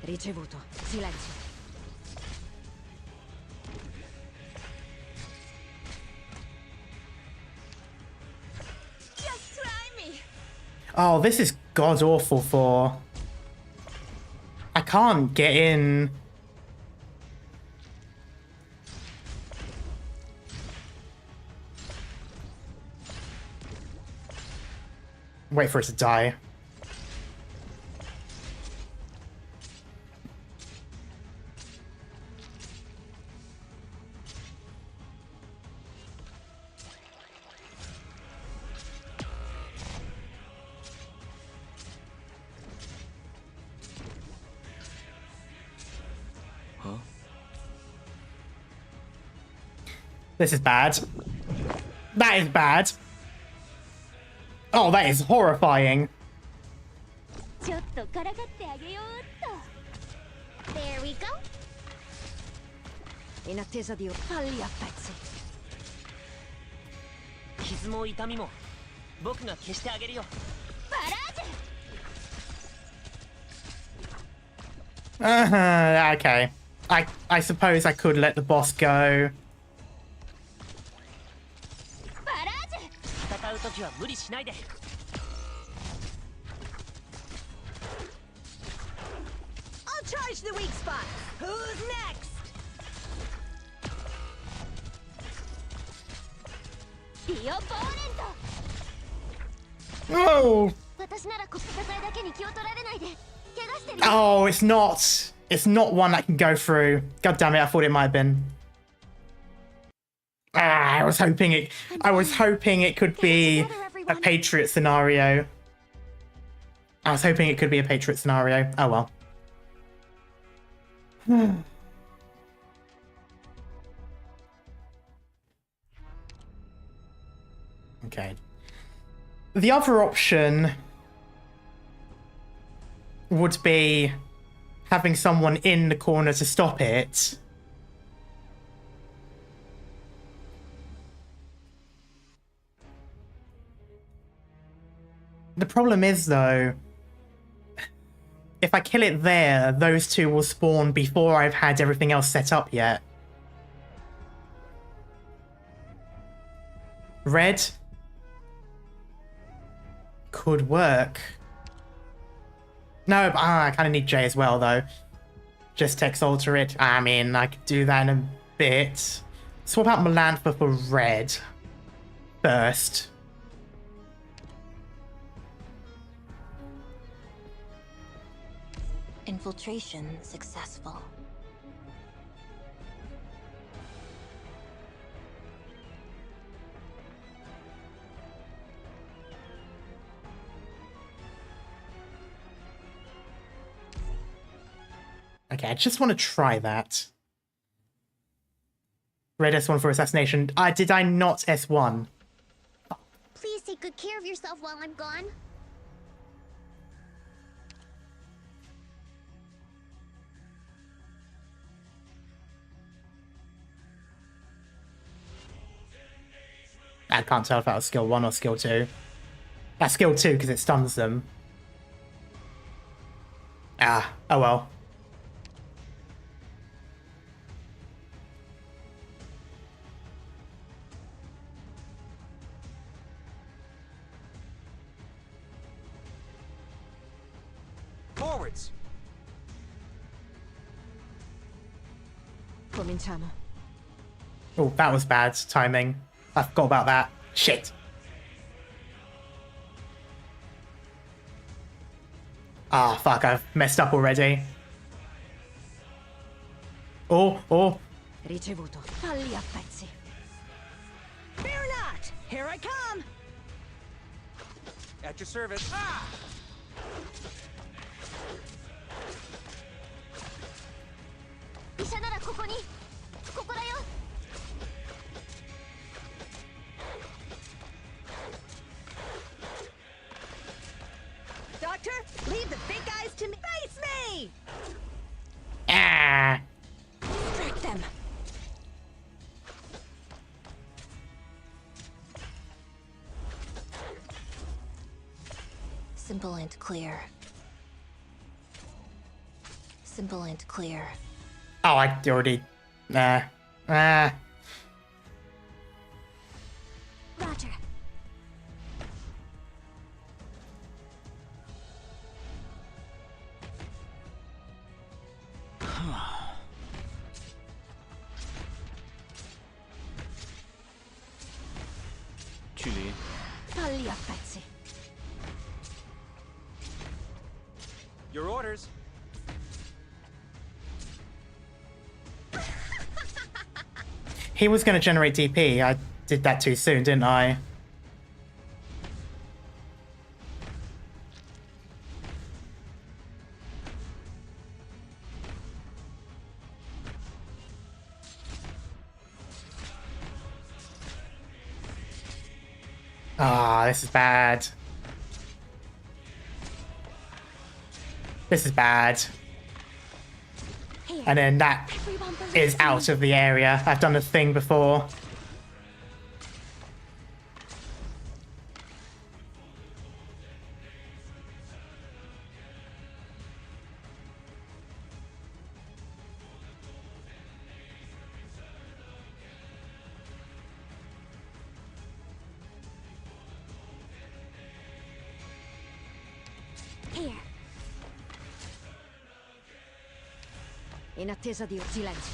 Ricevuto. Silenzio. Just try me. Oh, this is god awful for... I can't get in. Wait for it to die. This is bad. That is bad. Oh, that is horrifying. ちょっとからかってあげようっと。There we go. In attesa di... Falli a pezzi. 傷も痛みも僕が消してあげるよ。バラージュ。 Okay. I suppose I could let the boss go. バラージュ戦う時は無理しないで。 I'll charge the weak spot. Who's next? ディオポーレント Oh! 私ならこ戦いだけに気を取られないで怪我してる Oh, it's not. It's not one I can go through. God damn it! I thought it might have been. Ah, I was hoping it could be a Patriot scenario. I was hoping it could be a Patriot scenario. Oh well. Okay. The other option would be having someone in the corner to stop it. The problem is, though, if I kill it there, those two will spawn before I've had everything else set up yet. Red could work. No, but I kind of need J as well, though. Just text alter it. I mean, I could do that in a bit. Swap out Melantha for red first. Infiltration successful. Okay, I just want to try that. Red S1 for assassination. Did I not S1? Please take good care of yourself while I'm gone. I can't tell if that was skill 1 or skill 2. That's skill 2 because it stuns them. Ah, oh well. Forwards. Cominciamo. Oh, that was bad timing. I forgot about that. Shit. Ah, fuck, I've messed up already. Oh. Ricevuto. Falli a pezzi. Fear not. Here I come. At your service. Ah! 医者ならここに。ここだよ。Doctor, leave the big guys to me. Face me. Ah. Strike them. Simple and clear. Simple and clear. Oh, I already... Nah. Ah. Roger. Julie. Falli a pezzi. Your orders. He was going to generate DP. I did that too soon, didn't I? Ah, this is bad. This is bad. And then that is out of the area. I've done a thing before. in attesa di un silenzio.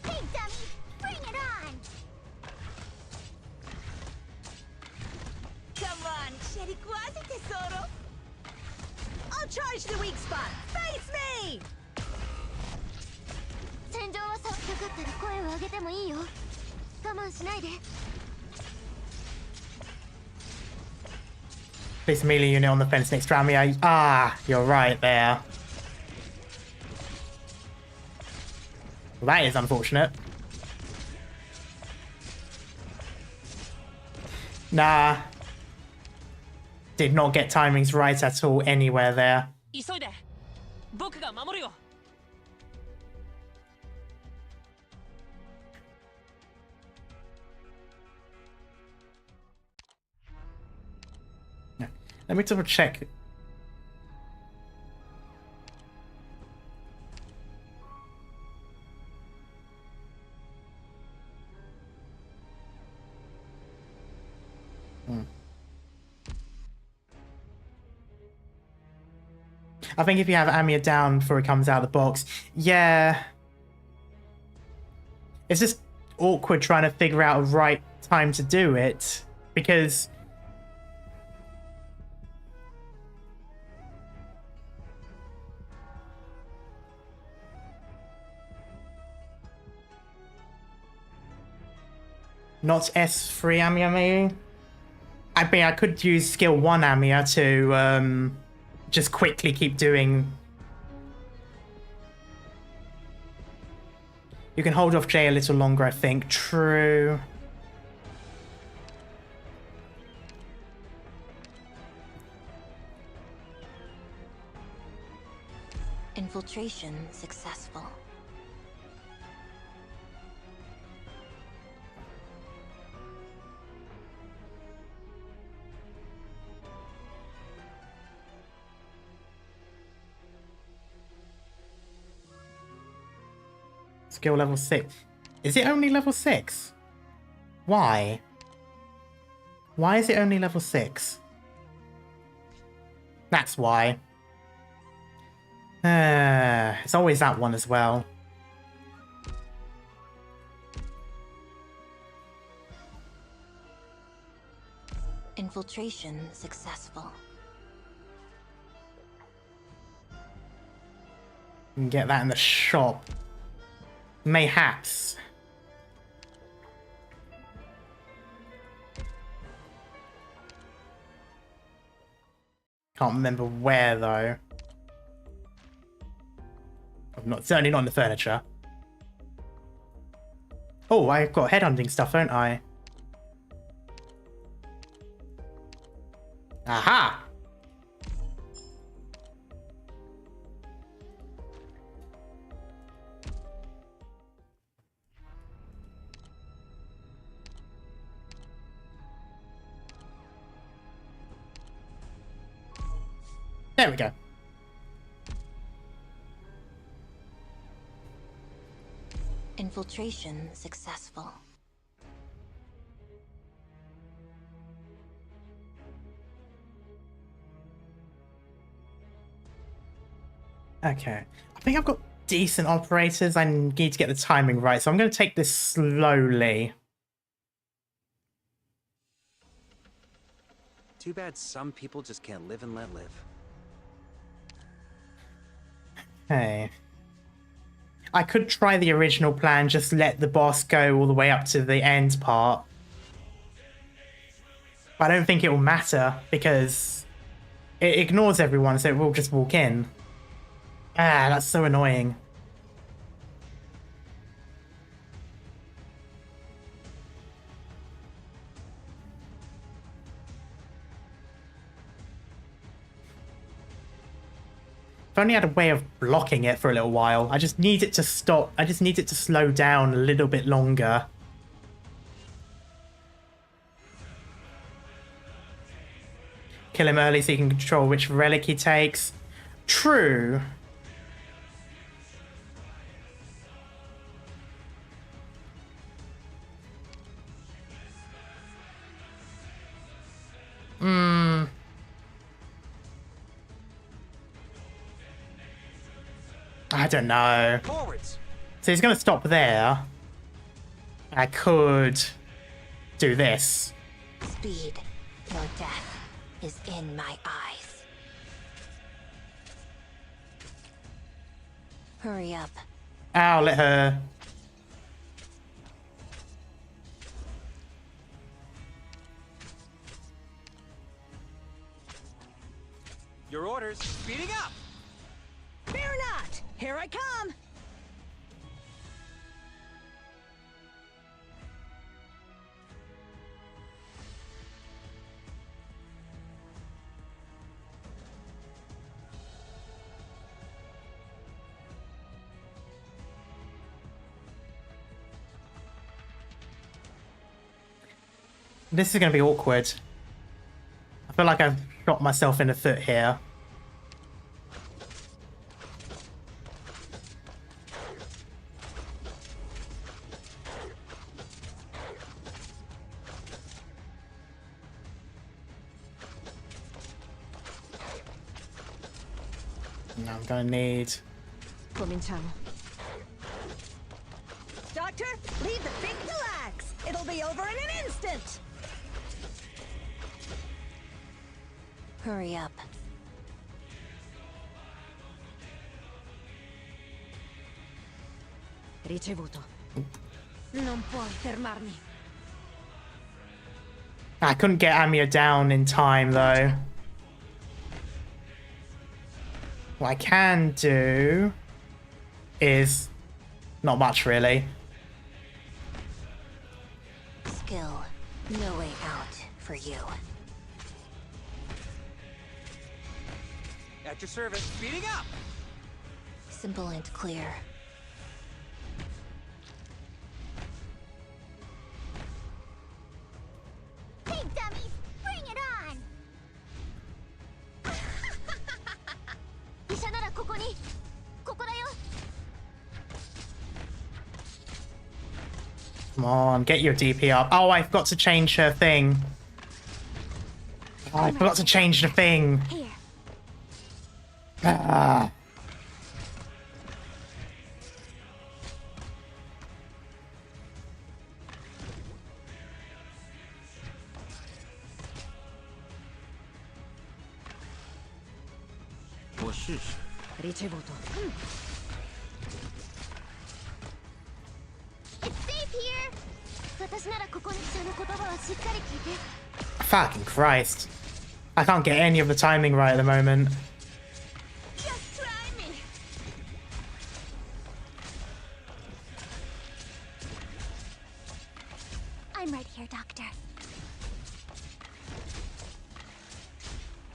Hey, dummy! Bring it on! Come on, c'eri quasi, tesoro. I'll charge the weak spot. Face me! 戦場はさ、よかったら声を上げてもいいよ。我慢しないで。This melee unit on the fence next to Amia. Ah, you're right there. Well, that is unfortunate. Nah. Did not get timings right at all anywhere there. 急いで僕が守るよ Let me double check. I think if you have Amia down before it comes out of the box, yeah. It's just awkward trying to figure out a right time to do it, because not S3 Amia maybe? I mean, I could use skill 1 Amia to just quickly keep doing... You can hold off Jay a little longer, I think. True. Infiltration successful. Skill level 6. Is it only level 6? Why? Why is it only level 6? That's why. It's always that one as well. Infiltration successful. You can get that in the shop. Mayhaps. Can't remember where though. I'm not, certainly not in the furniture. Oh, I've got headhunting stuff, don't I? Aha! There we go. Infiltration successful. Okay. I think I've got decent operators. I need to get the timing right, so I'm going to take this slowly. Too bad some people just can't live and let live. Hey. I could try the original plan, just let the boss go all the way up to the end part. But I don't think it will matter, because it ignores everyone, so it will just walk in. Ah, that's so annoying. If only I had a way of blocking it for a little while. I just need it to stop. I just need it to slow down a little bit longer. Kill him early so you can control which relic he takes. True. I don't know. Forwards. So he's going to stop there. I could do this. Speed, your death, is in my eyes. Hurry up. I'll let her. Your orders. Speeding up. Fear not! Here I come! This is going to be awkward. I feel like I've shot myself in the foot here. Now I'm going to need... Cominciamo. Doctor, leave the big relax. It'll be over in an instant. Hurry up. Ricevuto. Non puoi fermarmi. I couldn't get Amia down in time, though. What I can do is not much, really. Skill, no way out for you. At your service. Speeding up. Simple and clear. Hey, dummies! Bring it on! 医者ならここに。ここだよ。 Come on, get your DP up. Oh, I forgot to change her thing. Oh, I forgot to change the thing. Here. Ah. Ricevuto. It's safe here! 私ならここにその言葉をしっかり聞いて。 Fucking Christ. I can't get any of the timing right at the moment. Just try me. I'm right here, Doctor.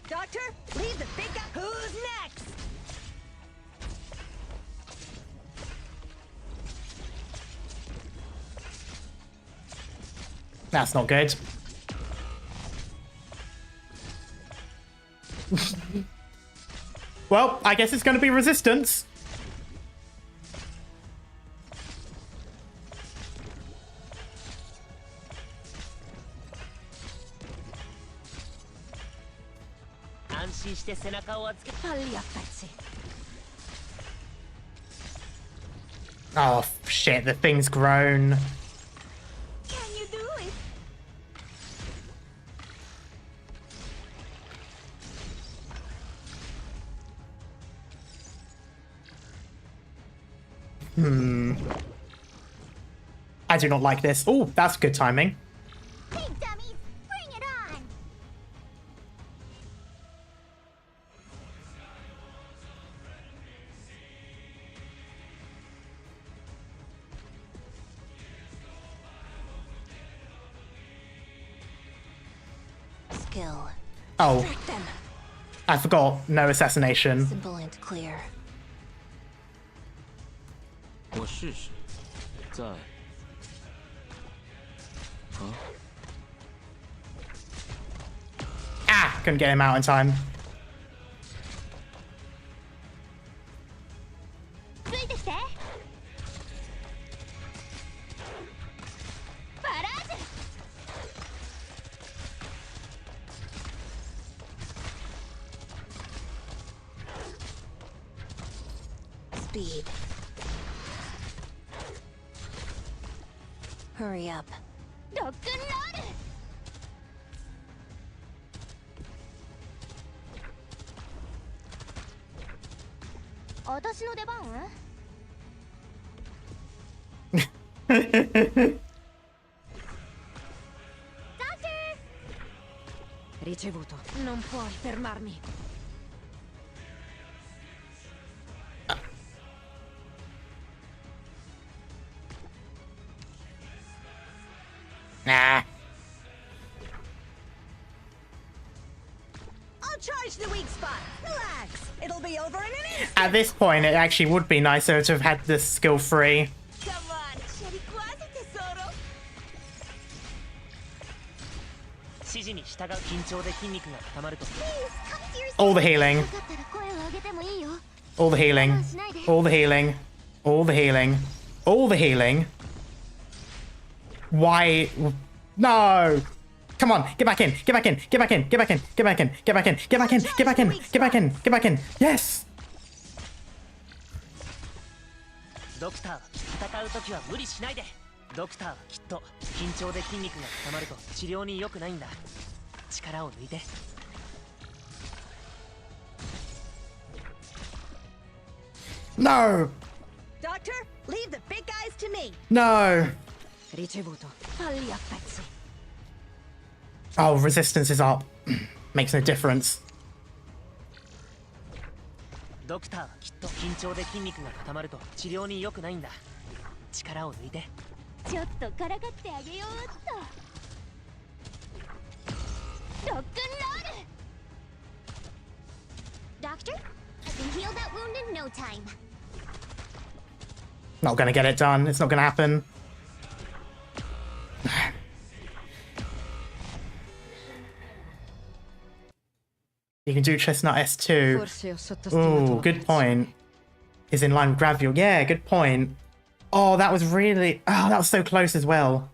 Doctor, leave the big guy. Who's next? That's not good. Well, I guess it's going to be resistance. Falli a pezzi. Oh, shit, the thing's grown. Can you do it? I do not like this. Oh, that's good timing. Hey, dummies! Bring it on! Skill, Oh, Track them. I forgot. No assassination. simple and clear. 我试试，在。啊？ Ah, couldn't get him out in time. ついてきて！バラージュ！ Speed, speed. Hurry up. ロックンロール。私の出番？ Ricevuto. Non puoi fermarmi. Nah. I'll charge the weak spot. Relax. It'll be over in an instant. At this point, it actually would be nicer to have had this skill free. Come on. C'eri quasi, tesoro. 指示に従う緊張で筋肉が固まると Please, come to your All the healing. よかったら声を上げてもいいよ。 All the healing. All the healing. All the healing. All the healing. Why? No! Come on, get back in, get back in, get back in, get back in, get back in, get back in, get back in, get back in, get back in, get back in. Yes! ドクターは戦う時は無理しないで。ドクターはきっと緊張で筋肉が固まると治療に良くないんだ。力を抜いて。No! Doctor, leave the big guys to me. No! Ricevuto. Falli a pezzi. Oh, resistance is up. Makes no difference. ドクターはきっと緊張で筋肉が固まると治療に良くないんだ。力を抜いて。ちょっとからかってあげようっと。ロックンロール。Doctor, I can heal that wound in no time. Not gonna get it done. It's not gonna happen. You can do Chestnut S2. Forse ho sottostimato Ooh, la good pezza. point. Is in line with Gravial. Yeah, good point. Oh, that was really... Oh, that was so close as well.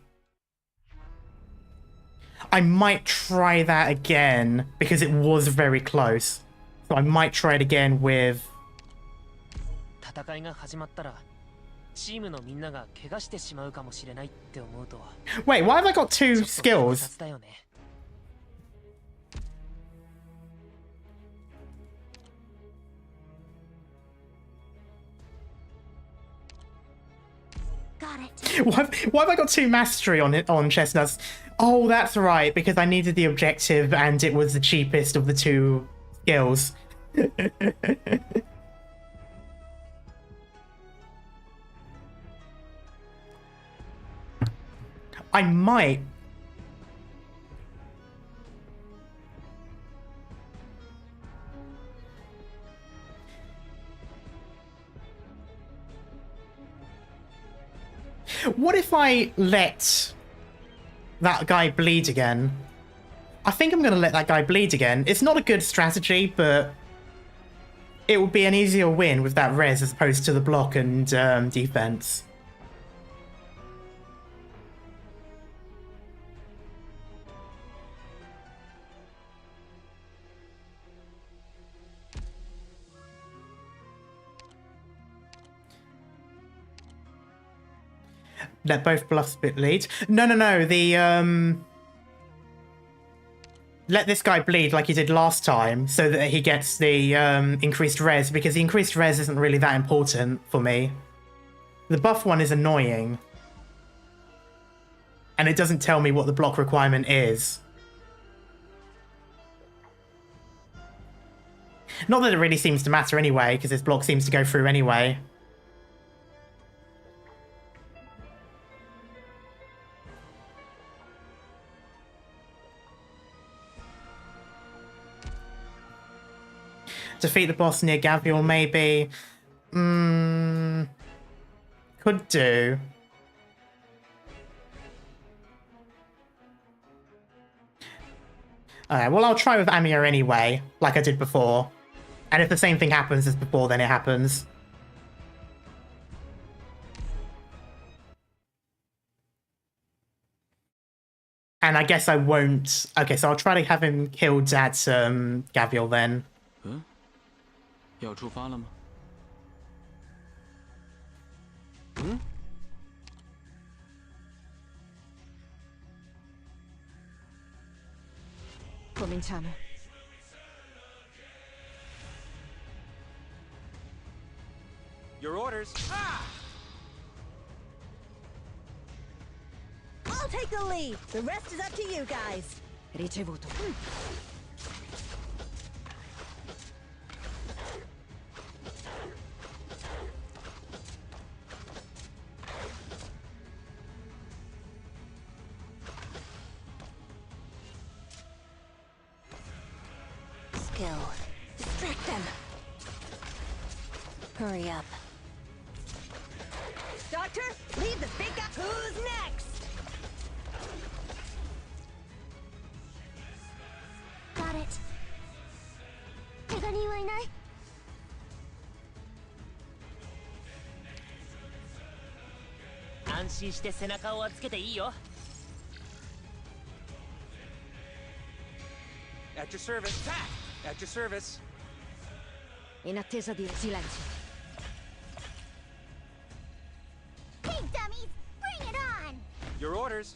I might try that again because it was very close. So I might try it again with... 戦いが始まったらチームのみんなが怪我してしまうかもしれないって思うと Wait, why have I got two ちょっと複 skills? 雑だよね。 Got it. Why have I got two mastery on it on Chestnuts? Oh, that's right, because I needed the objective and it was the cheapest of the two skills. I might. What if I let that guy bleed again? I think I'm going to let that guy bleed again. It's not a good strategy, but it would be an easier win with that res as opposed to the block and defense. Let both bluffs bit lead. No, the let this guy bleed like he did last time so that he gets the increased res, because the increased res isn't really that important for me. The buff one is annoying. And it doesn't tell me what the block requirement is. Not that it really seems to matter anyway, because this block seems to go through anyway. Defeat the boss near Gavial, maybe. Could do. Alright, well, I'll try with Amir anyway, like I did before. And if the same thing happens as before, then it happens. And I guess I won't... Okay, so I'll try to have him killed at Gavial then. 要出发了吗？ Cominciamo. Your orders. Ah! I'll take the lead. The rest is up to you guys. Ricevuto. Skill. Distract them. Hurry up. Doctor, leave the big guy. Who's next? Got it. 怪我人はいない？安心して背中を預けていいよ。 At your service. Attack! At your service. In attesa di silenzio. Hey, dummies! Bring it on! Your orders.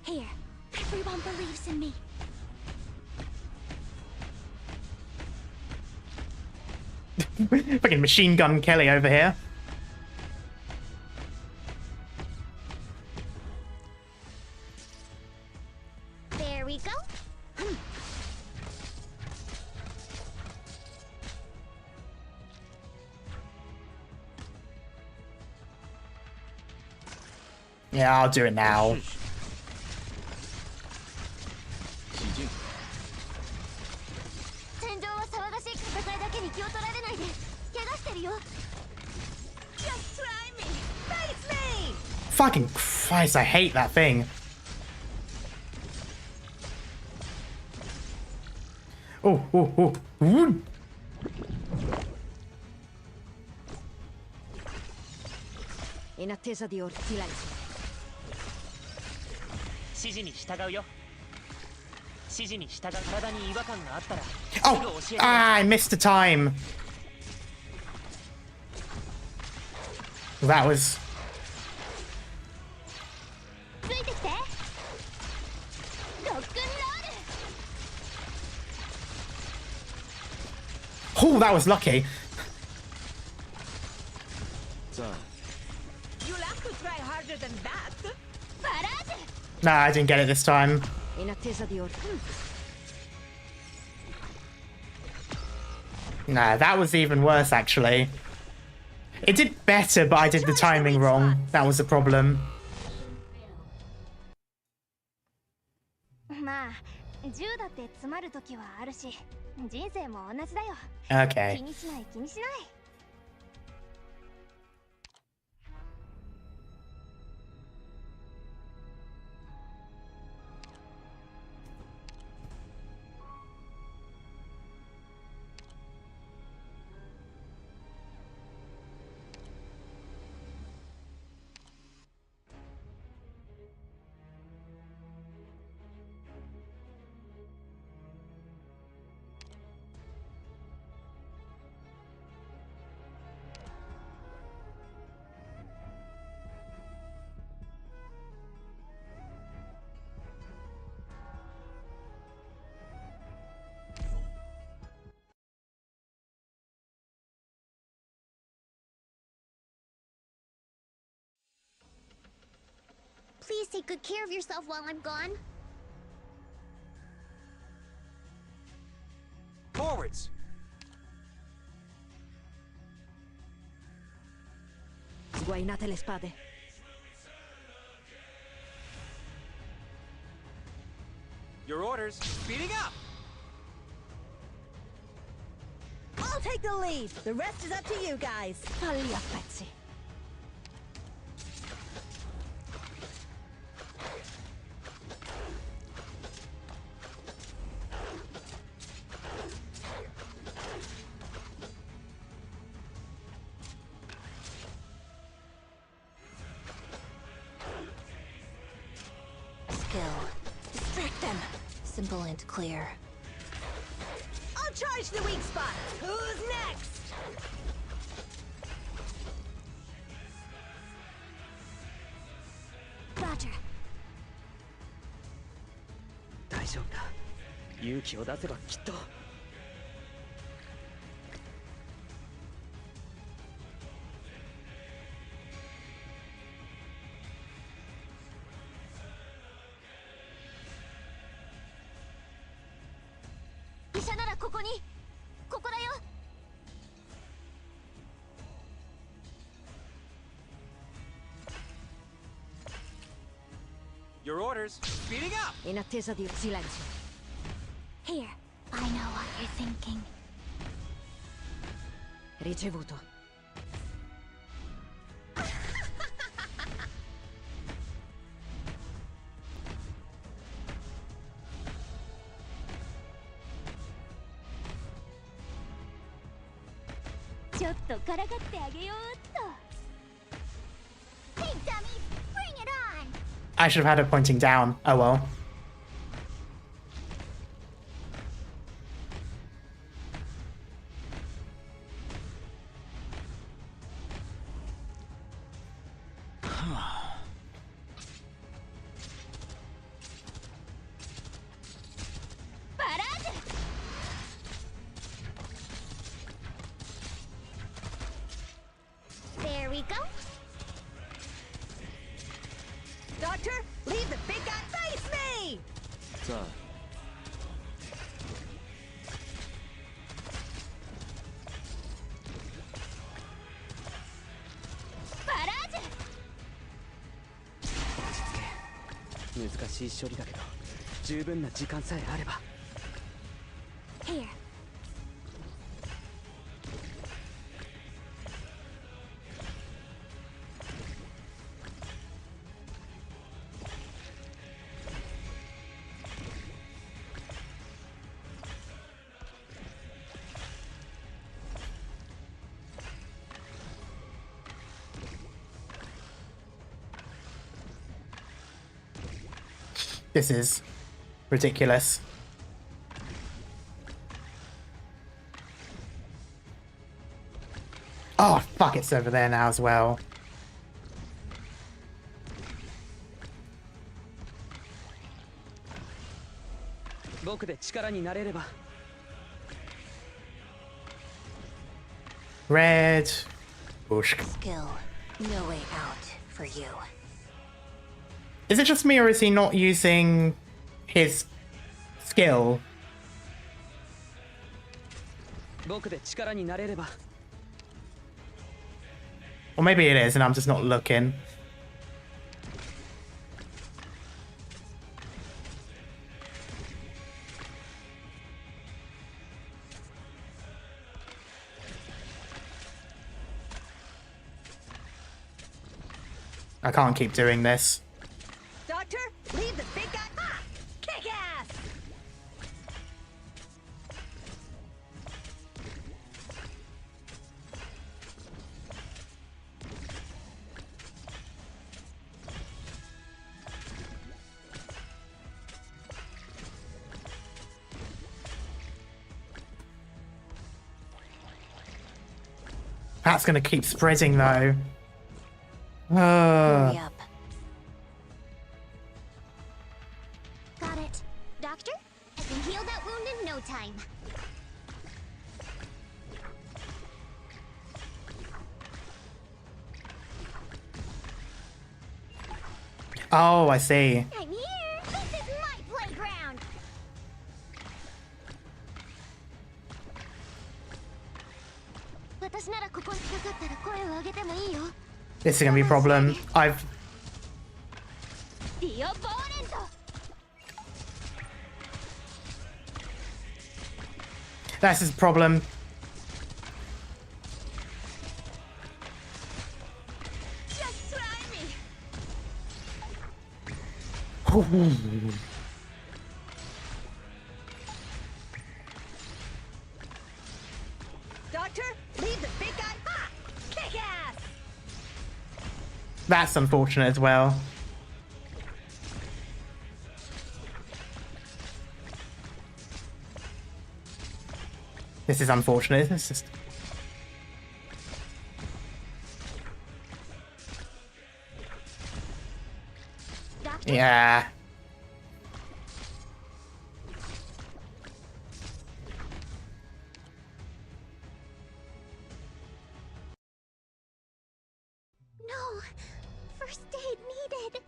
Here, everyone believes in me. Fucking machine gun Kelly over here. There we go. Yeah, I'll do it now. 起劲。戦場は騒がしい戦いだけに気を取られないで。怪我してるよ。Just try me. Face me. Fucking Christ, I hate that thing. Oh, oh, oh. Ooh. In attesa di silenzio. 指示に従うよ。指示に従う。体に違和感があったらすぐ Oh, 教えて。 I missed the time. That was... ついてきて。ロックンロール。 Oh, that was lucky. 在 You'll have to try harder than that. バラージュ。 No, I didn't get it this time. In attesa di Nah, that was even worse, actually. It did better, but I did the timing wrong. That was the problem. まあ、銃だって詰まる時はあるし、人生も同じだよ。気 Okay. にしない気にしない。Please take good care of yourself while I'm gone. Forwards. Sguainate le spade. Your orders. Speeding up. I'll take the lead. The rest is up to you guys. Falli a pezzi. Skill. Distract them. Simple and clear. I'll charge the weak spot. Who's next? Roger. 大丈夫だ。勇気を出せばきっと。医者ならここに。ここだよ。Your orders. Speeding up. In attesa di silenzio. Here. I know what you're thinking. Ricevuto. Hey, dummies! Bring it on! I should have had her pointing down. Oh well. Barrage! There we go. Doctor, leave the big guy. Face me! さあ Barrage! 落ち着け。難しい処理だけど、十分な時間さえあれば。 Here. This is ridiculous. Oh, fuck, it's over there now as well. Red. Bush. Skill, no way out for you. Is it just me or is he not using his skill? Or maybe it is and I'm just not looking. I can't keep doing this. Doctor, leave the big guy. Ah! Kick ass! That's gonna keep spreading though. Hurry up. Got it. Doctor, I can heal that wound in no time. Oh, I see. I'm here! This is my playground! This is gonna be a problem. That's his problem. Just try me. Doctor, leave the big guy. Ah! Kick ass! That's unfortunate as well. This is unfortunate. It's just... Yeah. No! First aid needed!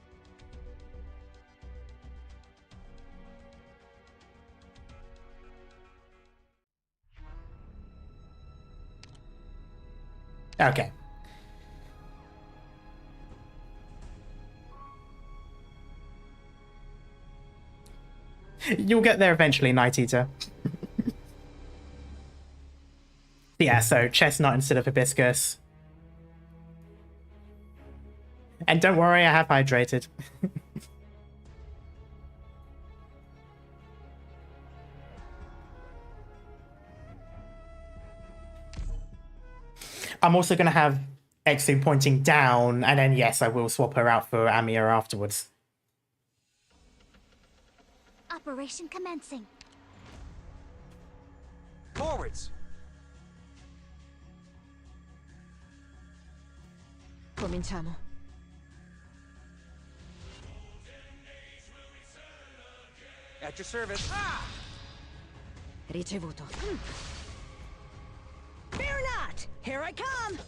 Okay. You'll get there eventually, Night Eater. Yeah, so chestnut instead of hibiscus. And don't worry, I have hydrated. I'm also going to have Exu pointing down, and then yes, I will swap her out for Amia afterwards. Operation commencing. Forwards. Cominciamo. At your service. Ah! Ricevuto. Fear not! Here I come!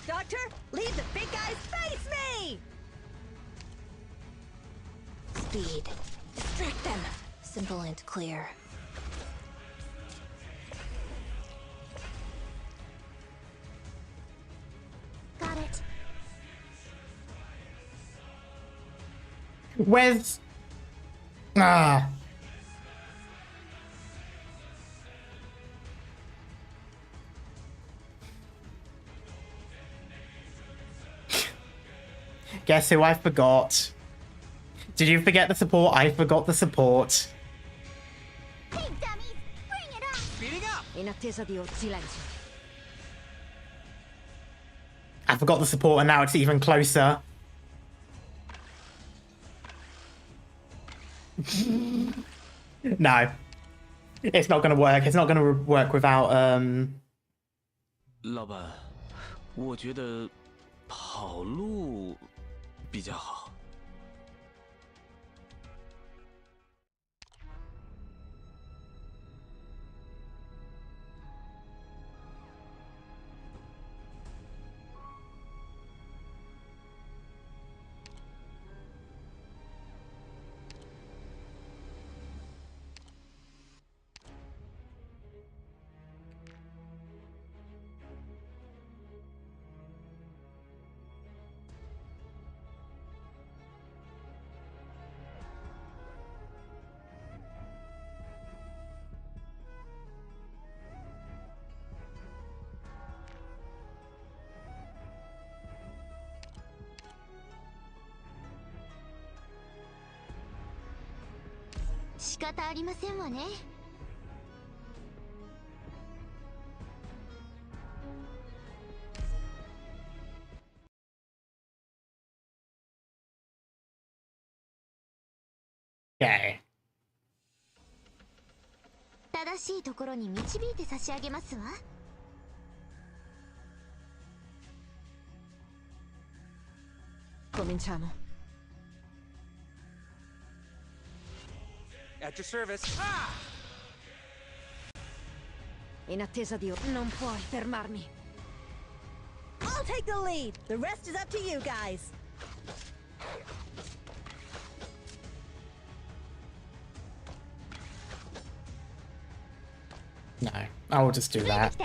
Doctor, leave the big guys face me! Speed. Distract them! Simple and clear. Got it. Where's... Ah. Guess who I forgot? Did you forget the support? I forgot the support. Hey, dummies! Bring it on! Speeding up. In attesa di silenzio. I forgot the support and now it's even closer. No. It's not gonna work. It's not gonna work without, 老板，我觉得跑路比较好。仕方ありませんわね。Okay. 正しいところに導いて差し上げますわ。Cominciamo. At your service. Ah! In attesa di... Non puoi fermarmi. I'll take the lead. The rest is up to you guys. No, I will just do that.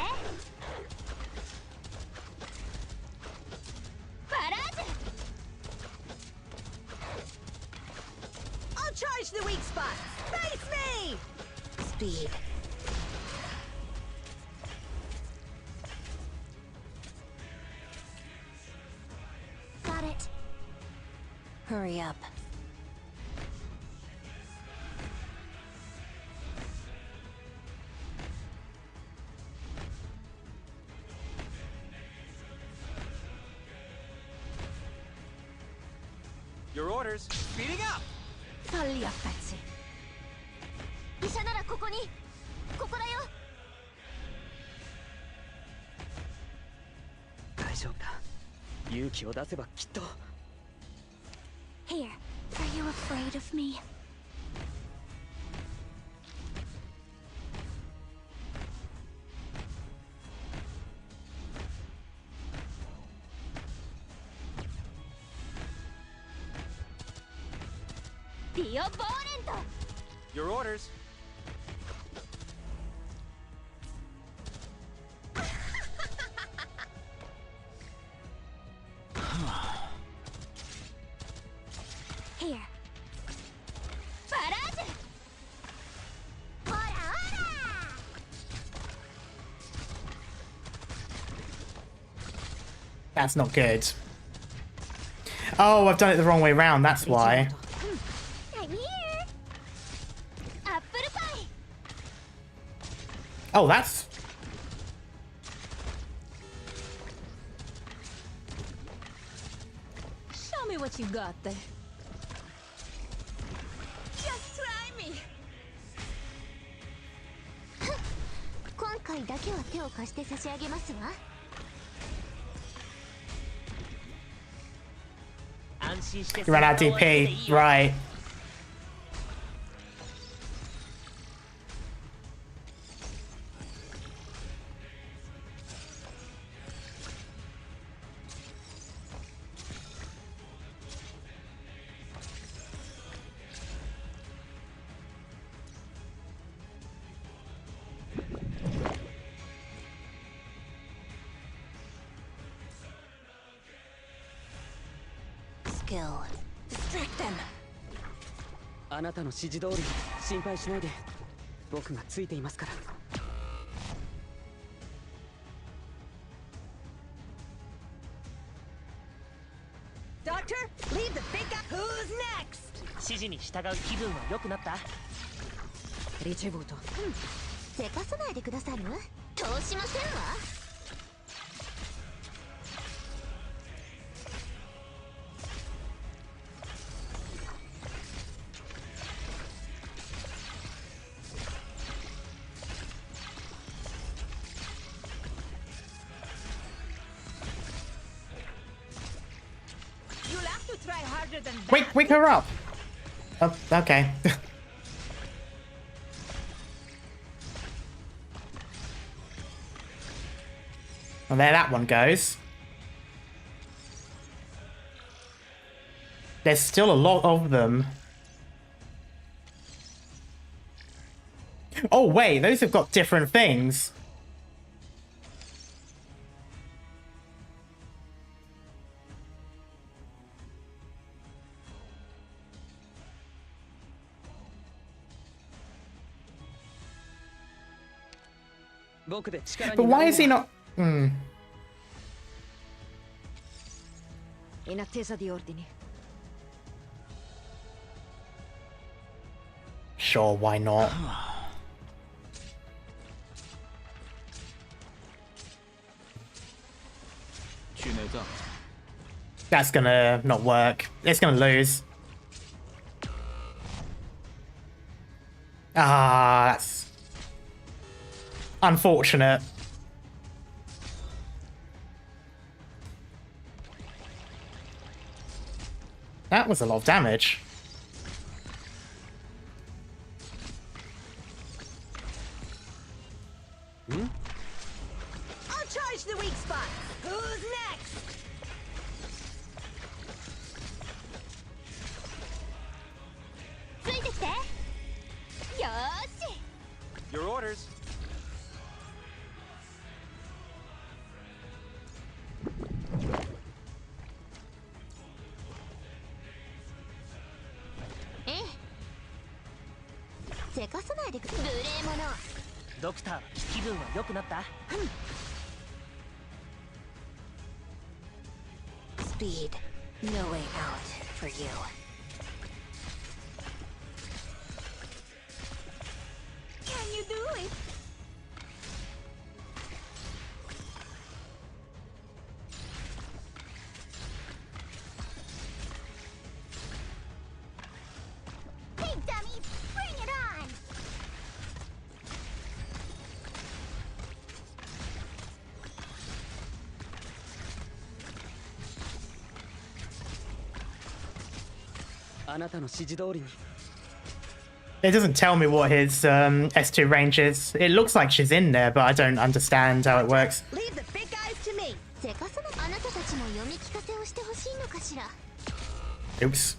I'll charge the weak spot. Face me! Speed. Got it. Hurry up. Your orders. Speeding up. サリアたち。医者ならここに。ここだよ。大丈夫だ。勇気を出せばきっと。 Here, are you afraid of me? Dio Volento! Your orders. Here. Barrage! Ora, ora! That's not good. Oh, I've done it the wrong way round, that's why. I'm here! Apple pie! Oh, that's... Show me what you got there. Just try me. 今回だけは手を貸して差し上げますわ。安心して。 You ran out of DP, right. Skill. Distract them. あなたの指示通り心配しないで。僕がついていますから。 Doctor, leave the big guy. Who's next? 指示に従う気分は良くなった？リチェボート。せかさないでくださる？通しませんわ。You'll have to try harder than that. Wake her up! Oh, okay. Well, there that one goes. There's still a lot of them. Oh wait, those have got different things. But why is he not... Hmm. In attesa di ordini. Sure, why not? That's gonna not work. It's gonna lose. Ah, that's unfortunate. That was a lot of damage. I'll charge the weak spot. Who's next? Your orders. Eh? せかさないでくれ。無礼者。ドクター、気分は良くなった？ Speed. No way out for you. Can you do it? あなたの指示通りに。 It doesn't tell me what his S2 range is. It looks like she's in there, but I don't understand how it works. Leave the big guys to me. せかさなあなたたちも読み聞かせをしてほしいのかしら。 Oops.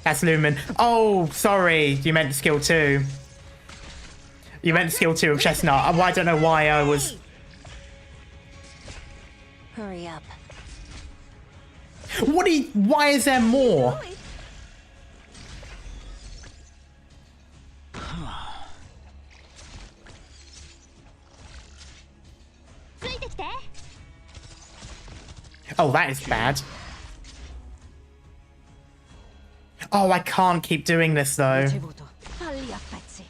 That's Lumen. Oh, sorry. You meant skill 2. You meant skill 2 of Chestnut. I don't know why I was... Hurry up. What do you... Why is there more? ついてきて。 Oh, that is bad. Oh, I can't keep doing this, though. Falli a pezzi.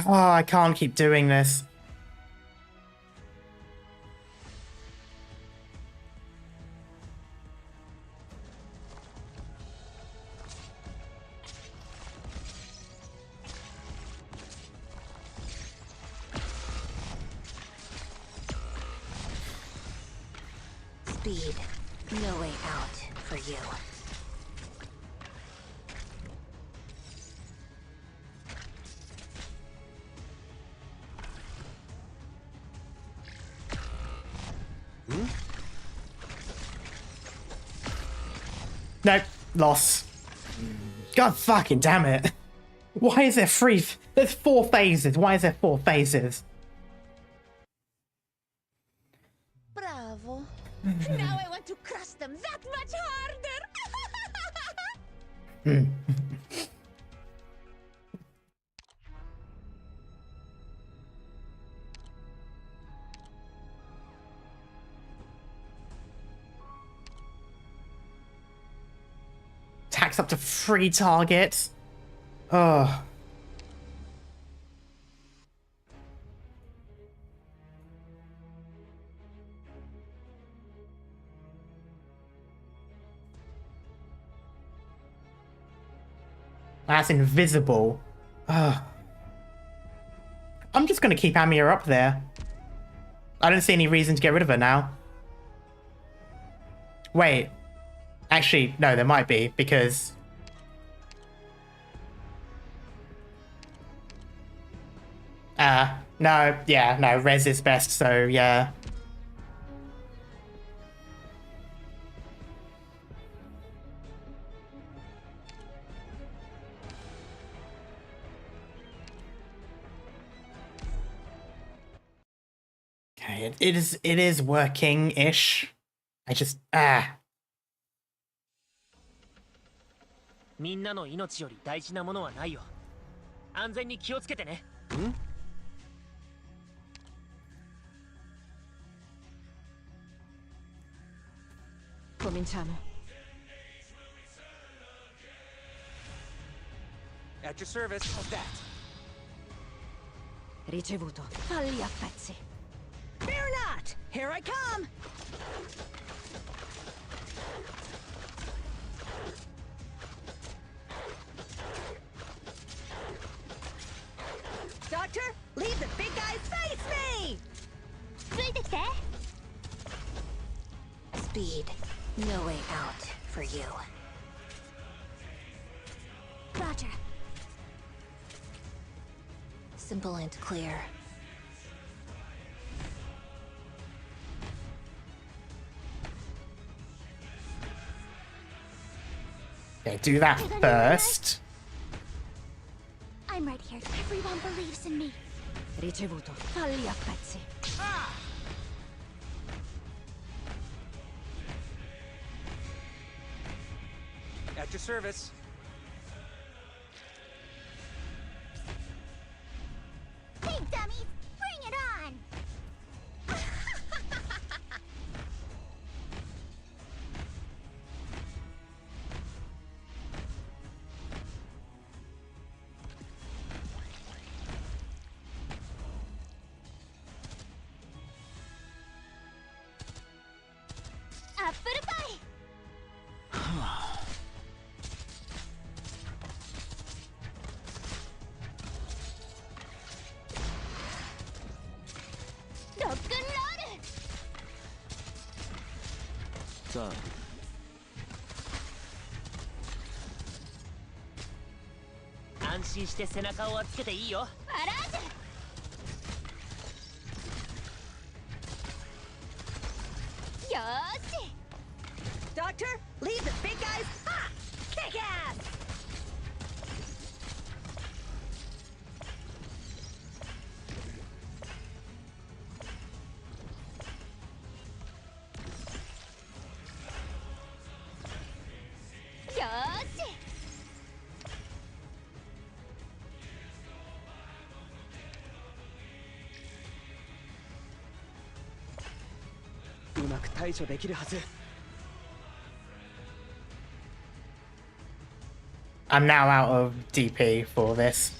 Oh, I can't keep doing this. Speed. No way out for you. Nope. Loss. God fucking damn it. Why is there 3? There's 4 phases. Why is there 4 phases? Bravo. Now I want to crush them that much harder. Attacks up to 3 targets. Oh. That's invisible. Ugh. I'm just gonna keep Amia up there. I don't see any reason to get rid of her now. Wait. Actually, no, there might be, because... no, yeah, no, res is best, so yeah. Okay, it is working-ish. I just, みんなの命より大事なものはないよ。安全に気をつけてね。Cominciamo. At your service. How's that? Ricevuto. Falli a pezzi. Fear not. Here I come. Doctor, leave the big guys face me. ついてきて。 Speed. No way out for you. Roger. Simple and clear. Okay, do that first. I'm right here. Everyone believes in me. Ricevuto. Falli a pezzi. At your service. Hey, dummies! Bring it on! Apple pie! Rock and さあ安心して背中をつけていいよ。バラージュよーし Doctor, leave the big guys. Ha! Kick ass! Yoshi! うまく対処できるはず。I'm now out of DP for this.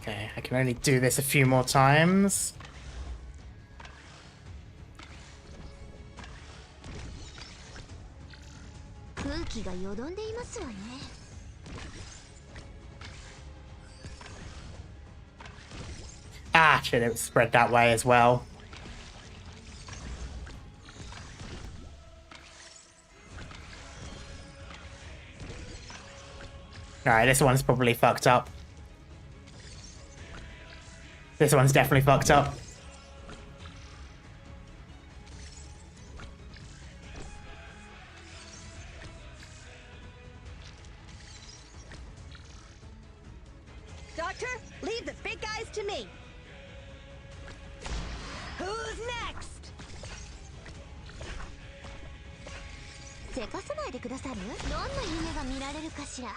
Okay, I can only do this a few more times. Ah, shit, it was spread that way as well. Alright, this one's probably fucked up. This one's definitely fucked up. Doctor, leave the big guys to me. Who's next? せかさないでくださる？どんな夢が見られるかしら。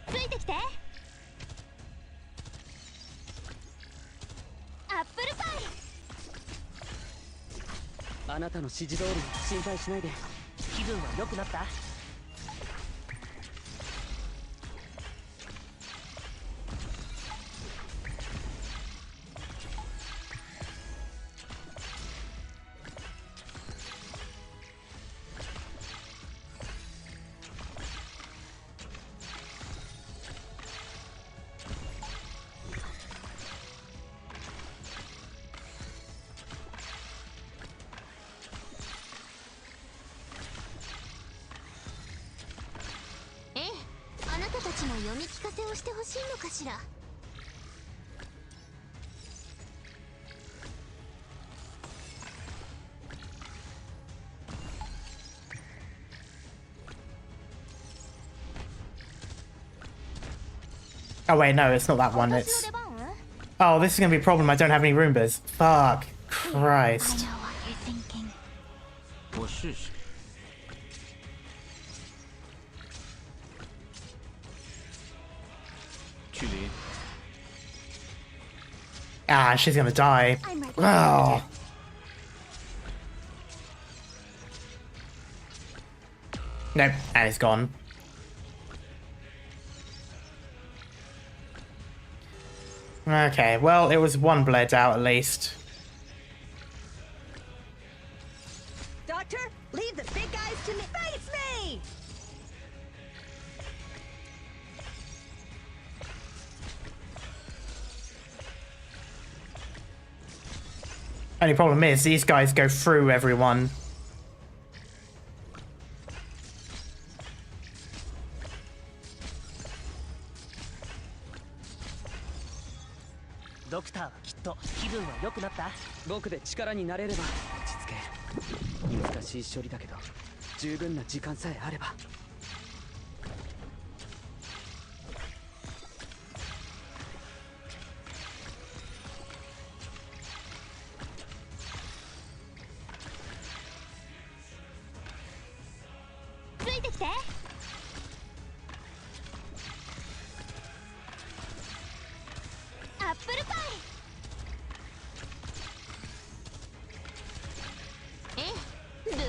ついてきて。アップルパイ。あなたの指示通り心配しないで。気分は良くなった？あなたたちも読み聞かせをしてほしいのかしら。Oh wait, no, it's not that one, it's... Oh, this is gonna be a problem, I don't have any Roombas. Fuck. Christ. 我试试。距离 Ah, she's gonna die. Oh. Nope, and it's gone. Okay, well, it was one bled out at least. Doctor, leave the big guys to me. Face me! Only problem is, these guys go through everyone. Doctor きっと気分は良くなった？僕で力になれれば。落ち着け。難しい処理だけど、十分な時間さえあれば。ついてきて。アップルパイ。無礼者。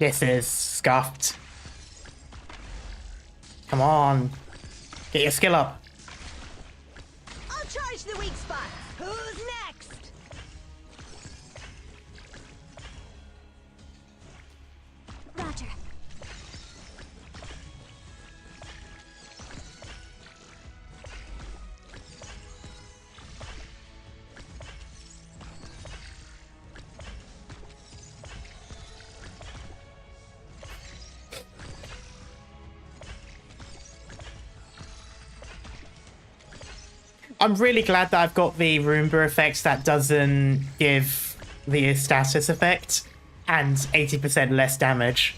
This is scuffed. Come on. Get your skill up. I'll charge the weak spot. Who's next? Roger. I'm really glad that I've got the Roomba effect that doesn't give the status effect and 80% less damage.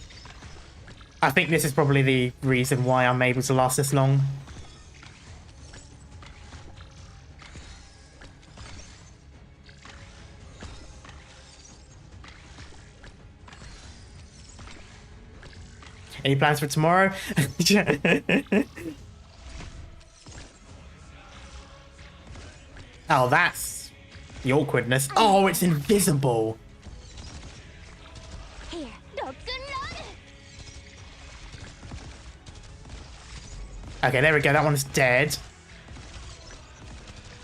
I think this is probably the reason why I'm able to last this long. Any plans for tomorrow? Oh, that's the awkwardness. Oh, it's invisible. Here, rock and Okay, there we go. That one's dead.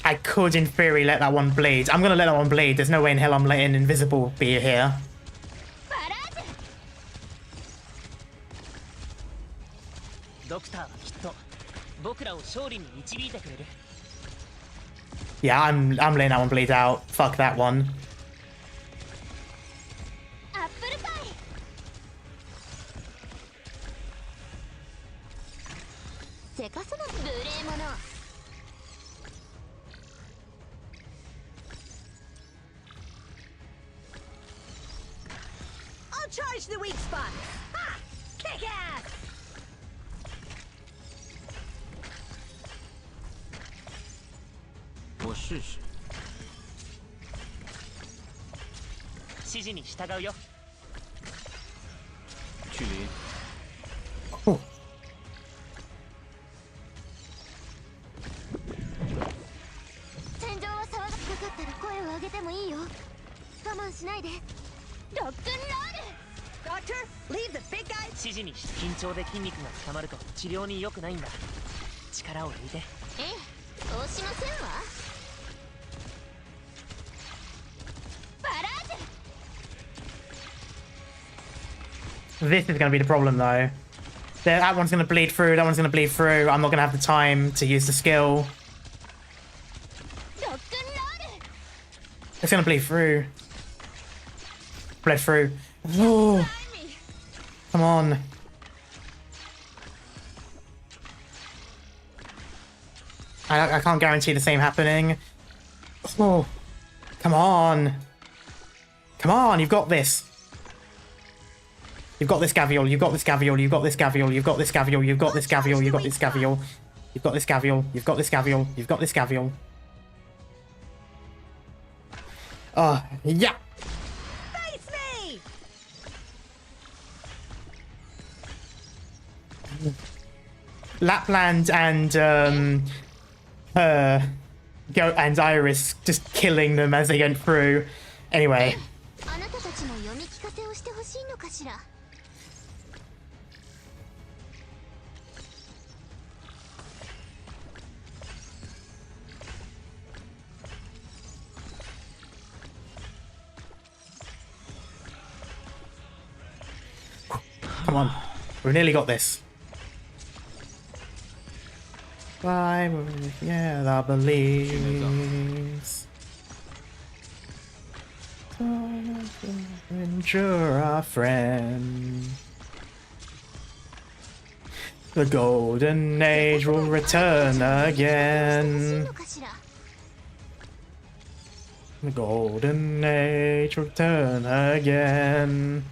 I could, in theory, let that one bleed. I'm going to let that one bleed. There's no way in hell I'm letting invisible be here. Yeah, I'm letting that one bleed out. Fuck that one. apple pie. I'll charge the weak spot. Ha! Kick ass! 我试试。指示に従うよ。距离 戦場は騒がしかかったら声を上げてもいいよ。我慢しないで。ロックンロール。 Doctor, leave the big guy. 指示に緊張で筋肉が固まると治療に良くないんだ。力を抜いて。ええ、そうしませんわ。バラージュ。 This is going to be the problem, though. That one's going to bleed through. That one's going to bleed through. I'm not going to have the time to use the skill. ロックンロール。 It's going to bleed through. Bled through. Oh, come on. I can't guarantee the same happening. Oh, come on. Come on, you've got this. You've got this, Gaviol. You've got this, Gaviol. You've got this, Gaviol. You've got this, Gaviol. You've got this, Gaviol. You've got this, Gaviol. You've got this, Gaviol. You've got this, Gaviol. You've got this, Gaviol. Oh, yeah. Face me! Lapland and Goat and Iris just killing them as they get through. Anyway. あなたたちも読み聞かせをしてほしいのかしら。 Come on. We've nearly got this. Fly together, believes. Endure our friend. The golden age will return again. The golden age will return again.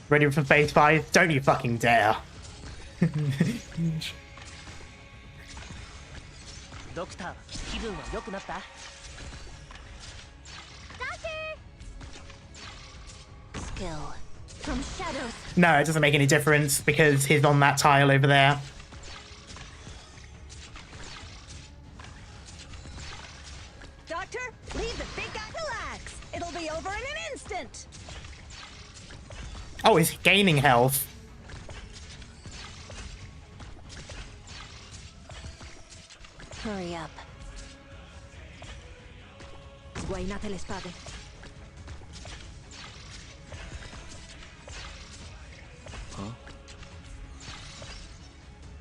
Ready for phase 5? Don't you fucking dare. ドクター、気分は良くなった？ Skill from shadows. No, it doesn't make any difference because he's on that tile over there. Doctor, leave the big guy. Relax. It'll be over in an instant. Oh, it's gaining health. Hurry up. Sguainate le spade.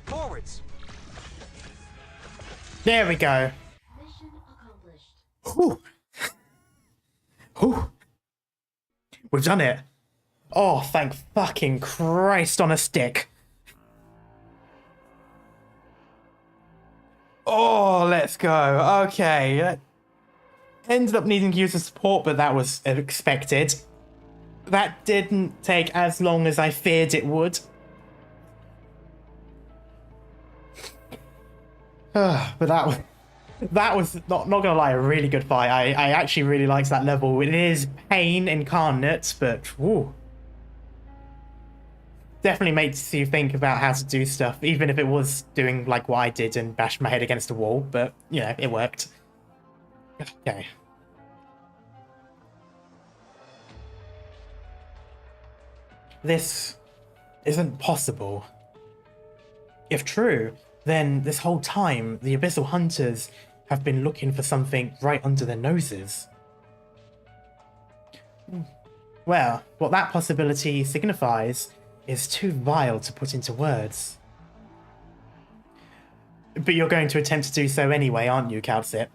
Forwards. There we go. Mission accomplished. Whew. Whew. We've done it. Oh, thank fucking Christ on a stick. Oh, let's go. Okay. Ended up needing to use the support, but that was expected. That didn't take as long as I feared it would. But that was not gonna lie, a really good fight. I actually really liked that level. It is pain incarnate, but woo. Definitely makes you think about how to do stuff, even if it was doing like what I did and bashed my head against a wall, but you know, it worked. Okay. This isn't possible. If true, then this whole time the Abyssal Hunters have been looking for something right under their noses. Well, what that possibility signifies is too vile to put into words. But you're going to attempt to do so anyway, aren't you, Calcit?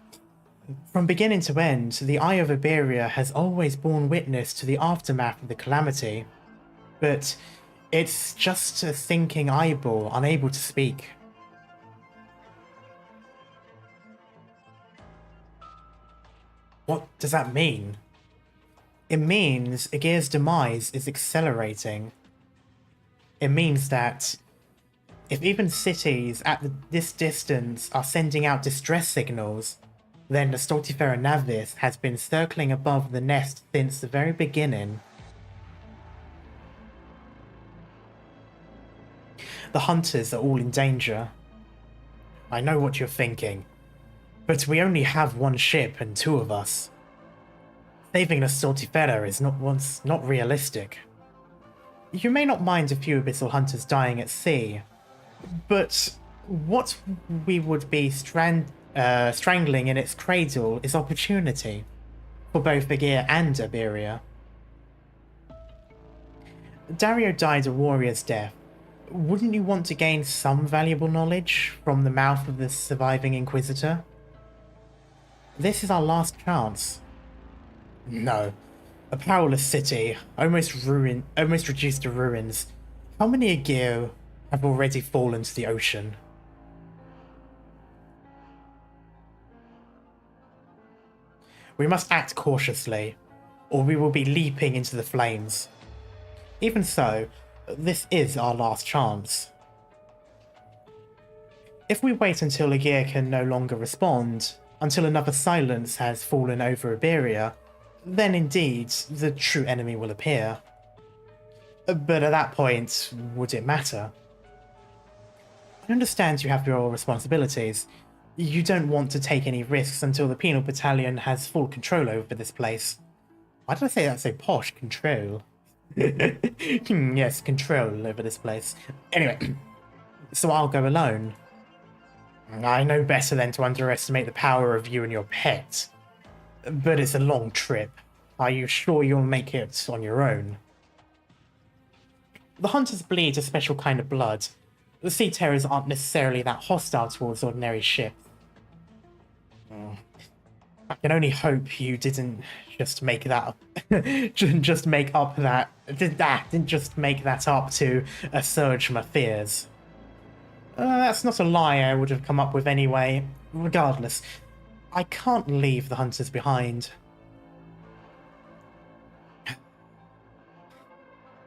From beginning to end, the Eye of Iberia has always borne witness to the aftermath of the calamity. But it's just a thinking eyeball, unable to speak. What does that mean? It means Aegir's demise is accelerating. It means that if even cities at this distance are sending out distress signals, then the Stultifera Navis has been circling above the nest since the very beginning. The hunters are all in danger. I know what you're thinking, but we only have one ship and two of us. Saving the Stultifera is not realistic. You may not mind a few abyssal hunters dying at sea, but what we would be strangling in its cradle is opportunity for both Aegir and Iberia. Dario died a warrior's death. Wouldn't you want to gain some valuable knowledge from the mouth of the surviving Inquisitor? This is our last chance. No. A powerless city, almost reduced to ruins. How many Aegir have already fallen to the ocean? We must act cautiously, or we will be leaping into the flames. Even so, this is our last chance. If we wait until Aegir can no longer respond, until another silence has fallen over Iberia, then indeed the true enemy will appear. But at that point, would it matter? I understand you have your responsibilities. You don't want to take any risks until the Penal Battalion has full control over this place. Why did I say that so posh? Control. Yes, control over this place. Anyway, so I'll go alone. I know better than to underestimate the power of you and your pet. But it's a long trip. Are you sure you'll make it on your own? The hunters bleed a special kind of blood. The sea terrors aren't necessarily that hostile towards ordinary ships. I can only hope you didn't just make that up. Didn't just make that up to assuage my fears. That's not a lie I would have come up with anyway. Regardless, I can't leave the hunters behind.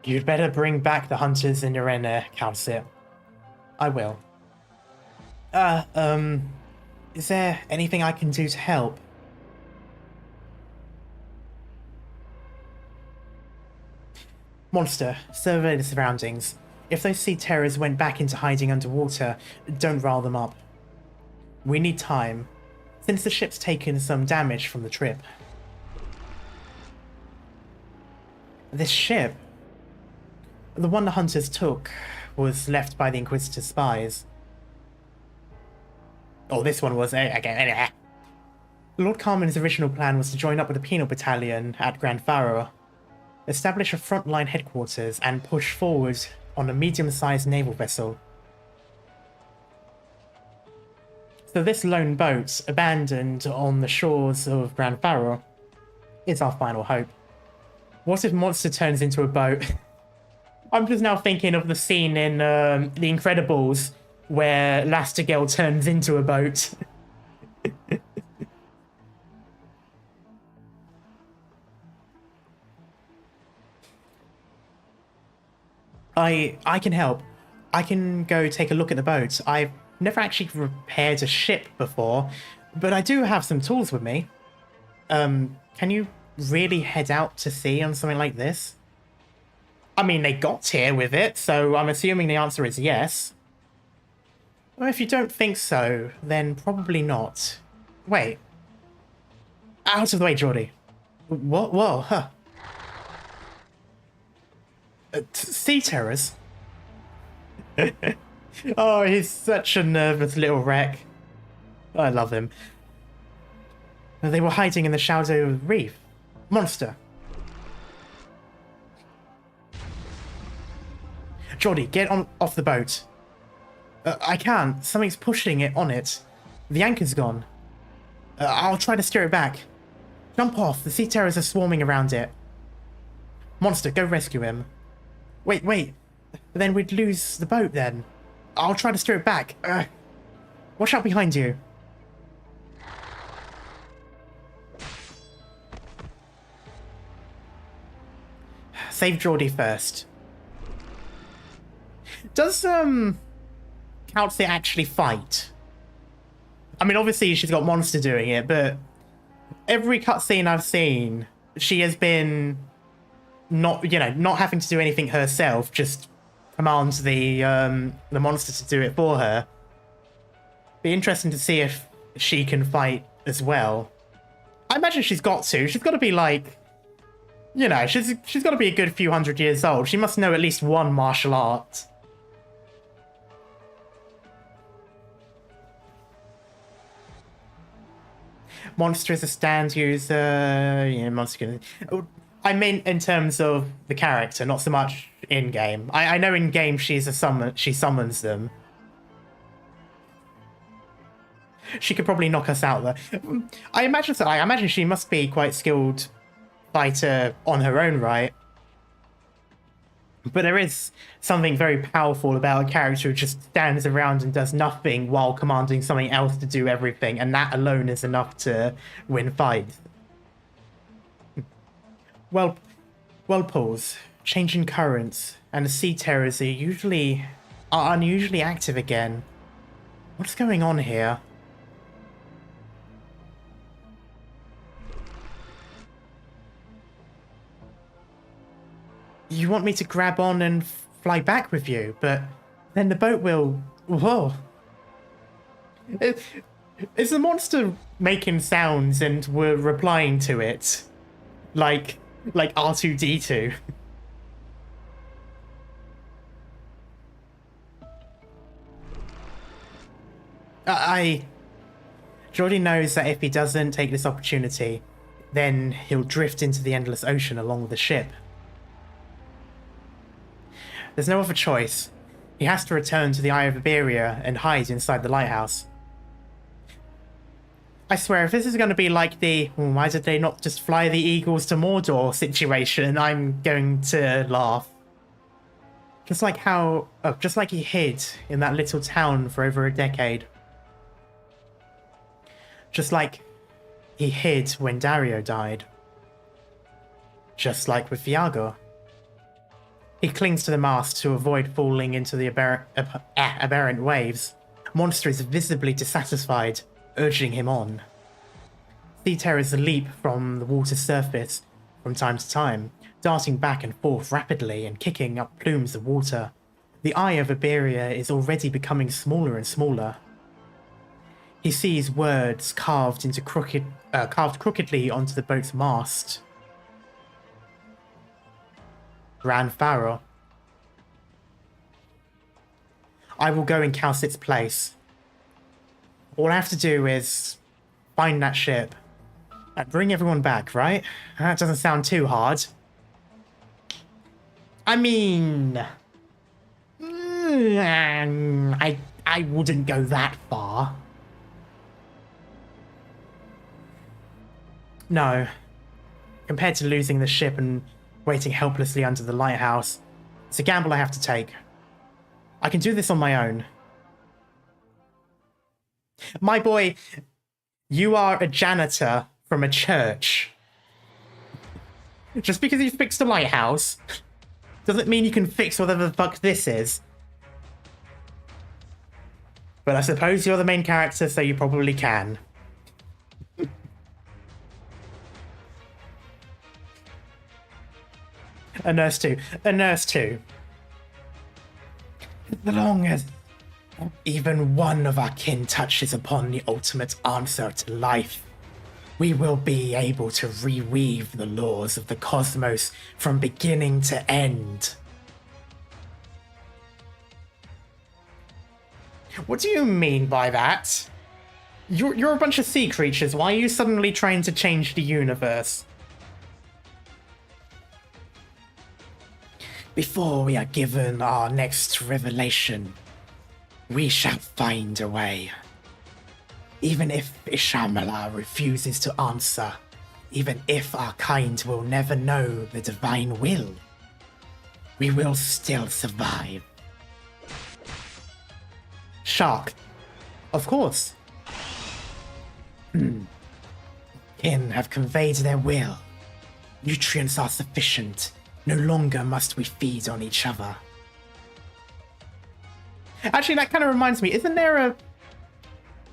You'd better bring back the hunters in your inner, Calcit. I will. Is there anything I can do to help? Monster, survey the surroundings. If those sea terrors went back into hiding underwater, don't rile them up. We need time, since the ship's taken some damage from the trip. This ship? The one the hunters took was left by the Inquisitor's spies. Oh, this one was... Again. Lord Carmen's original plan was to join up with the Penal Battalion at Grand Faro, establish a frontline headquarters, and push forward on a medium-sized naval vessel. So this lone boat, abandoned on the shores of Grand Faro, is our final hope. What if Monster turns into a boat? I'm just now thinking of the scene in The Incredibles where Elastigirl turns into a boat. I can help. I can go take a look at the boat. I've never actually repaired a ship before, but I do have some tools with me. Can you really head out to sea on something like this? I mean, they got here with it, so I'm assuming the answer is yes. Well, if you don't think so, then probably not. Wait. Out of the way, Geordie. What? Whoa, huh. Sea terrors? Oh, he's such a nervous little wreck. I love him. They were hiding in the Shadow Reef. Monster. Geordie, get off the boat. I can't. Something's pushing it on it. The anchor's gone. I'll try to steer it back. Jump off. The sea terrors are swarming around it. Monster, go rescue him. Wait. Then we'd lose the boat then. I'll try to steer it back. Watch out behind you. Save Geordie first. Does Countse actually fight? I mean, obviously she's got Monster doing it, but every cutscene I've seen, she has been not having to do anything herself, just commands the Monster to do it for her. Be interesting to see if she can fight as well. I imagine she's got to. She's got to be like, she's got to be a good few hundred years old. She must know at least one martial art. Monster is a stand user. Monster can... I mean, in terms of the character, not so much in game. I know in game she's a she summons them. She could probably knock us out though. I imagine she must be quite skilled fighter on her own right. But there is something very powerful about a character who just stands around and does nothing while commanding something else to do everything, and that alone is enough to win fights. Well, pause. Changing currents, and the sea terrors are unusually active again. What's going on here? You want me to grab on and fly back with you, but then the boat will... Whoa. Is the monster making sounds and we're replying to it? Like R2-D2? Geordie knows that if he doesn't take this opportunity, then he'll drift into the endless ocean along with the ship. There's no other choice. He has to return to the Eye of Iberia and hide inside the lighthouse. I swear, if this is going to be like the why did they not just fly the eagles to Mordor situation, I'm going to laugh. Just like he hid in that little town for over a decade. Just like he hid when Dario died. Just like with Viago. He clings to the mast to avoid falling into the aberrant waves. Monster is visibly dissatisfied, urging him on. Sea terrors leap from the water's surface from time to time, darting back and forth rapidly and kicking up plumes of water. The Eye of Iberia is already becoming smaller and smaller. He sees words carved crookedly onto the boat's mast. Grand Faro. I will go in Calcit's place. All I have to do is find that ship and bring everyone back, right? That doesn't sound too hard. I mean, I wouldn't go that far. No. Compared to losing the ship and waiting helplessly under the lighthouse, it's a gamble I have to take. I can do this on my own. My boy, you are a janitor from a church. Just because you fixed a lighthouse doesn't mean you can fix whatever the fuck this is. But I suppose you're the main character, so you probably can. A nurse too. A nurse too. As long as even one of our kin touches upon the ultimate answer to life, we will be able to reweave the laws of the cosmos from beginning to end. What do you mean by that? You're a bunch of sea creatures. Why are you suddenly trying to change the universe? Before we are given our next revelation, we shall find a way. Even if Ishamala refuses to answer, even if our kind will never know the divine will, we will still survive. Shark. Of course. Kin have conveyed their will. Nutrients are sufficient. No longer must we feed on each other. Actually, that kind of reminds me, isn't there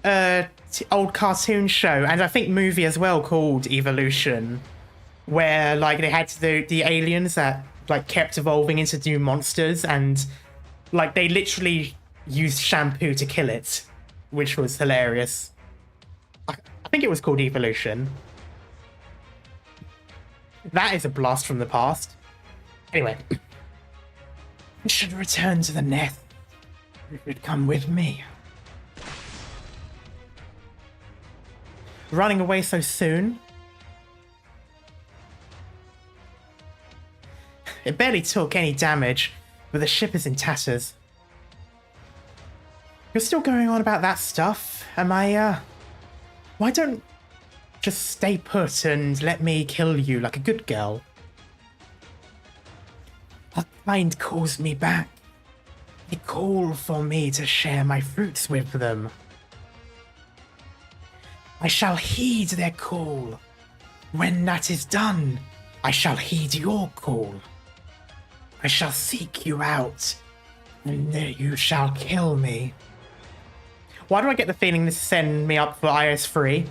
a old cartoon show, and I think movie as well, called Evolution, where like they had the aliens that like kept evolving into new monsters, and like they literally used shampoo to kill it, which was hilarious. I think it was called Evolution. That is a blast from the past. Anyway, I should return to the nest. You could come with me. Running away so soon? It barely took any damage, but the ship is in tatters. You're still going on about that stuff? Am I, why don't just stay put and let me kill you like a good girl? Our kind calls me back. They call for me to share my fruits with them. I shall heed their call. When that is done, I shall heed your call. I shall seek you out, and you shall kill me. Why do I get the feeling this is setting me up for IS3?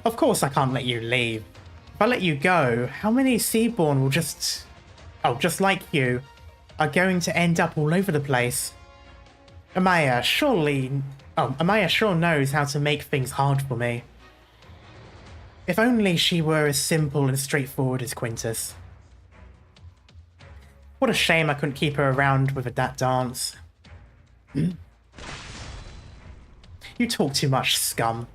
Of course I can't let you leave. If I let you go, how many Seaborn will just... oh, just like you, are going to end up all over the place? Amaya sure knows how to make things hard for me. If only she were as simple and straightforward as Quintus. What a shame I couldn't keep her around with that dance. You talk too much, scum.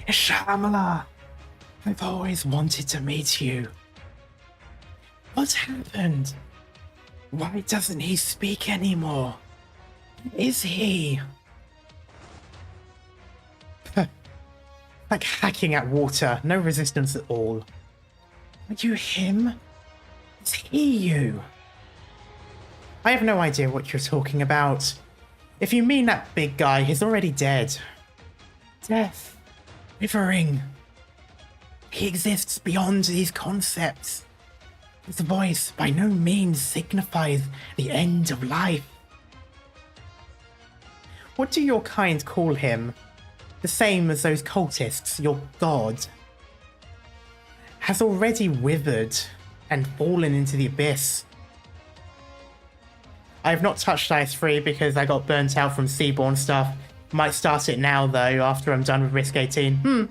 Ishamala, I've always wanted to meet you. What happened? Why doesn't he speak anymore? Is he? Like hacking at water, no resistance at all. Are you him? Is he you? I have no idea what you're talking about. If you mean that big guy, he's already dead. Death. Quivering. He exists beyond these concepts. His voice by no means signifies the end of life. What do your kind call him? The same as those cultists, your god. Has already withered and fallen into the abyss. I have not touched IS3 because I got burnt out from Seaborn stuff. Might start it now though, after I'm done with Risk 18.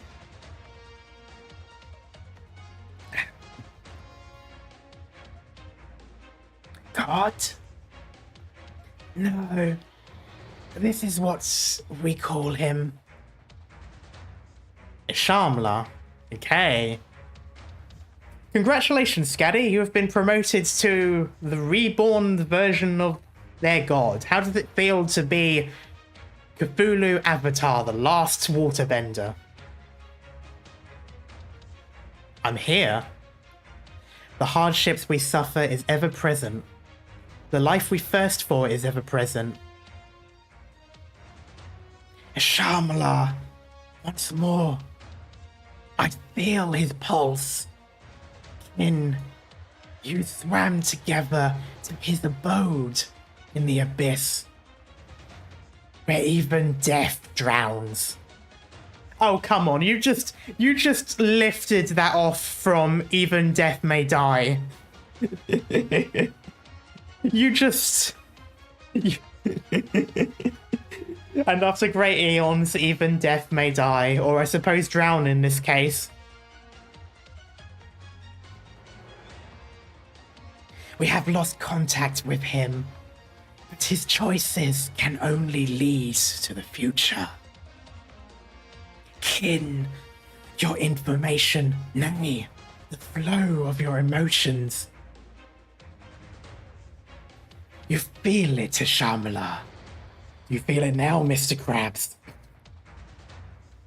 God? No. This is what we call him. Shamla. Okay. Congratulations, Scaddy. You have been promoted to the reborn version of their god. How does it feel to be Cthulhu Avatar, the last waterbender? I'm here. The hardships we suffer is ever present. The life we thirst for is ever present. Shamla, once more. I feel his pulse. Kin, you swam together to his abode in the abyss, where even death drowns. Oh, come on, you just lifted that off from Even Death May Die. And after great eons, even death may die, or I suppose drown in this case. We have lost contact with him, but his choices can only lead to the future. Kin, your information, nay, the flow of your emotions. You feel it, Shamla. You feel it now, Mr. Krabs.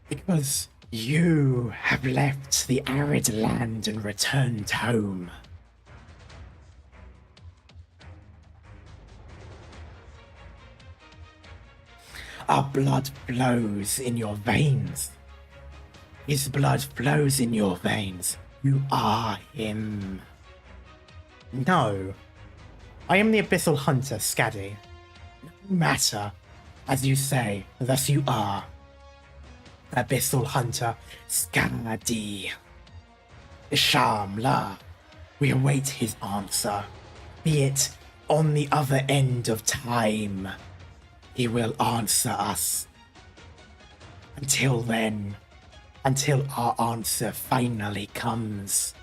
Because you have left the arid land and returned home. Our blood flows in your veins. His blood flows in your veins. You are him. No. I am the Abyssal Hunter, Scaddy. No matter. As you say, thus you are. Abyssal Hunter, Scaddy. Shamla. We await his answer. Be it on the other end of time. He will answer us. Until then, until our answer finally comes,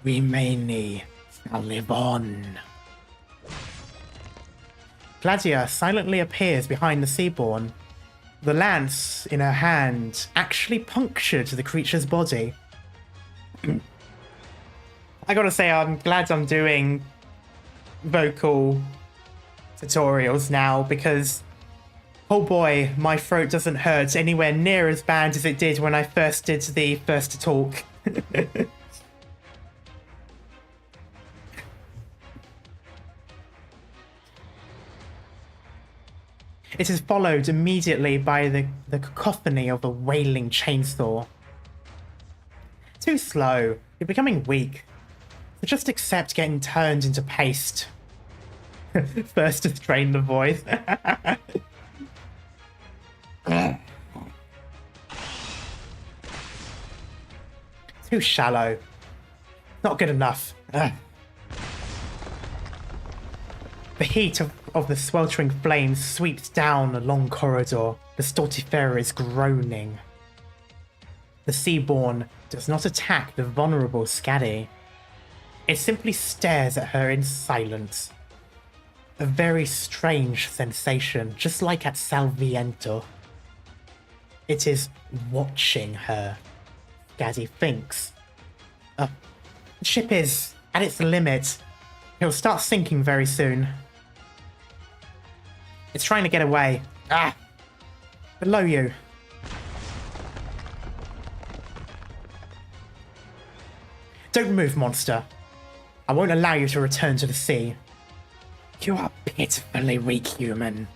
we many shall live on. Gladiia silently appears behind the Seaborn. The lance in her hand actually punctured the creature's body. I gotta say, I'm glad I'm doing vocal tutorials now, because oh boy, my throat doesn't hurt anywhere near as bad as it did when I first did the first talk. It is followed immediately by the cacophony of a wailing chainsaw. Too slow. You're becoming weak. So just accept getting turned into paste. First to train the voice. Too shallow. Not good enough. The heat of the sweltering flames sweeps down a long corridor. The Stultifera is groaning. The Seaborn does not attack the vulnerable Scaddy. It simply stares at her in silence. A very strange sensation, just like at Salviento. It is watching her, Scaddy thinks. The ship is at its limit. It'll start sinking very soon. It's trying to get away. Below you. Don't move, monster. I won't allow you to return to the sea. You are pitifully weak, human.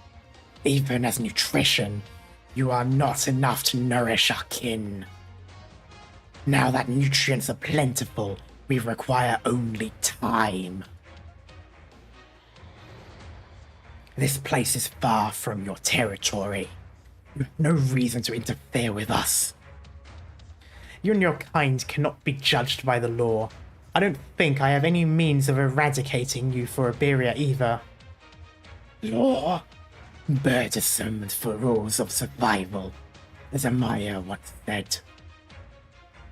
Even as nutrition, you are not enough to nourish our kin. Now that nutrients are plentiful, we require only time. This place is far from your territory. You have no reason to interfere with us. You and your kind cannot be judged by the law. I don't think I have any means of eradicating you for Iberia either. Law? Burdensome for rules of survival, as Amaya once said.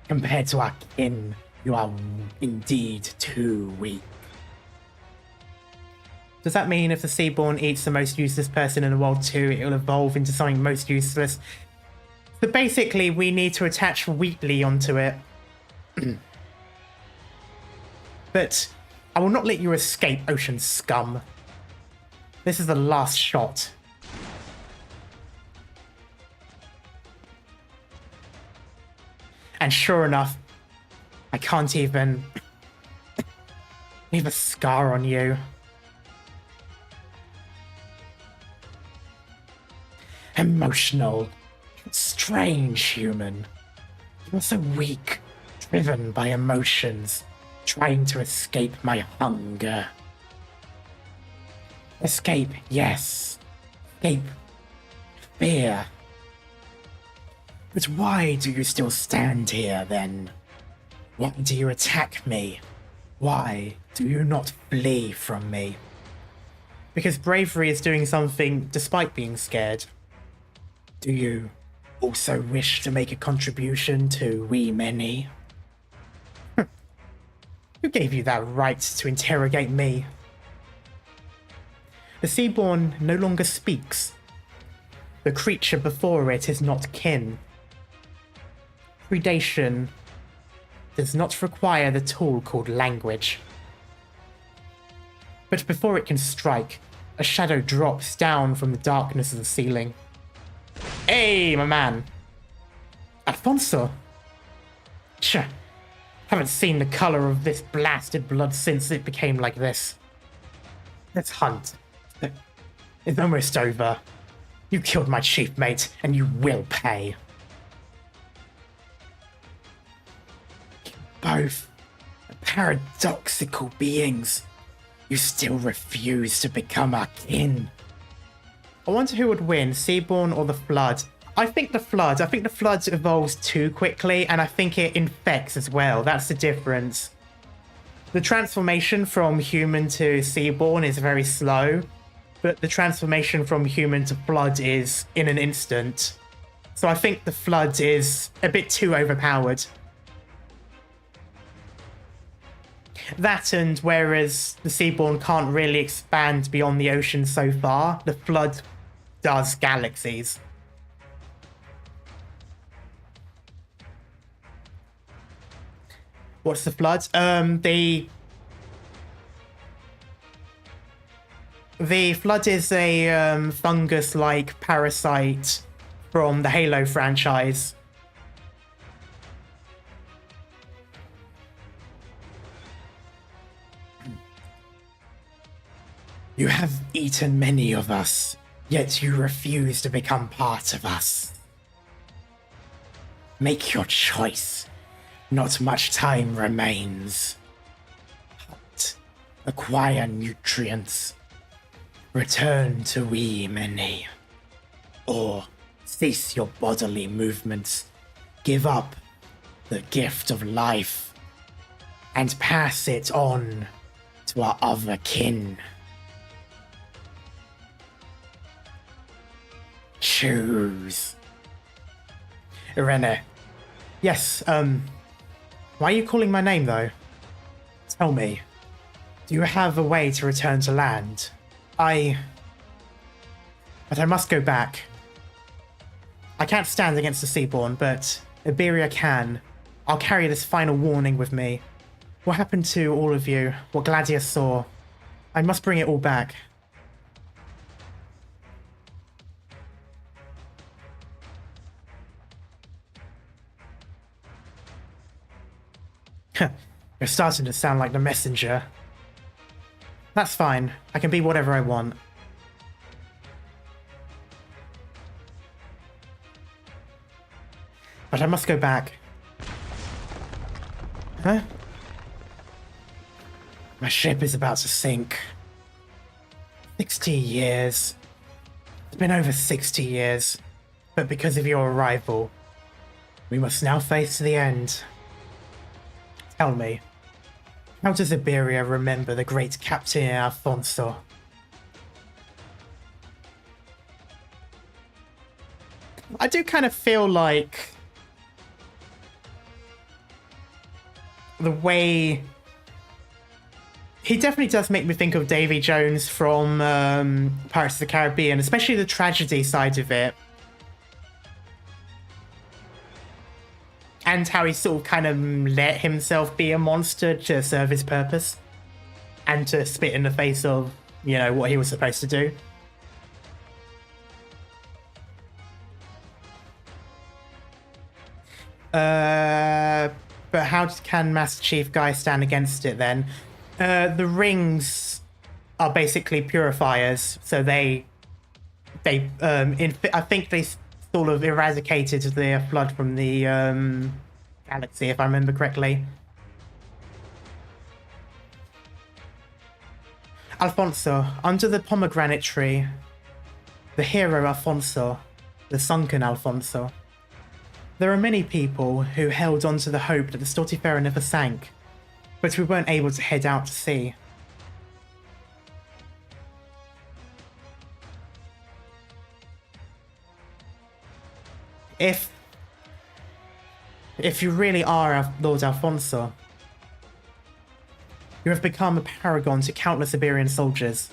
Compared to our kin, you are indeed too weak. Does that mean if the Seaborn eats the most useless person in the world too, it will evolve into something most useless? So basically, we need to attach Wheatley onto it. But I will not let you escape, ocean scum. This is the last shot. And sure enough, I can't even leave a scar on you. Emotional, strange human. You're so weak, driven by emotions, trying to escape my hunger. Escape, yes. Escape fear. But why do you still stand here, then? Why do you attack me? Why do you not flee from me? Because bravery is doing something despite being scared. Do you also wish to make a contribution to we many? Who gave you that right to interrogate me? The Seaborn no longer speaks. The creature before it is not kin. Predation does not require the tool called language. But before it can strike, a shadow drops down from the darkness of the ceiling. Hey, my man. Alfonso. Tch, haven't seen the color of this blasted blood since it became like this. Let's hunt. It's almost over. You killed my chief mate, and you will pay. Both paradoxical beings. You still refuse to become our kin. I wonder who would win, Seaborn or the Flood? I think the Flood. I think the Flood evolves too quickly, and I think it infects as well. That's the difference. The transformation from human to Seaborn is very slow, but the transformation from human to Flood is in an instant. So I think the Flood is a bit too overpowered. That, and whereas the Seaborn can't really expand beyond the ocean so far, the Flood does galaxies. What's the Flood? The Flood is a fungus-like parasite from the Halo franchise. You have eaten many of us, yet you refuse to become part of us. Make your choice. Not much time remains. Hunt. Acquire nutrients. Return to we many. Or cease your bodily movements. Give up the gift of life. And pass it on to our other kin. Choose. Irene. Yes, why are you calling my name, though? Tell me, do you have a way to return to land? But I must go back. I can't stand against the Seaborn, but Iberia can. I'll carry this final warning with me. What happened to all of you? What Gladiia saw? I must bring it all back. You're starting to sound like the messenger. That's fine. I can be whatever I want. But I must go back. Huh? My ship is about to sink. 60 years. It's been over 60 years. But because of your arrival, we must now face the end. Tell me, how does Iberia remember the great Captain Alfonso? I do kind of feel like the way He definitely does make me think of Davy Jones from Pirates of the Caribbean, especially the tragedy side of it. And how he sort of kind of let himself be a monster to serve his purpose. And to spit in the face of, you know, what he was supposed to do. But how can Master Chief Guy stand against it then? The rings are basically purifiers, so I think they sort of eradicated the flood from the galaxy, if I remember correctly. Alfonso, under the pomegranate tree, the hero Alfonso, the sunken Alfonso. There are many people who held on to the hope that the Stultifera never sank, but we weren't able to head out to sea. If you really are Lord Alfonso, you have become a paragon to countless Iberian soldiers.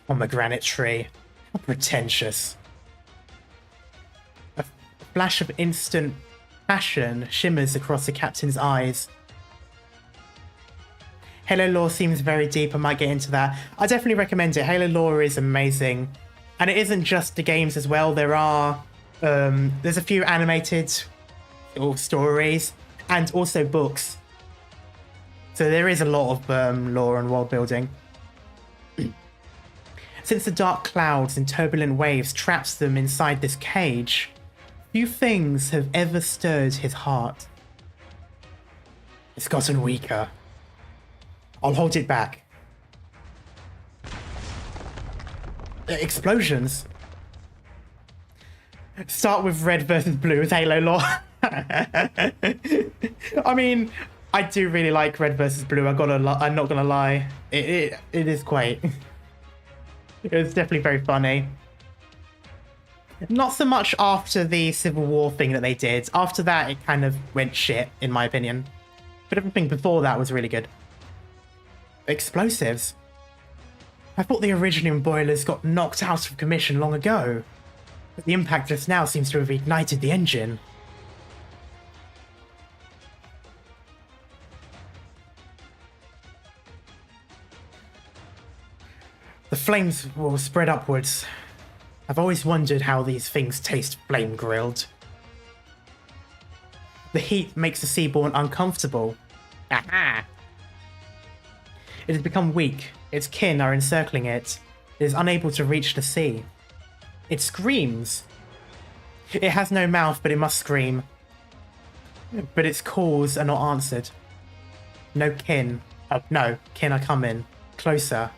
Pomegranate tree. How pretentious. A flash of instant passion shimmers across the captain's eyes. Halo lore seems very deep. I might get into that. I definitely recommend it. Halo lore is amazing. And it isn't just the games as well. There are... there's a few animated stories and also books. So there is a lot of lore and world building. Since the dark clouds and turbulent waves traps them inside this cage, few things have ever stirred his heart. It's gotten weaker. I'll hold it back. Explosions. Start with red versus blue with Halo lore. I mean, I do really like red versus blue. I'm not gonna lie. It is quite. It's definitely very funny. Not so much after the Civil War thing that they did. After that, it kind of went shit, in my opinion. But everything before that was really good. Explosives. I thought the Iridium boilers got knocked out of commission long ago. But the impact just now seems to have ignited the engine. The flames will spread upwards. I've always wondered how these things taste flame-grilled. The heat makes the seaborn uncomfortable. Aha! It has become weak. Its kin are encircling it. It is unable to reach the sea. It screams. It has no mouth, but it must scream. But its calls are not answered. No kin. Oh, no, kin are coming. Closer.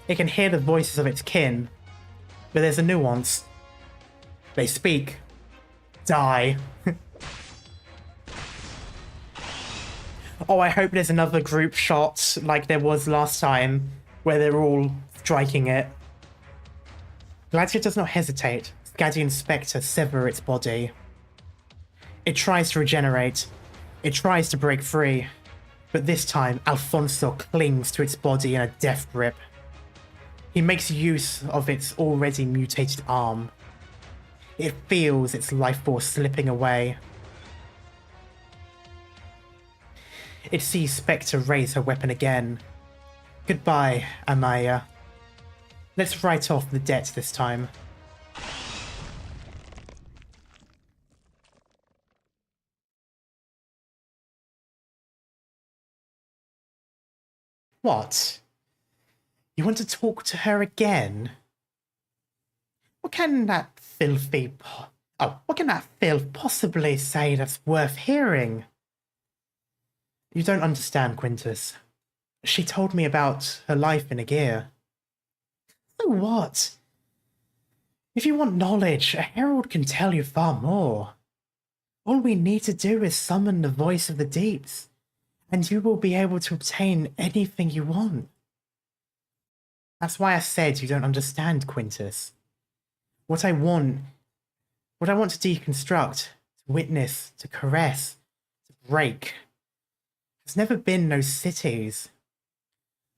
It can hear the voices of its kin, but there's a nuance. They speak. Die. Oh, I hope there's another group shot like there was last time, where they're all striking it. Gladiia does not hesitate. Skadi and Specter sever its body. It tries to regenerate. It tries to break free. But this time, Alfonso clings to its body in a death grip. He makes use of its already mutated arm. It feels its life force slipping away. It sees Spectre raise her weapon again. Goodbye, Amaya. Let's write off the debt this time. What? You want to talk to her again? What can that what can that filth possibly say that's worth hearing? You don't understand, Quintus. She told me about her life in Iberia. So what? If you want knowledge, a herald can tell you far more. All we need to do is summon the voice of the deeps, and you will be able to obtain anything you want. That's why I said you don't understand, Quintus. What I want to deconstruct, to witness, to caress, to break, There's never been no cities.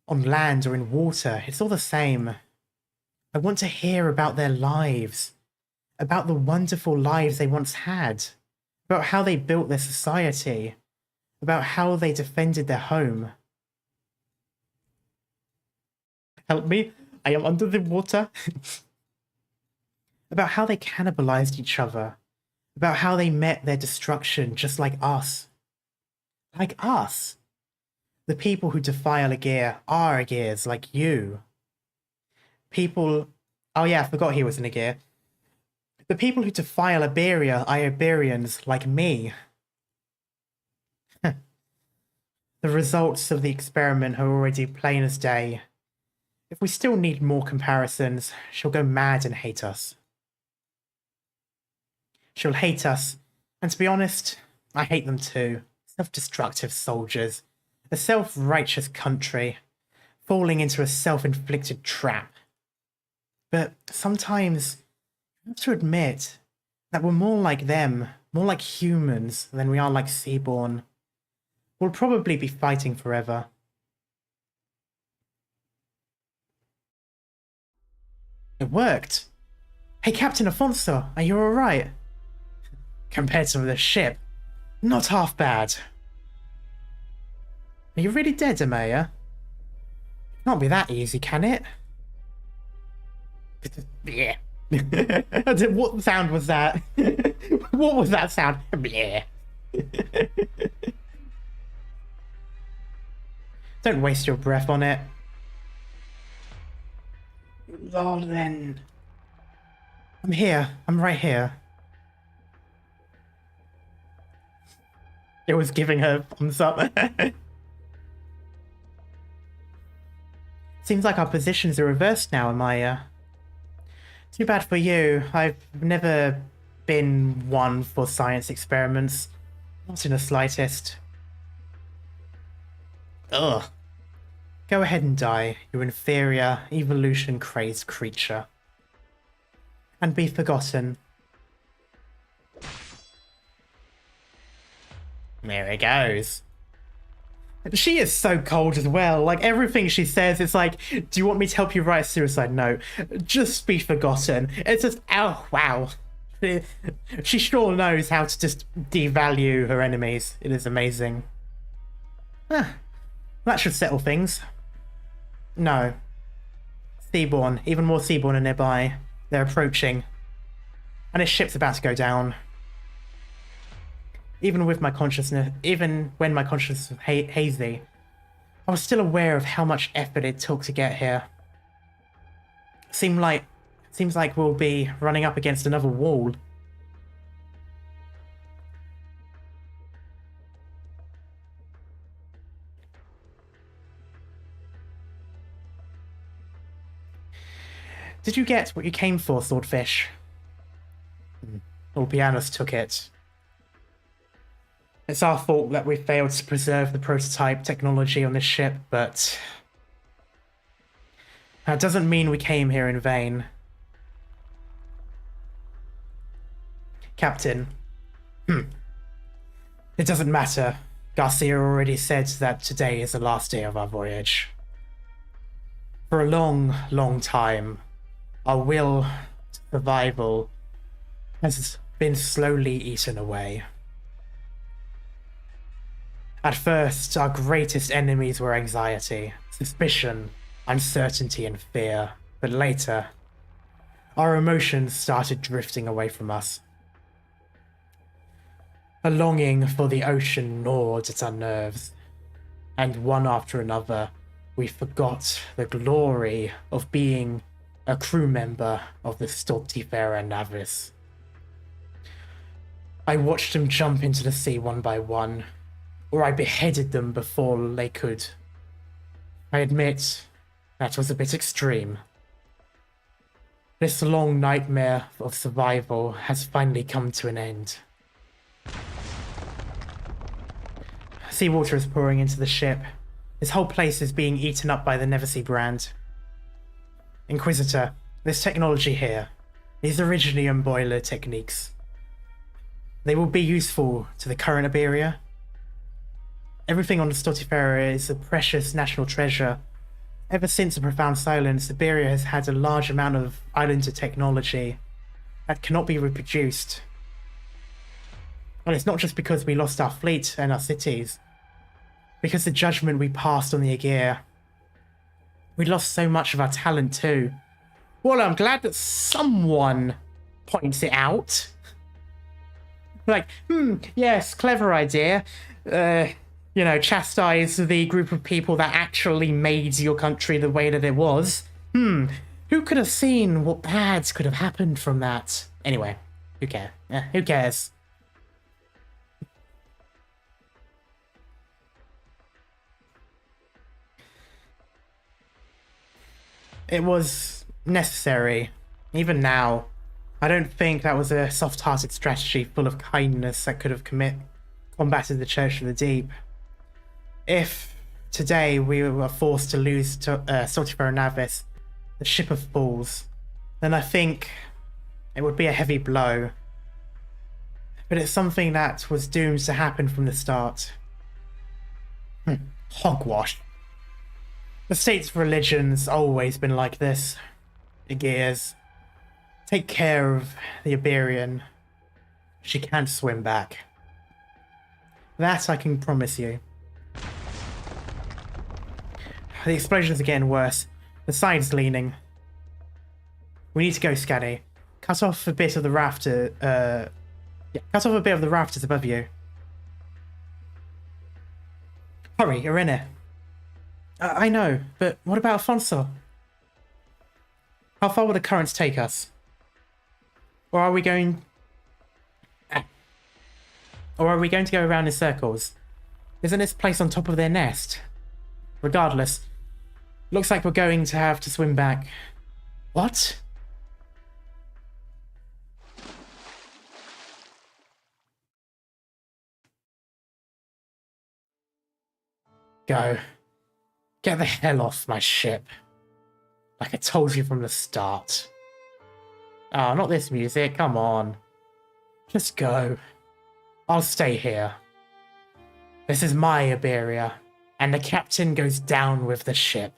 On land or in water, it's all the same. I want to hear about their lives. About the wonderful lives they once had. About how they built their society. About how they defended their home. Help me, I am under the water. About how they cannibalized each other. About how they met their destruction just like us. Like us. The people who defile Aegir are Aegirs like you. People... Oh yeah, I forgot he was an Aegir. The people who defile Iberia are Iberians like me. The results of the experiment are already plain as day. If we still need more comparisons, she'll go mad and hate us. She'll hate us, and to be honest, I hate them too. Self-destructive soldiers. A self-righteous country. Falling into a self-inflicted trap. But sometimes, you have to admit that we're more like them, more like humans than we are like Seaborn. We'll probably be fighting forever. It worked. Hey, Captain Afonso, are you alright? Compared to the ship, not half bad. Are you really dead, Amaya? Can't be that easy, can it? Yeah. What sound was that? What was that sound? Yeah. Don't waste your breath on it. Lol, then. I'm here. I'm right here. It was giving her thumbs up. Seems like our positions are reversed now, Amaya. Too bad for you. I've never been one for science experiments. Not in the slightest. Ugh. Go ahead and die, you inferior, evolution-crazed creature. And be forgotten. There it goes. She is so cold as well. Like, everything she says, it's like, do you want me to help you write a suicide note? Just be forgotten. It's just, oh, wow. She sure knows how to just devalue her enemies. It is amazing. That should settle things. No. Seaborn. Even more Seaborn are nearby. They're approaching. And his ship's about to go down. Even when my consciousness was hazy, I was still aware of how much effort it took to get here. Seems like we'll be running up against another wall. Did you get what you came for, Swordfish? Orbianus took it. It's our fault that we failed to preserve the prototype technology on this ship, but that doesn't mean we came here in vain. Captain. It doesn't matter. Garcia already said that today is the last day of our voyage. For a long, long time, our will to survival has been slowly eaten away. At first, our greatest enemies were anxiety, suspicion, uncertainty, and fear. But later, our emotions started drifting away from us. A longing for the ocean gnawed at our nerves. And one after another, we forgot the glory of being a crew member of the Stultifera Navis. I watched them jump into the sea one by one, or I beheaded them before they could. I admit, that was a bit extreme. This long nightmare of survival has finally come to an end. Seawater is pouring into the ship. This whole place is being eaten up by the Neversea brand. Inquisitor, this technology here, these originally Umboiler techniques, they will be useful to the current Iberia. Everything on the Stultifera is a precious national treasure. Ever since the Profound Silence, Iberia has had a large amount of islander technology that cannot be reproduced. And it's not just because we lost our fleet and our cities. Because the judgment we passed on the Aegir. We lost so much of our talent too. Well, I'm glad that someone points it out. Like, yes, clever idea. You know, chastise the group of people that actually made your country the way that it was. Who could have seen what bad could have happened from that? Anyway, who cares? Who cares? It was necessary. Even now, I don't think that was a soft-hearted strategy full of kindness that could have combated the Church of the Deep. If today we were forced to lose to Stultifera Navis, the ship of fools, then I think it would be a heavy blow. But it's something that was doomed to happen from the start. Hogwash. The state's religion's always been like this. Aegirs. Take care of the Iberian. She can't swim back. That I can promise you. The explosions are getting worse. The side's leaning. We need to go, Scaddy. Cut off a bit of the rafter. Cut off a bit of the rafters above you. Hurry, you're in it. I know, but what about Alfonso? How far will the currents take us? Or are we going... Or are we going to go around in circles? Isn't this place on top of their nest? Regardless, looks like we're going to have to swim back. What? Go. Get the hell off my ship. Like I told you from the start. Oh, not this music, come on. Just go. I'll stay here. This is my Iberia, and the captain goes down with the ship.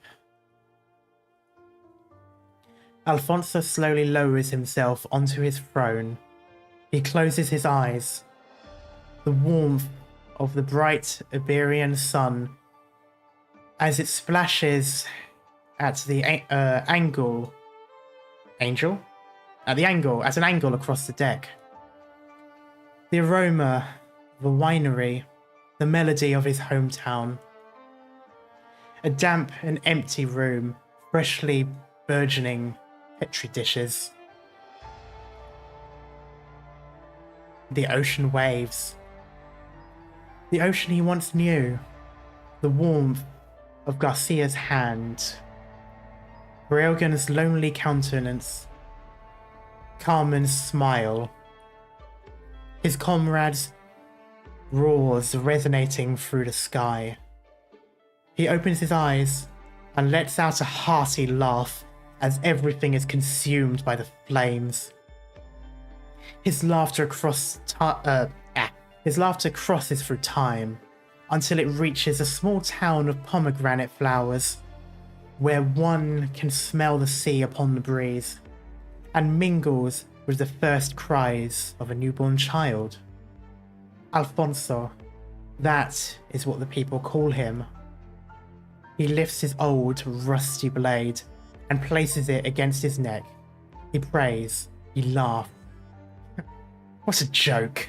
Alfonso slowly lowers himself onto his throne. He closes his eyes. The warmth of the bright Iberian sun as it splashes at the angle across the deck. The aroma of a winery, the melody of his hometown. A damp and empty room, freshly burgeoning petri dishes. The ocean waves. The ocean he once knew. The warmth of Garcia's hand. Railgun's lonely countenance. Carmen's smile. His comrades' roars resonating through the sky. He opens his eyes and lets out a hearty laugh as everything is consumed by the flames. His laughter crosses through time until it reaches a small town of pomegranate flowers, where one can smell the sea upon the breeze, and mingles with the first cries of a newborn child. Alfonso, that is what the people call him. He lifts his old, rusty blade and places it against his neck. He prays, he laughs. What a joke.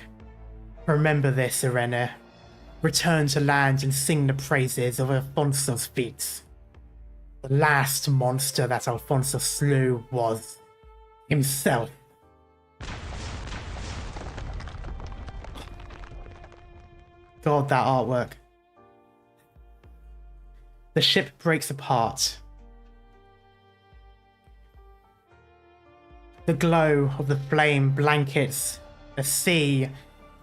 Remember this, Irene. Return to land and sing the praises of Alfonso's feats. The last monster that Alfonso slew was himself. God, that artwork. The ship breaks apart. The glow of the flame blankets a sea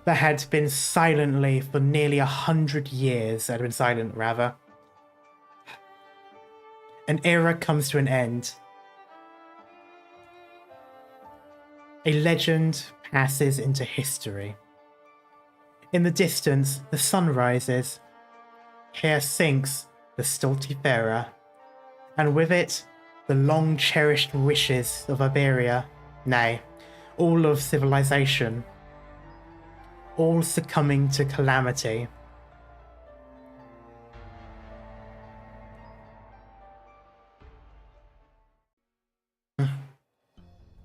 that had been silently for nearly 100 years, had been silent rather. An era comes to an end. A legend passes into history. In the distance, the sun rises, Here sinks the Stultifera, and with it, the long-cherished wishes of Iberia, nay, all of civilization, all succumbing to calamity.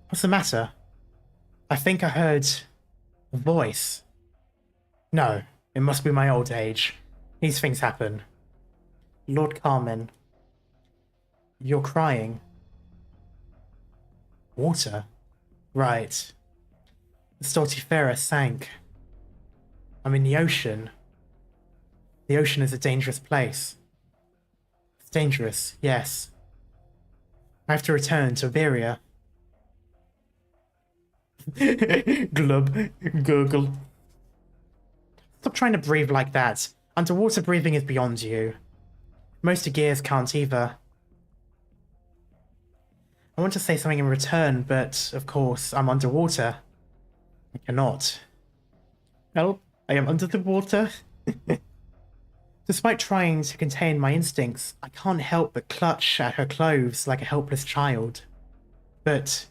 What's the matter? I think I heard a voice. No, it must be my old age. These things happen. Lord Carmen, you're crying. Water? Right. The Stultifera sank. I'm in the ocean. The ocean is a dangerous place. It's dangerous, yes. I have to return to Iberia. Glub. Gurgle. Stop trying to breathe like that. Underwater breathing is beyond you. Most gears can't either. I want to say something in return, but of course, I'm underwater. I cannot. Help, I am under the water. Despite trying to contain my instincts, I can't help but clutch at her clothes like a helpless child. But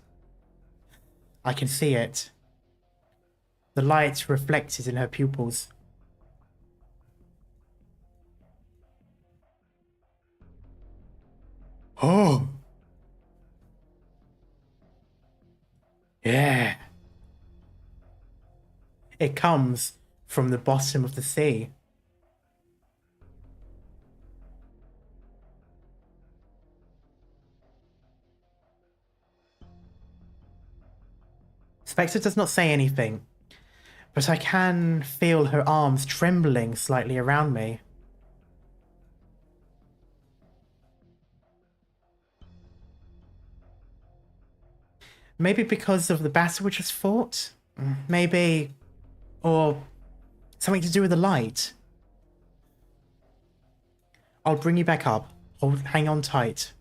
I can see it. The light reflected in her pupils. Oh! Yeah. It comes from the bottom of the sea. Specter does not say anything, but I can feel her arms trembling slightly around me. Maybe because of the battle we just fought? Maybe... or something to do with the light. I'll bring you back up. Hang on tight.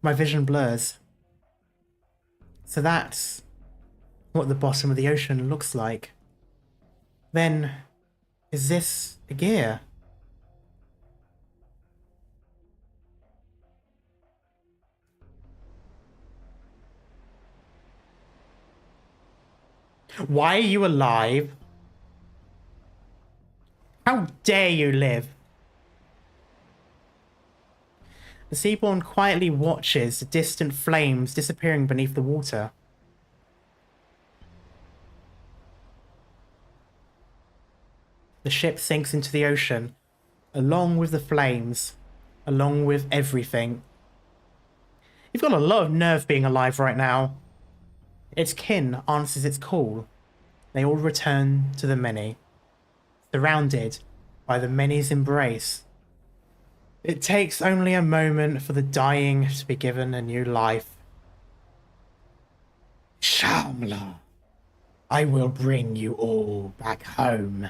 My vision blurs. So that's what the bottom of the ocean looks like. Then, is this a gear? Why are you alive? How dare you live? The Seaborn quietly watches the distant flames disappearing beneath the water. The ship sinks into the ocean, along with the flames, along with everything. You've got a lot of nerve being alive right now. Its kin answers its call. They all return to the many, surrounded by the many's embrace. It takes only a moment for the dying to be given a new life. Shamla, I will bring you all back home.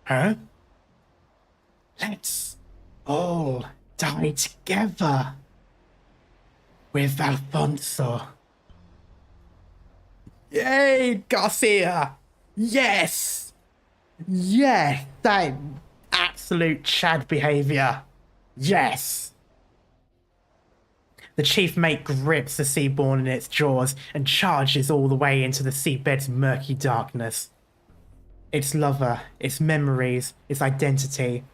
Huh? Let's all die together with Alfonso. Yay, Garcia! Yes! Yes! That absolute Chad behavior. Yes! The chief mate grips the Seaborn in its jaws and charges all the way into the seabed's murky darkness. Its lover, its memories, its identity.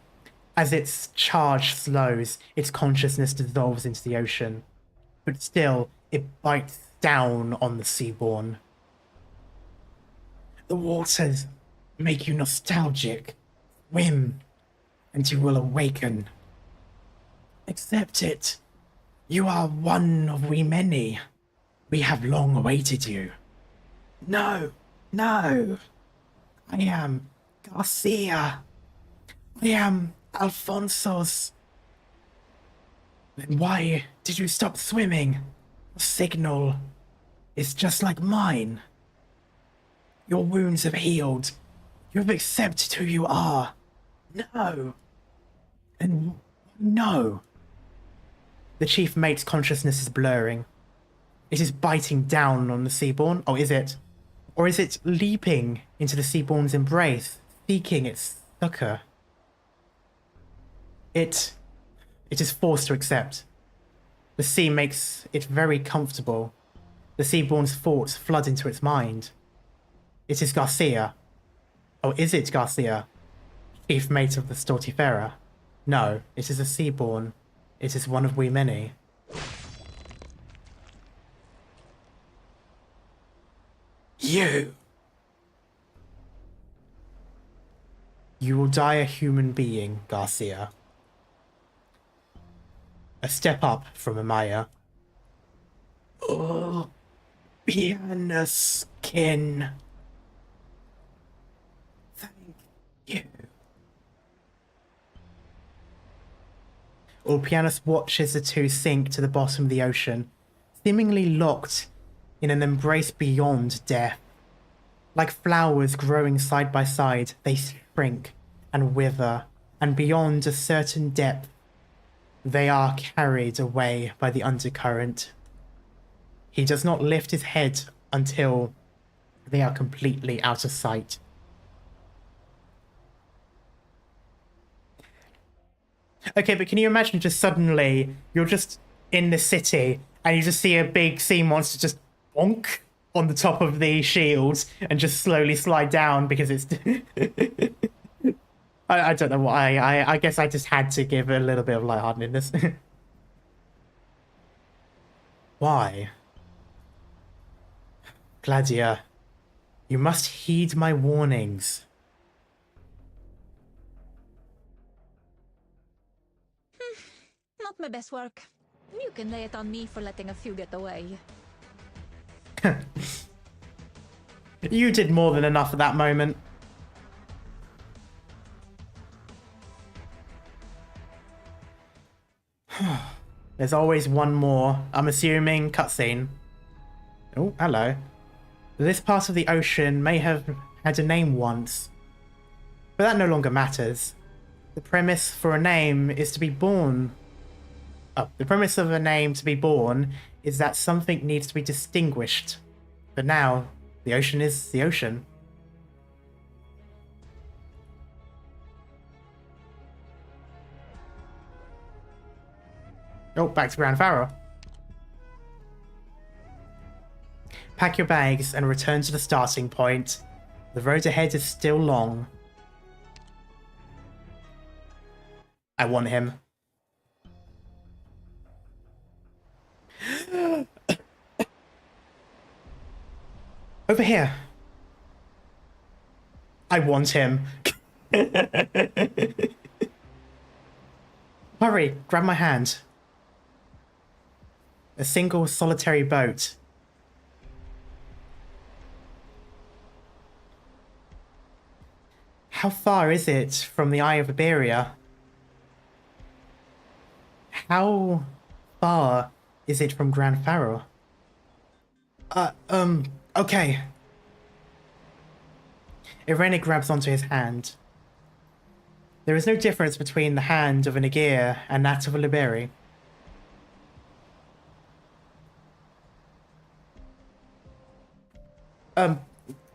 As its charge slows, its consciousness dissolves into the ocean. But still, it bites down on the Seaborn. The waters make you nostalgic. Swim, and you will awaken. Accept it. You are one of we many. We have long awaited you. No, no. I am Garcia. I am Alfonso's. Then why did you stop swimming? Your signal is just like mine. Your wounds have healed. You have accepted who you are. No. And no. The chief mate's consciousness is blurring. It is biting down on the Seaborn. Oh, is it? Or is it leaping into the Seaborn's embrace, seeking its succor? It is forced to accept. The sea makes it very comfortable. The Seaborn's thoughts flood into its mind. It is Garcia. Oh, is it Garcia? Chief mate of the Stultifera? No, it is a Seaborn. It is one of we many. You! You will die a human being, Garcia. A step up from Amaya. Oh, piano skin. Thank you. Ulpianus watches the two sink to the bottom of the ocean, seemingly locked in an embrace beyond death. Like flowers growing side by side, they shrink and wither, and beyond a certain depth, they are carried away by the undercurrent. He does not lift his head until they are completely out of sight. Okay, but can you imagine just suddenly, you're just in the city, and you just see a big sea monster just bonk on the top of the shield, and just slowly slide down because it's... I don't know why, I guess I just had to give it a little bit of lightheartedness. Why? Gladiia, you must heed my warnings. Not my best work. You can lay it on me for letting a few get away. You did more than enough at that moment. There's always one more. I'm assuming cutscene. Oh, hello. This part of the ocean may have had a name once, but that no longer matters. The premise for a name is to be born. Oh, the premise of a name to be born is that something needs to be distinguished. But now, the ocean is the ocean. Oh, back to Grand Pharaoh. Pack your bags and return to the starting point. The road ahead is still long. I want him. Over here. I want him. Hurry, grab my hand. A single solitary boat. How far is it from the Eye of Iberia? How far is it from Grand Pharaoh? Okay. Irene grabs onto his hand. There is no difference between the hand of an Aegir and that of a Liberi.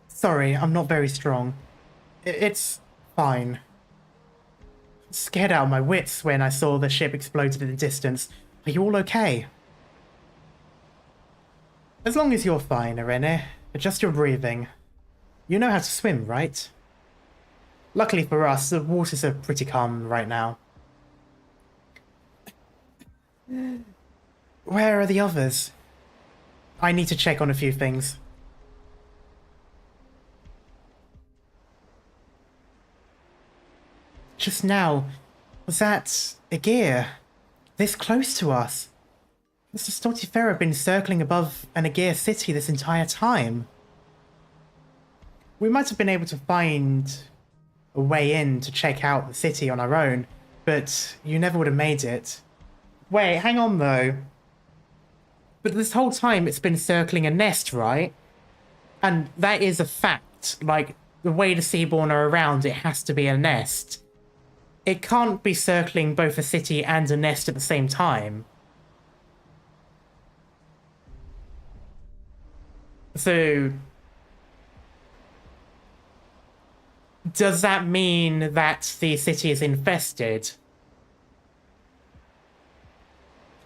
Sorry, I'm not very strong. It's fine. Scared out of my wits when I saw the ship exploded in the distance. Are you all okay? As long as you're fine, Irene. Adjust your breathing. You know how to swim, right? Luckily for us, the waters are pretty calm right now. Where are the others? I need to check on a few things. Just now, was that Aegir? This close to us? Mr. Stultifera been circling above an Aegir city this entire time. We might have been able to find a way in to check out the city on our own, but you never would have made it. Wait, hang on though. But this whole time it's been circling a nest, right? And that is a fact. Like, the way the Seaborn are around, it has to be a nest. It can't be circling both a city and a nest at the same time. So, does that mean that the city is infested?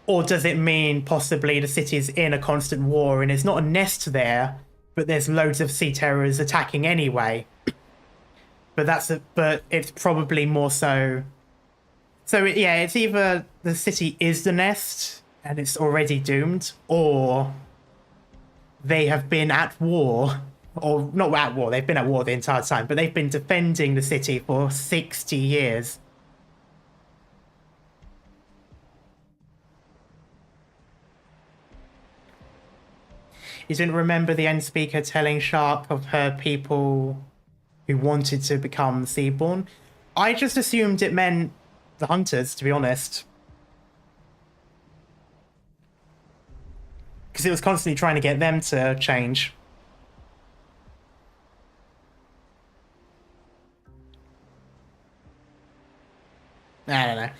Or does it mean possibly the city is in a constant war and there's not a nest there, but there's loads of sea terrors attacking anyway? But it's probably more so. So yeah, it's either the city is the nest and it's already doomed, or they have been at war, or not at war, they've been at war the entire time, but they've been defending the city for 60 years. You didn't remember the end speaker telling Shark of her people who wanted to become Seaborn? I just assumed it meant the hunters, to be honest. Because it was constantly trying to get them to change. I don't know.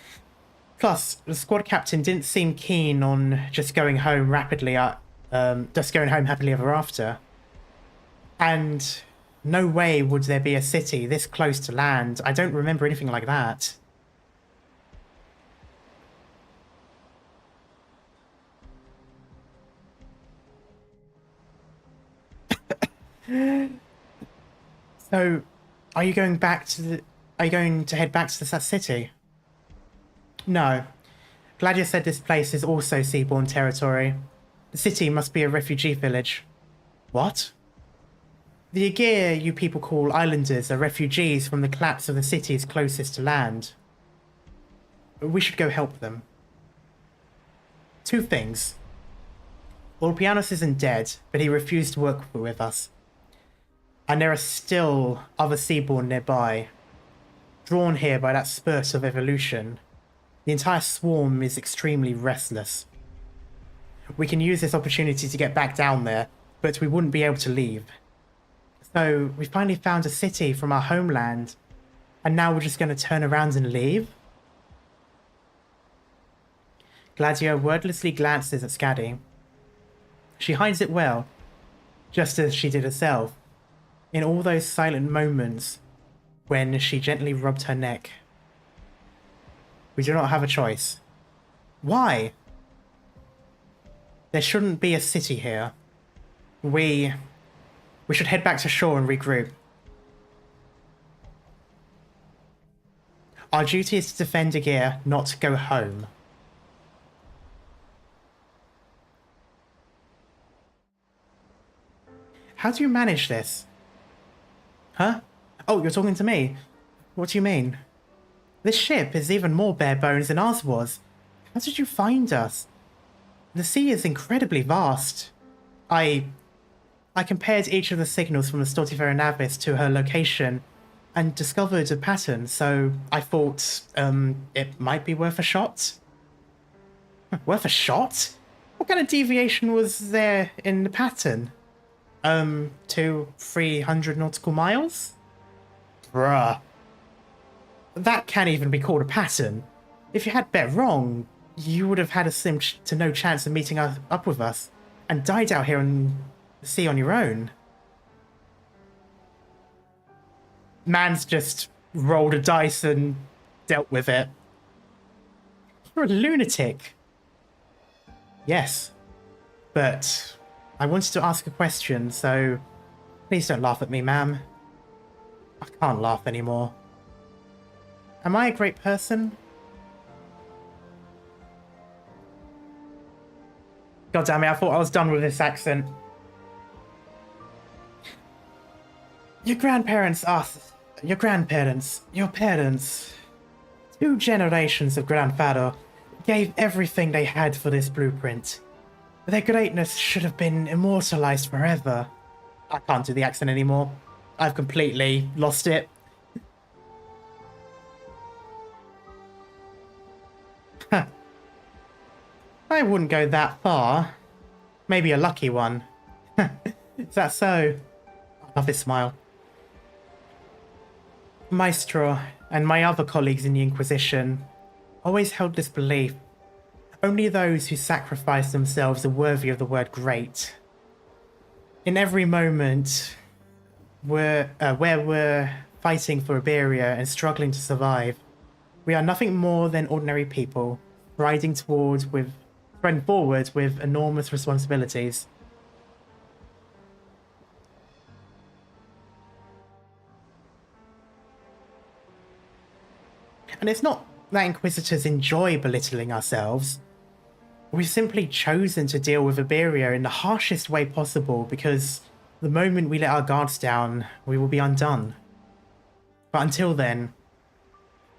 Plus, the squad captain didn't seem keen on just going home happily ever after. And no way would there be a city this close to land. I don't remember anything like that. So, are you going to head back to that city? No. Gladiia said this place is also Seaborn territory. The city must be a refugee village. What? The Iberia you people call islanders are refugees from the collapse of the cities closest to land. We should go help them. Two things. Ulpianos isn't dead, but he refused to work with us. And there are still other Seaborn nearby. Drawn here by that spurt of evolution, the entire swarm is extremely restless. We can use this opportunity to get back down there, but we wouldn't be able to leave. So we finally found a city from our homeland, and now we're just going to turn around and leave? Gladiia wordlessly glances at Skadi. She hides it well, just as she did herself, in all those silent moments when she gently rubbed her neck. We do not have a choice. Why? There shouldn't be a city here. We should head back to shore and regroup. Our duty is to defend Iberia, not to go home. How do you manage this? Huh? Oh, you're talking to me. What do you mean? This ship is even more bare bones than ours was. How did you find us? The sea is incredibly vast. I compared each of the signals from the Stultifera Navis to her location and discovered a pattern, so I thought it might be worth a shot. Worth a shot? What kind of deviation was there in the pattern? 300 nautical miles? Bruh. That can't even be called a pattern. If you had bet wrong, you would have had a slim to no chance of meeting up with us and died out here on the sea on your own. Man's just rolled a dice and dealt with it. You're a lunatic. Yes, but I wanted to ask a question, so please don't laugh at me, ma'am. I can't laugh anymore. Am I a great person? God damn it, I thought I was done with this accent. Your parents, 2 generations of grandfather gave everything they had for this blueprint. Their greatness should have been immortalized forever. I can't do the accent anymore. I've completely lost it. Huh. I wouldn't go that far. Maybe a lucky one. Is that so? I love his smile. Maestro and my other colleagues in the Inquisition always held this belief. Only those who sacrifice themselves are worthy of the word great. In every moment where we're fighting for Iberia and struggling to survive, we are nothing more than ordinary people, striding forward with enormous responsibilities. And it's not that Inquisitors enjoy belittling ourselves. We've simply chosen to deal with Iberia in the harshest way possible because the moment we let our guards down, we will be undone. But until then,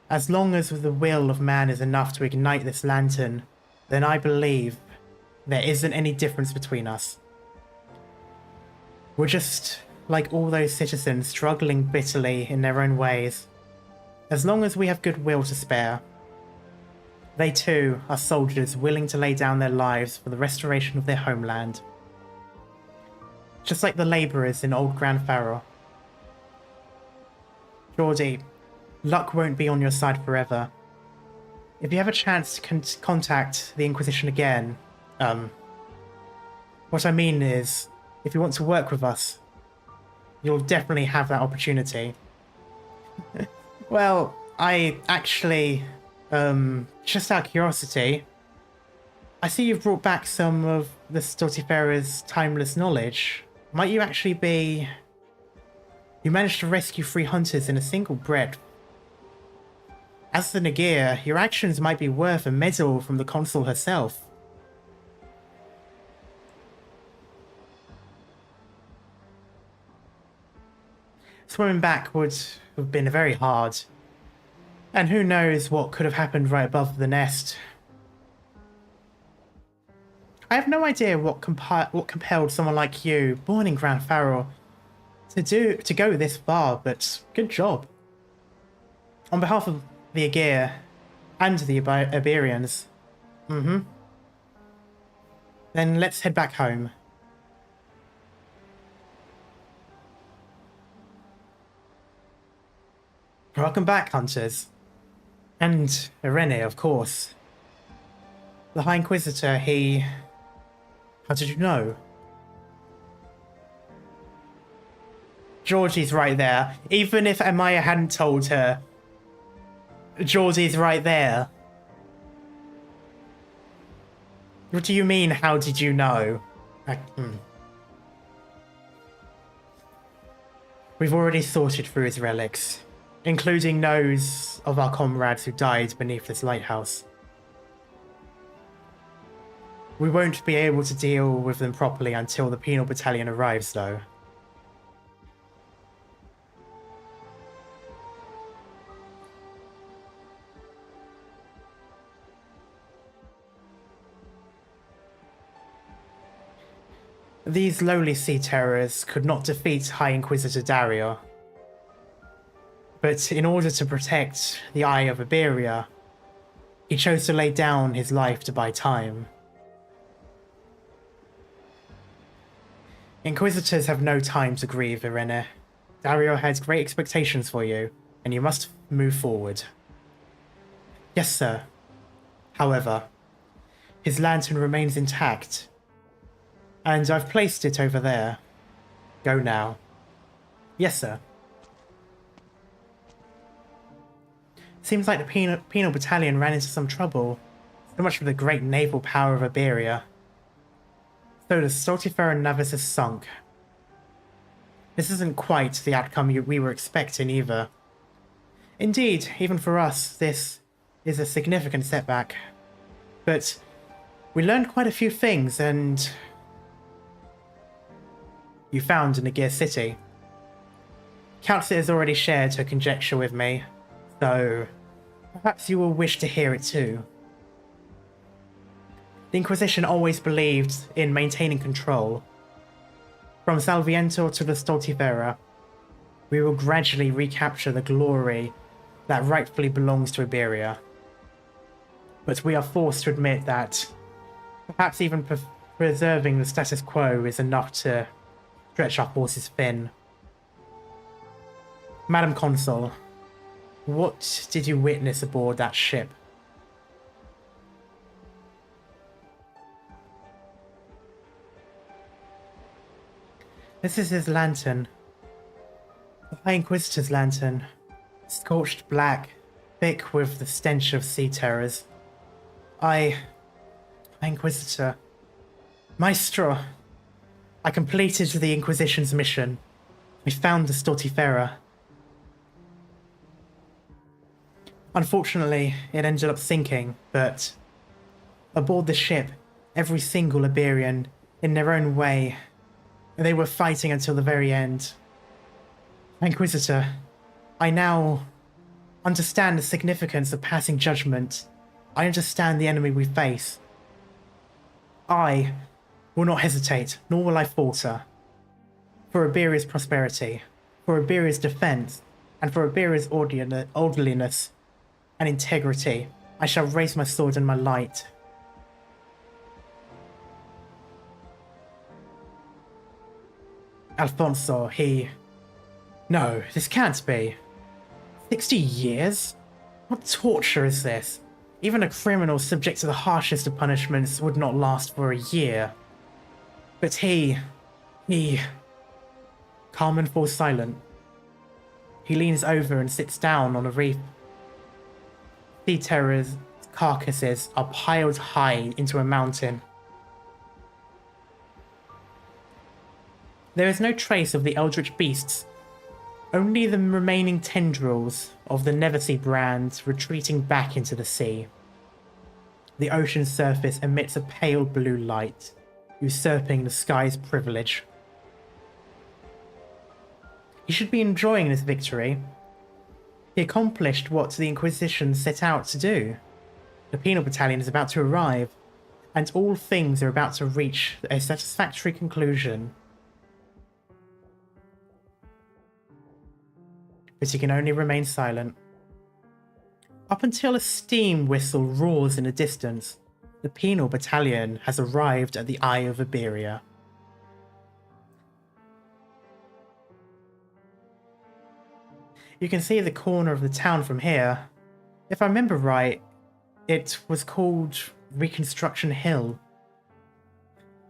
as long as the will of man is enough to ignite this lantern, then I believe there isn't any difference between us. We're just like all those citizens struggling bitterly in their own ways. As long as we have goodwill to spare, they too are soldiers willing to lay down their lives for the restoration of their homeland. Just like the labourers in old Grand Pharaoh. Geordie, luck won't be on your side forever. If you have a chance to contact the Inquisition again, what I mean is, if you want to work with us, you'll definitely have that opportunity. Well, I actually, just out of curiosity, I see you've brought back some of the Stultifera's timeless knowledge. Might you actually be... You managed to rescue 3 hunters in a single breath. As the Nagia, your actions might be worth a medal from the consul herself. Swimming back would have been very hard. And who knows what could have happened right above the nest. I have no idea what compelled someone like you, born in Grand Pharaoh, to go this far, but good job. On behalf of the Aegir and the Iberians. Then let's head back home. Welcome back, hunters. And Irene, of course. The High Inquisitor, he... How did you know? Georgie's right there. Even if Amaya hadn't told her, Georgie's right there. What do you mean, how did you know? We've already sorted through his relics, including those of our comrades who died beneath this lighthouse. We won't be able to deal with them properly until the penal battalion arrives, though. These lowly sea terrors could not defeat High Inquisitor Dario. But in order to protect the Eye of Iberia, he chose to lay down his life to buy time. Inquisitors have no time to grieve, Irene. Dario has great expectations for you, and you must move forward. Yes, sir. However, his lantern remains intact, and I've placed it over there. Go now. Yes, sir. Seems like the penal battalion ran into some trouble. So much for the great naval power of Iberia. So the Stultifera Navis has sunk. This isn't quite the outcome we were expecting either. Indeed, even for us, this is a significant setback. But we learned quite a few things, and you found Nagia City. Council has already shared her conjecture with me, so perhaps you will wish to hear it too. The Inquisition always believed in maintaining control. From Salviento to the Stultifera, we will gradually recapture the glory that rightfully belongs to Iberia. But we are forced to admit that perhaps even preserving the status quo is enough to stretch our forces thin. Madam Consul, what did you witness aboard that ship? This is his lantern. The High Inquisitor's lantern. Scorched black, thick with the stench of sea terrors. High Inquisitor. Maestro! I completed the Inquisition's mission. We found the Stultifera. Unfortunately, it ended up sinking, but aboard the ship, every single Iberian, in their own way, they were fighting until the very end. Inquisitor, I now understand the significance of passing judgment. I understand the enemy we face. I will not hesitate, nor will I falter. For Iberia's prosperity, for Iberia's defense, and for Iberia's orderliness and integrity, I shall raise my sword and my light. Alfonso, No, this can't be. 60 years? What torture is this? Even a criminal subject to the harshest of punishments would not last for a year. But he... Carmen falls silent. He leans over and sits down on a reef. Sea terrors' carcasses are piled high into a mountain. There is no trace of the eldritch beasts, only the remaining tendrils of the Neversea brand retreating back into the sea. The ocean's surface emits a pale blue light, usurping the sky's privilege. He should be enjoying this victory. He accomplished what the Inquisition set out to do. The penal battalion is about to arrive, and all things are about to reach a satisfactory conclusion. But he can only remain silent. Up until a steam whistle roars in the distance, the penal battalion has arrived at the Eye of Iberia. You can see the corner of the town from here. If I remember right, it was called Reconstruction Hill.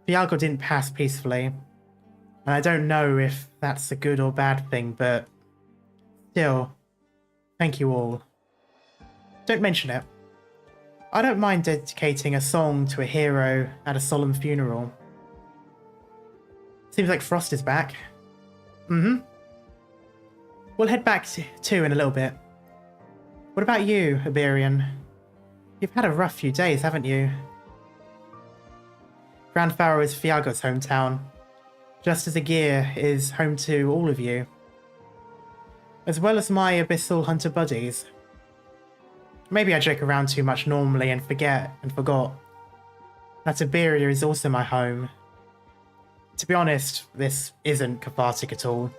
Viago didn't pass peacefully, and I don't know if that's a good or bad thing, but still, thank you all. Don't mention it. I don't mind dedicating a song to a hero at a solemn funeral. Seems like Frost is back. We'll head back to in a little bit. What about you, Iberian? You've had a rough few days, haven't you? Grand Faro is Fiago's hometown, just as Aegir is home to all of you, as well as my Abyssal Hunter buddies. Maybe I joke around too much normally and forgot that Iberia is also my home. To be honest, this isn't cathartic at all.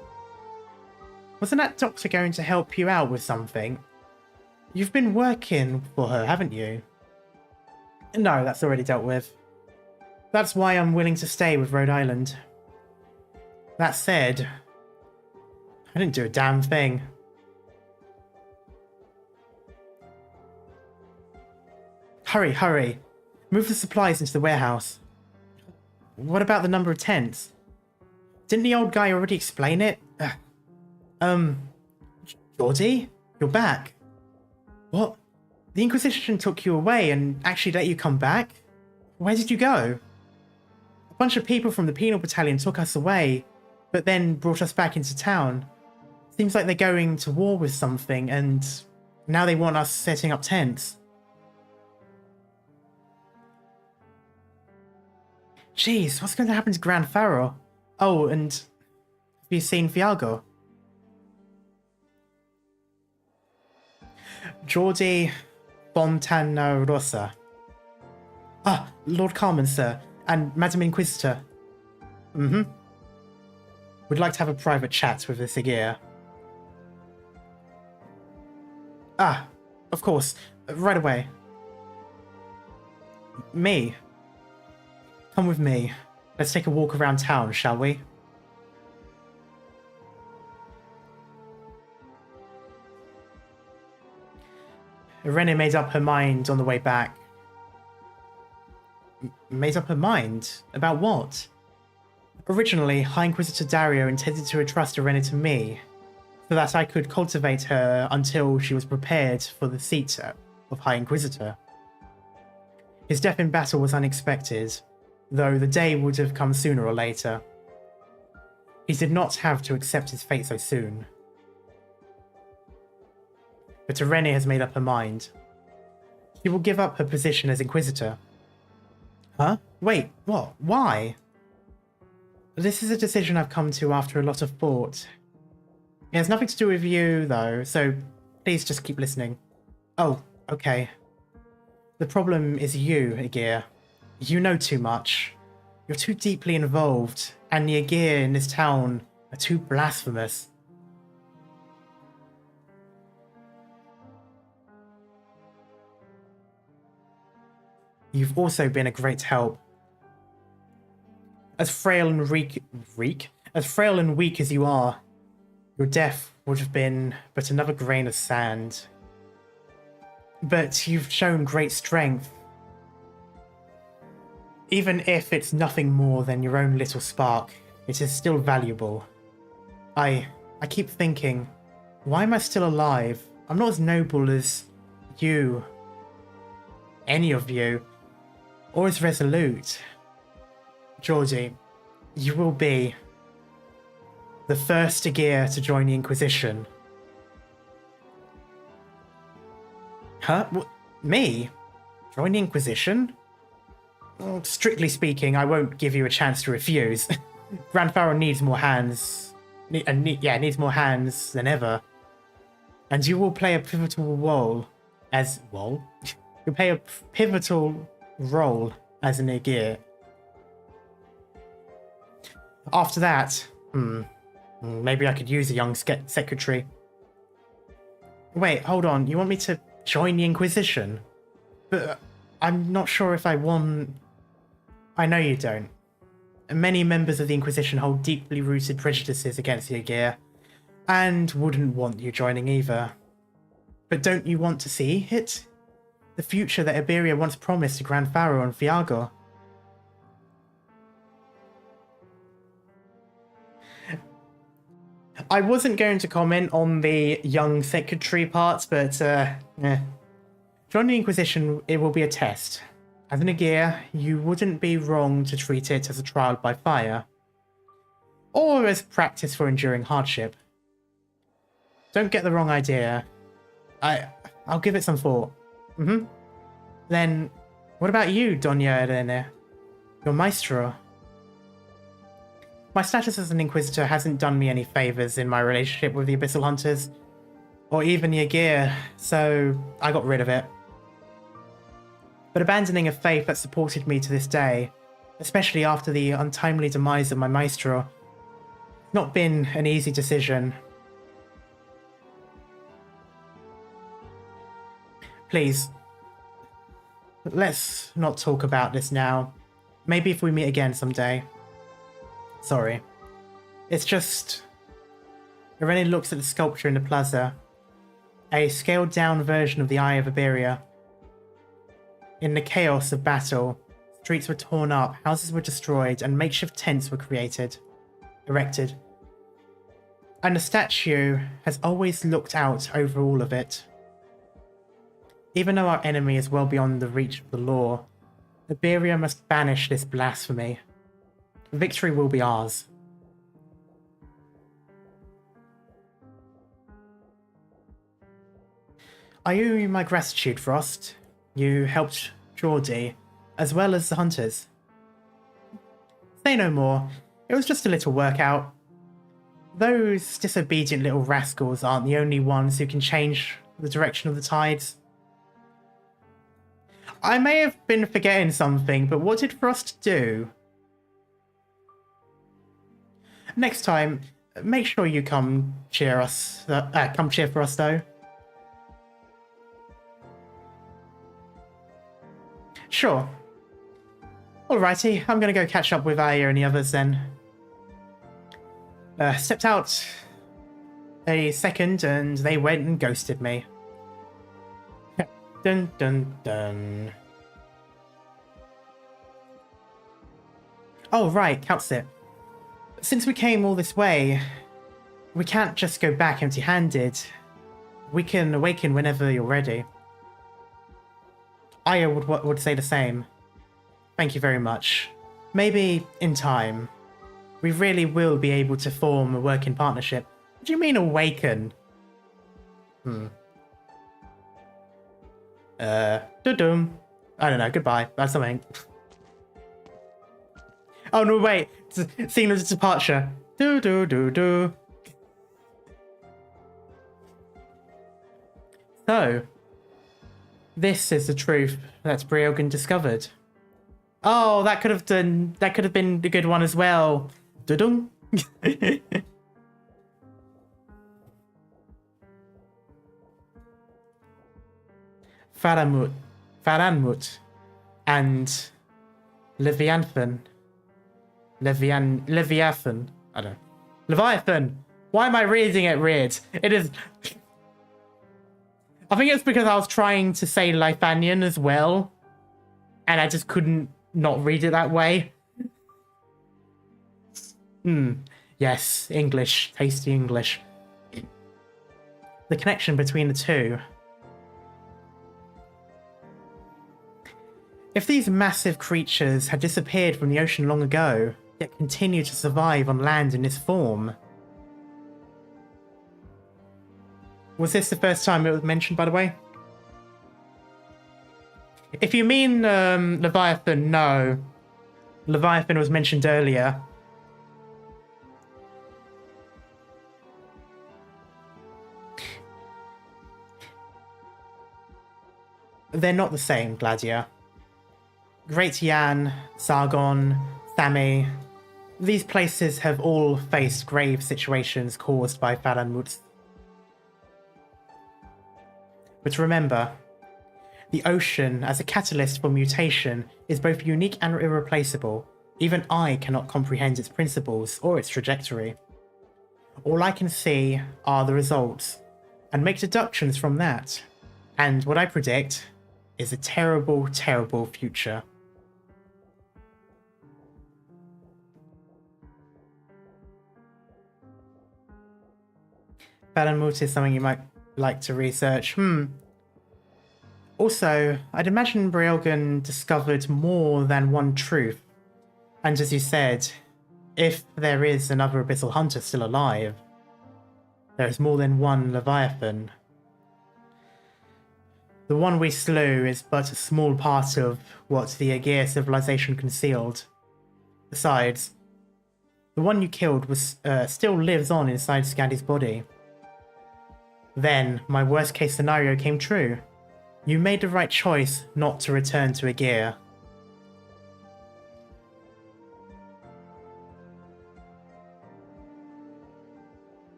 Wasn't that doctor going to help you out with something? You've been working for her, haven't you? No, that's already dealt with. That's why I'm willing to stay with Rhode Island. That said, I didn't do a damn thing. Hurry, hurry. Move the supplies into the warehouse. What about the number of tents? Didn't the old guy already explain it? Geordie? You're back. What? The Inquisition took you away and actually let you come back? Where did you go? A bunch of people from the penal battalion took us away, but then brought us back into town. Seems like they're going to war with something, and now they want us setting up tents. Jeez, what's going to happen to Grand Faro? Oh, and have you seen Fiago? Jordi Fontanarossa. Ah, Lord Carmen, sir, and Madam Inquisitor. We'd like to have a private chat with this Aegir. Ah, of course, right away. Me? Come with me. Let's take a walk around town, shall we? Irene made up her mind on the way back. Made up her mind? About what? Originally, High Inquisitor Dario intended to entrust Irene to me, so that I could cultivate her until she was prepared for the seat of High Inquisitor. His death in battle was unexpected, though the day would have come sooner or later. He did not have to accept his fate so soon. But Irene has made up her mind. She will give up her position as Inquisitor. Huh? Wait, what? Why? This is a decision I've come to after a lot of thought. It has nothing to do with you, though, so please just keep listening. Oh, okay. The problem is you, Aegir. You know too much. You're too deeply involved, and the Aegir in this town are too blasphemous. You've also been a great help. As frail and weak as you are, your death would have been but another grain of sand. But you've shown great strength. Even if it's nothing more than your own little spark, it is still valuable. I keep thinking, why am I still alive? I'm not as noble as you, any of you, or as resolute. Georgie, you will be the first Aegir to join the Inquisition. Huh? Me? Join the Inquisition? Well, strictly speaking, I won't give you a chance to refuse. Grand Pharaoh needs more hands. Needs more hands than ever. And you will play a pivotal role as... You'll play a pivotal role as an Aegir. After that, maybe I could use a young secretary. Wait, hold on. You want me to join the Inquisition? But I'm not sure if I want... I know you don't. Many members of the Inquisition hold deeply rooted prejudices against the Aegir, and wouldn't want you joining either. But don't you want to see it? The future that Iberia once promised to Grand Pharaoh and Viago. I wasn't going to comment on the young secretary part, but joining the Inquisition, it will be a test. As an Aegir, you wouldn't be wrong to treat it as a trial by fire, or as practice for enduring hardship. Don't get the wrong idea. I'll give it some thought. Then, what about you, Doña Irene? Your maestro? My status as an Inquisitor hasn't done me any favors in my relationship with the Abyssal Hunters, or even the Aegir, so I got rid of it. But abandoning a faith that supported me to this day, especially after the untimely demise of my maestro, has not been an easy decision. Please, let's not talk about this now. Maybe if we meet again someday. Sorry. It's just... Irene looks at the sculpture in the plaza. A scaled-down version of the Eye of Iberia. In the chaos of battle, streets were torn up, houses were destroyed, and makeshift tents were erected. And the statue has always looked out over all of it. Even though our enemy is well beyond the reach of the law, Iberia must banish this blasphemy. Victory will be ours. I owe you my gratitude, Frost. You helped Geordie, as well as the hunters. Say no more. It was just a little workout. Those disobedient little rascals aren't the only ones who can change the direction of the tides. I may have been forgetting something, but what did Frost do? Next time, make sure you come cheer us. Come cheer for us, though. Sure. Alrighty, I'm gonna go catch up with Aya and the others then. Stepped out a second and they went and ghosted me. Dun dun dun. Oh right, Countsit. Since we came all this way, we can't just go back empty-handed. We can awaken whenever you're ready. Aya would say the same. Thank you very much. Maybe in time, we really will be able to form a working partnership. What do you mean awaken? Doo-doom. I don't know, goodbye. That's something. Oh no, wait. Scene of departure. Do-do-do-do. So, this is the truth that Briogan discovered. Oh, that could have been a good one as well. Doo-doom. Faranmut, and Leviathan. Leviathan. I don't know. Leviathan. Why am I reading it weird? It is. I think it's because I was trying to say Lithanian as well, and I just couldn't not read it that way. Yes, English. Tasty English. The connection between the two. If these massive creatures had disappeared from the ocean long ago, yet continue to survive on land in this form. Was this the first time it was mentioned, by the way? If you mean Leviathan, no. Leviathan was mentioned earlier. They're not the same, Gladiia. Great Yan, Sargon, Thami, these places have all faced grave situations caused by Faranmut. But remember, the ocean as a catalyst for mutation is both unique and irreplaceable. Even I cannot comprehend its principles or its trajectory. All I can see are the results, and make deductions from that. And what I predict is a terrible, terrible future. Faranmut is something you might like to research. Also, I'd imagine Briogan discovered more than one truth. And as you said, if there is another Abyssal Hunter still alive, there is more than one Leviathan. The one we slew is but a small part of what the Aegir civilization concealed. Besides, the one you killed was still lives on inside Scandi's body. Then, my worst case scenario came true. You made the right choice not to return to Aegir.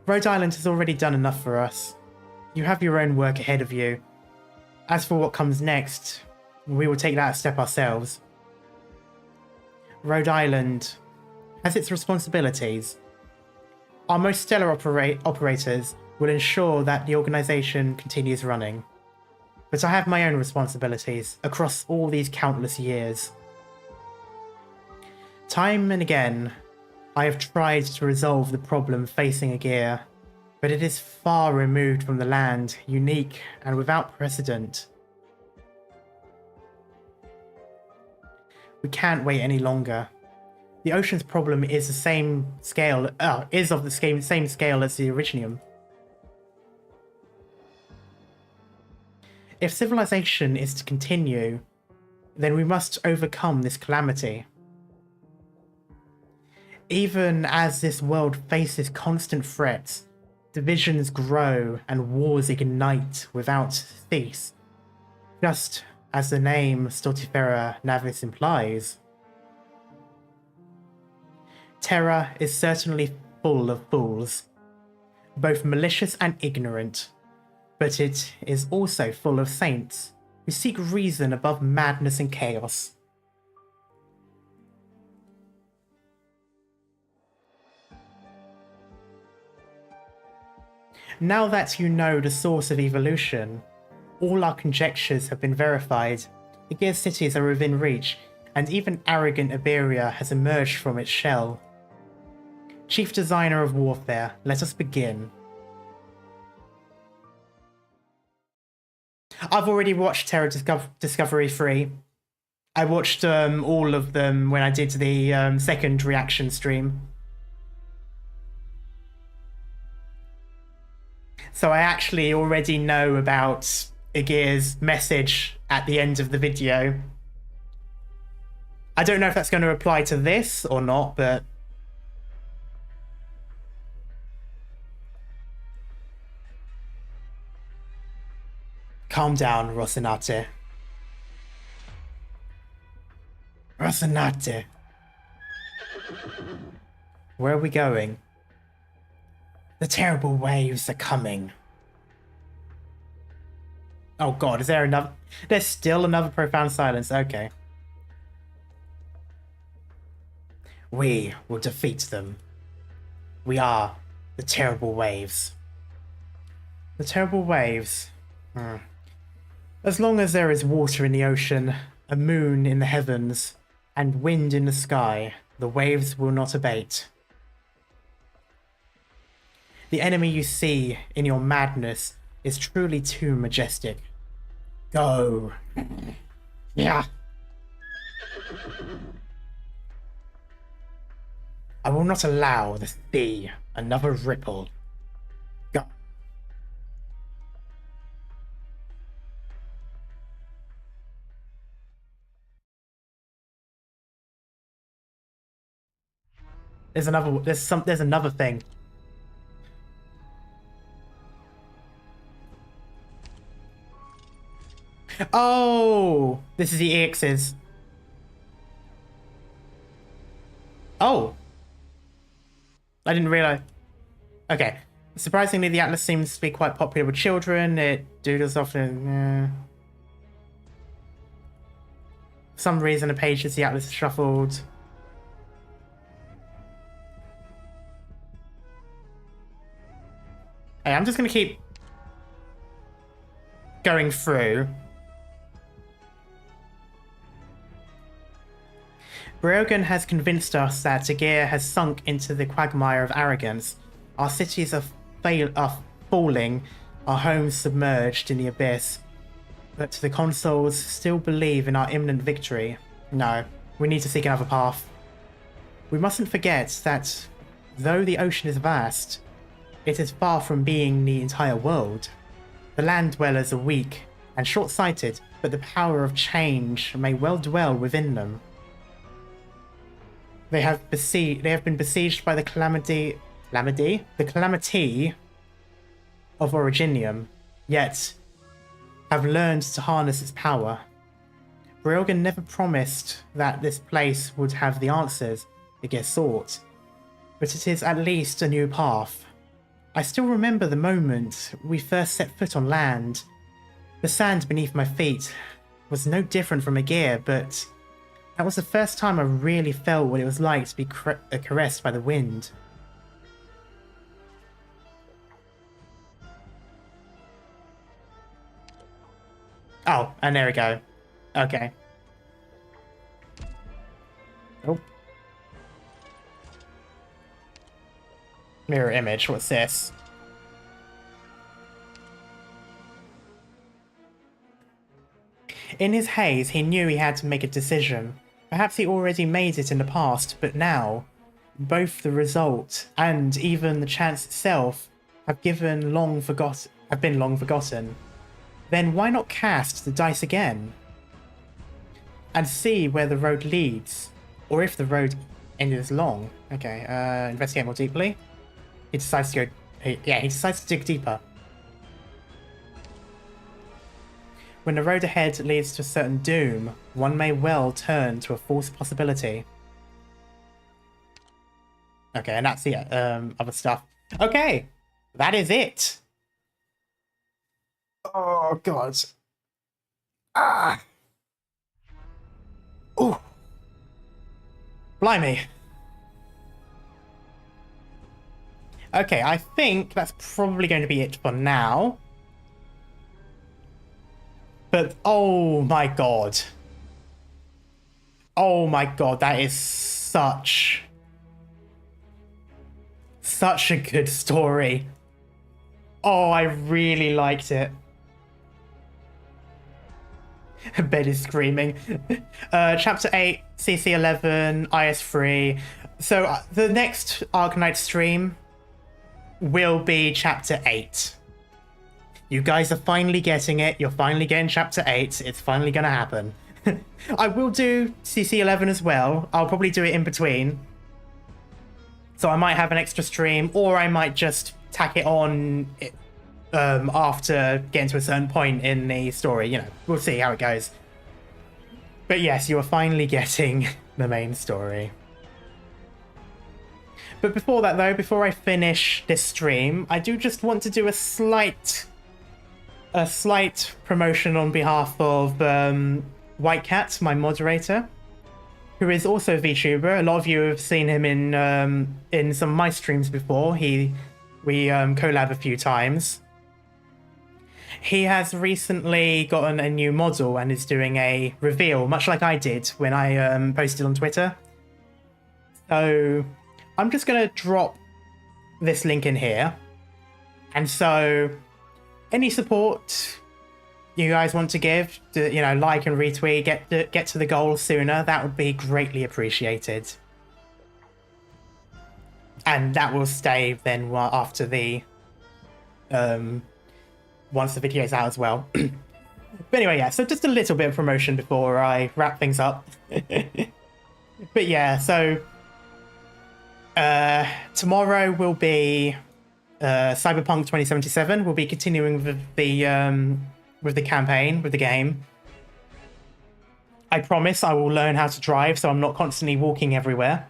Rhode Island has already done enough for us. You have your own work ahead of you. As for what comes next, we will take that step ourselves. Rhode Island has its responsibilities. Our most stellar operators will ensure that the organization continues running. But I have my own responsibilities across all these countless years. Time and again, I have tried to resolve the problem facing Aegir, but it is far removed from the land, unique and without precedent. We can't wait any longer. The ocean's problem is the same scale, is of the same scale as the Originium. If civilization is to continue, then we must overcome this calamity. Even as this world faces constant threats, divisions grow and wars ignite without cease, just as the name Stultifera Navis implies. Terra is certainly full of fools, both malicious and ignorant. But it is also full of saints who seek reason above madness and chaos. Now that you know the source of evolution, all our conjectures have been verified. The Gear cities are within reach, and even arrogant Iberia has emerged from its shell. Chief Designer of Warfare, let us begin. I've already watched Terra Discovery 3. I watched all of them when I did the second reaction stream. So I actually already know about Igir's message at the end of the video. I don't know if that's going to apply to this or not, but... Calm down, Rocinante. Rocinante. Where are we going? The terrible waves are coming. Oh god, is there another... There's still another profound silence, okay. We will defeat them. We are the terrible waves. The terrible waves. As long as there is water in the ocean, a moon in the heavens, and wind in the sky, the waves will not abate. The enemy you see in your madness is truly too majestic. Go. Yeah. I will not allow the sea another ripple. Go. There's another thing. Oh, this is the EXs. Oh. I didn't realize. Okay. Surprisingly, the Atlas seems to be quite popular with children. It doodles often. For some reason, the pages the Atlas is shuffled. Hey, I'm just going to keep going through. Brogan has convinced us that Igir has sunk into the quagmire of arrogance. Our cities are falling, our homes submerged in the abyss. But the consoles still believe in our imminent victory. No, we need to seek another path. We mustn't forget that though the ocean is vast, it is far from being the entire world. The land dwellers are weak and short-sighted, but the power of change may well dwell within them. They have been besieged by the calamity of Originium, yet have learned to harness its power. Brogan never promised that this place would have the answers Igir sought, but it is at least a new path. I still remember the moment we first set foot on land. The sand beneath my feet was no different from Igir, but that was the first time I really felt what it was like to be caressed by the wind. Oh, and there we go. Okay. Oh. Mirror image, what's this? In his haze, he knew he had to make a decision. Perhaps he already made it in the past, but now, both the result and even the chance itself have been long forgotten. Then why not cast the dice again? And see where the road leads, or if the road is long. Okay, investigate more deeply. He decides to go... he decides to dig deeper. When the road ahead leads to a certain doom, one may well turn to a false possibility. Okay, and that's the other stuff. Okay, that is it. Oh, God. Ah. Oh. Blimey. Okay, I think that's probably going to be it for now. But, oh my god. Oh my god, that is such such a good story. Oh, I really liked it. Bed is screaming. Chapter 8, CC 11, IS 3. So the next Arknights stream will be Chapter 8. You guys are finally getting it. You're finally getting Chapter 8. It's finally going to happen. I will do CC 11 as well. I'll probably do it in between. So I might have an extra stream, or I might just tack it on after getting to a certain point in the story. You know, we'll see how it goes. But yes, you are finally getting the main story. But before that though, before I finish this stream, I do just want to do a slight promotion on behalf of White Cat, my moderator, who is also a VTuber. A lot of you have seen him in some of my streams before. We collab a few times. He has recently gotten a new model and is doing a reveal, much like I did when I posted on Twitter. So I'm just going to drop this link in here. And so any support you guys want to give, you know, like and retweet, get to the goal sooner, that would be greatly appreciated. And that will stay then after the once the video's out as well. But anyway, yeah, so just a little bit of promotion before I wrap things up. But yeah, so tomorrow will be Cyberpunk 2077. We'll be continuing with the campaign, with the game. I promise I will learn how to drive so I'm not constantly walking everywhere.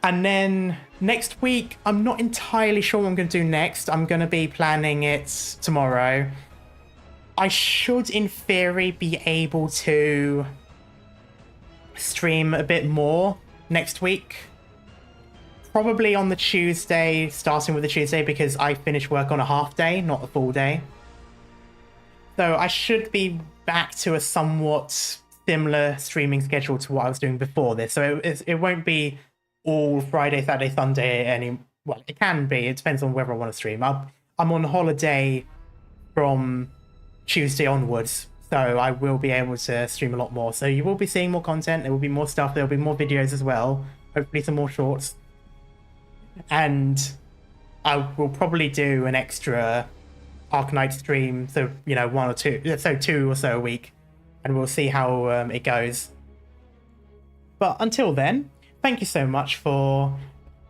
And then next week, I'm not entirely sure what I'm going to do next. I'm going to be planning it tomorrow. I should, in theory, be able to stream a bit more next week. Probably on the Tuesday, starting with the Tuesday, because I finish work on a half day, not a full day. So I should be back to a somewhat similar streaming schedule to what I was doing before this. So it won't be all Friday, Saturday, Sunday well, it can be. It depends on whether I want to stream. I'm on holiday from Tuesday onwards, so I will be able to stream a lot more. So you will be seeing more content. There will be more stuff. There will be more videos as well. Hopefully some more shorts. And I will probably do an extra Arknight stream, so, you know, 1 or 2, so 2 or so a week, and we'll see how it goes. But until then, thank you so much for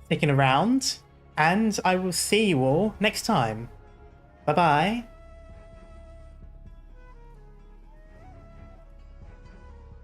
sticking around, and I will see you all next time. Bye-bye.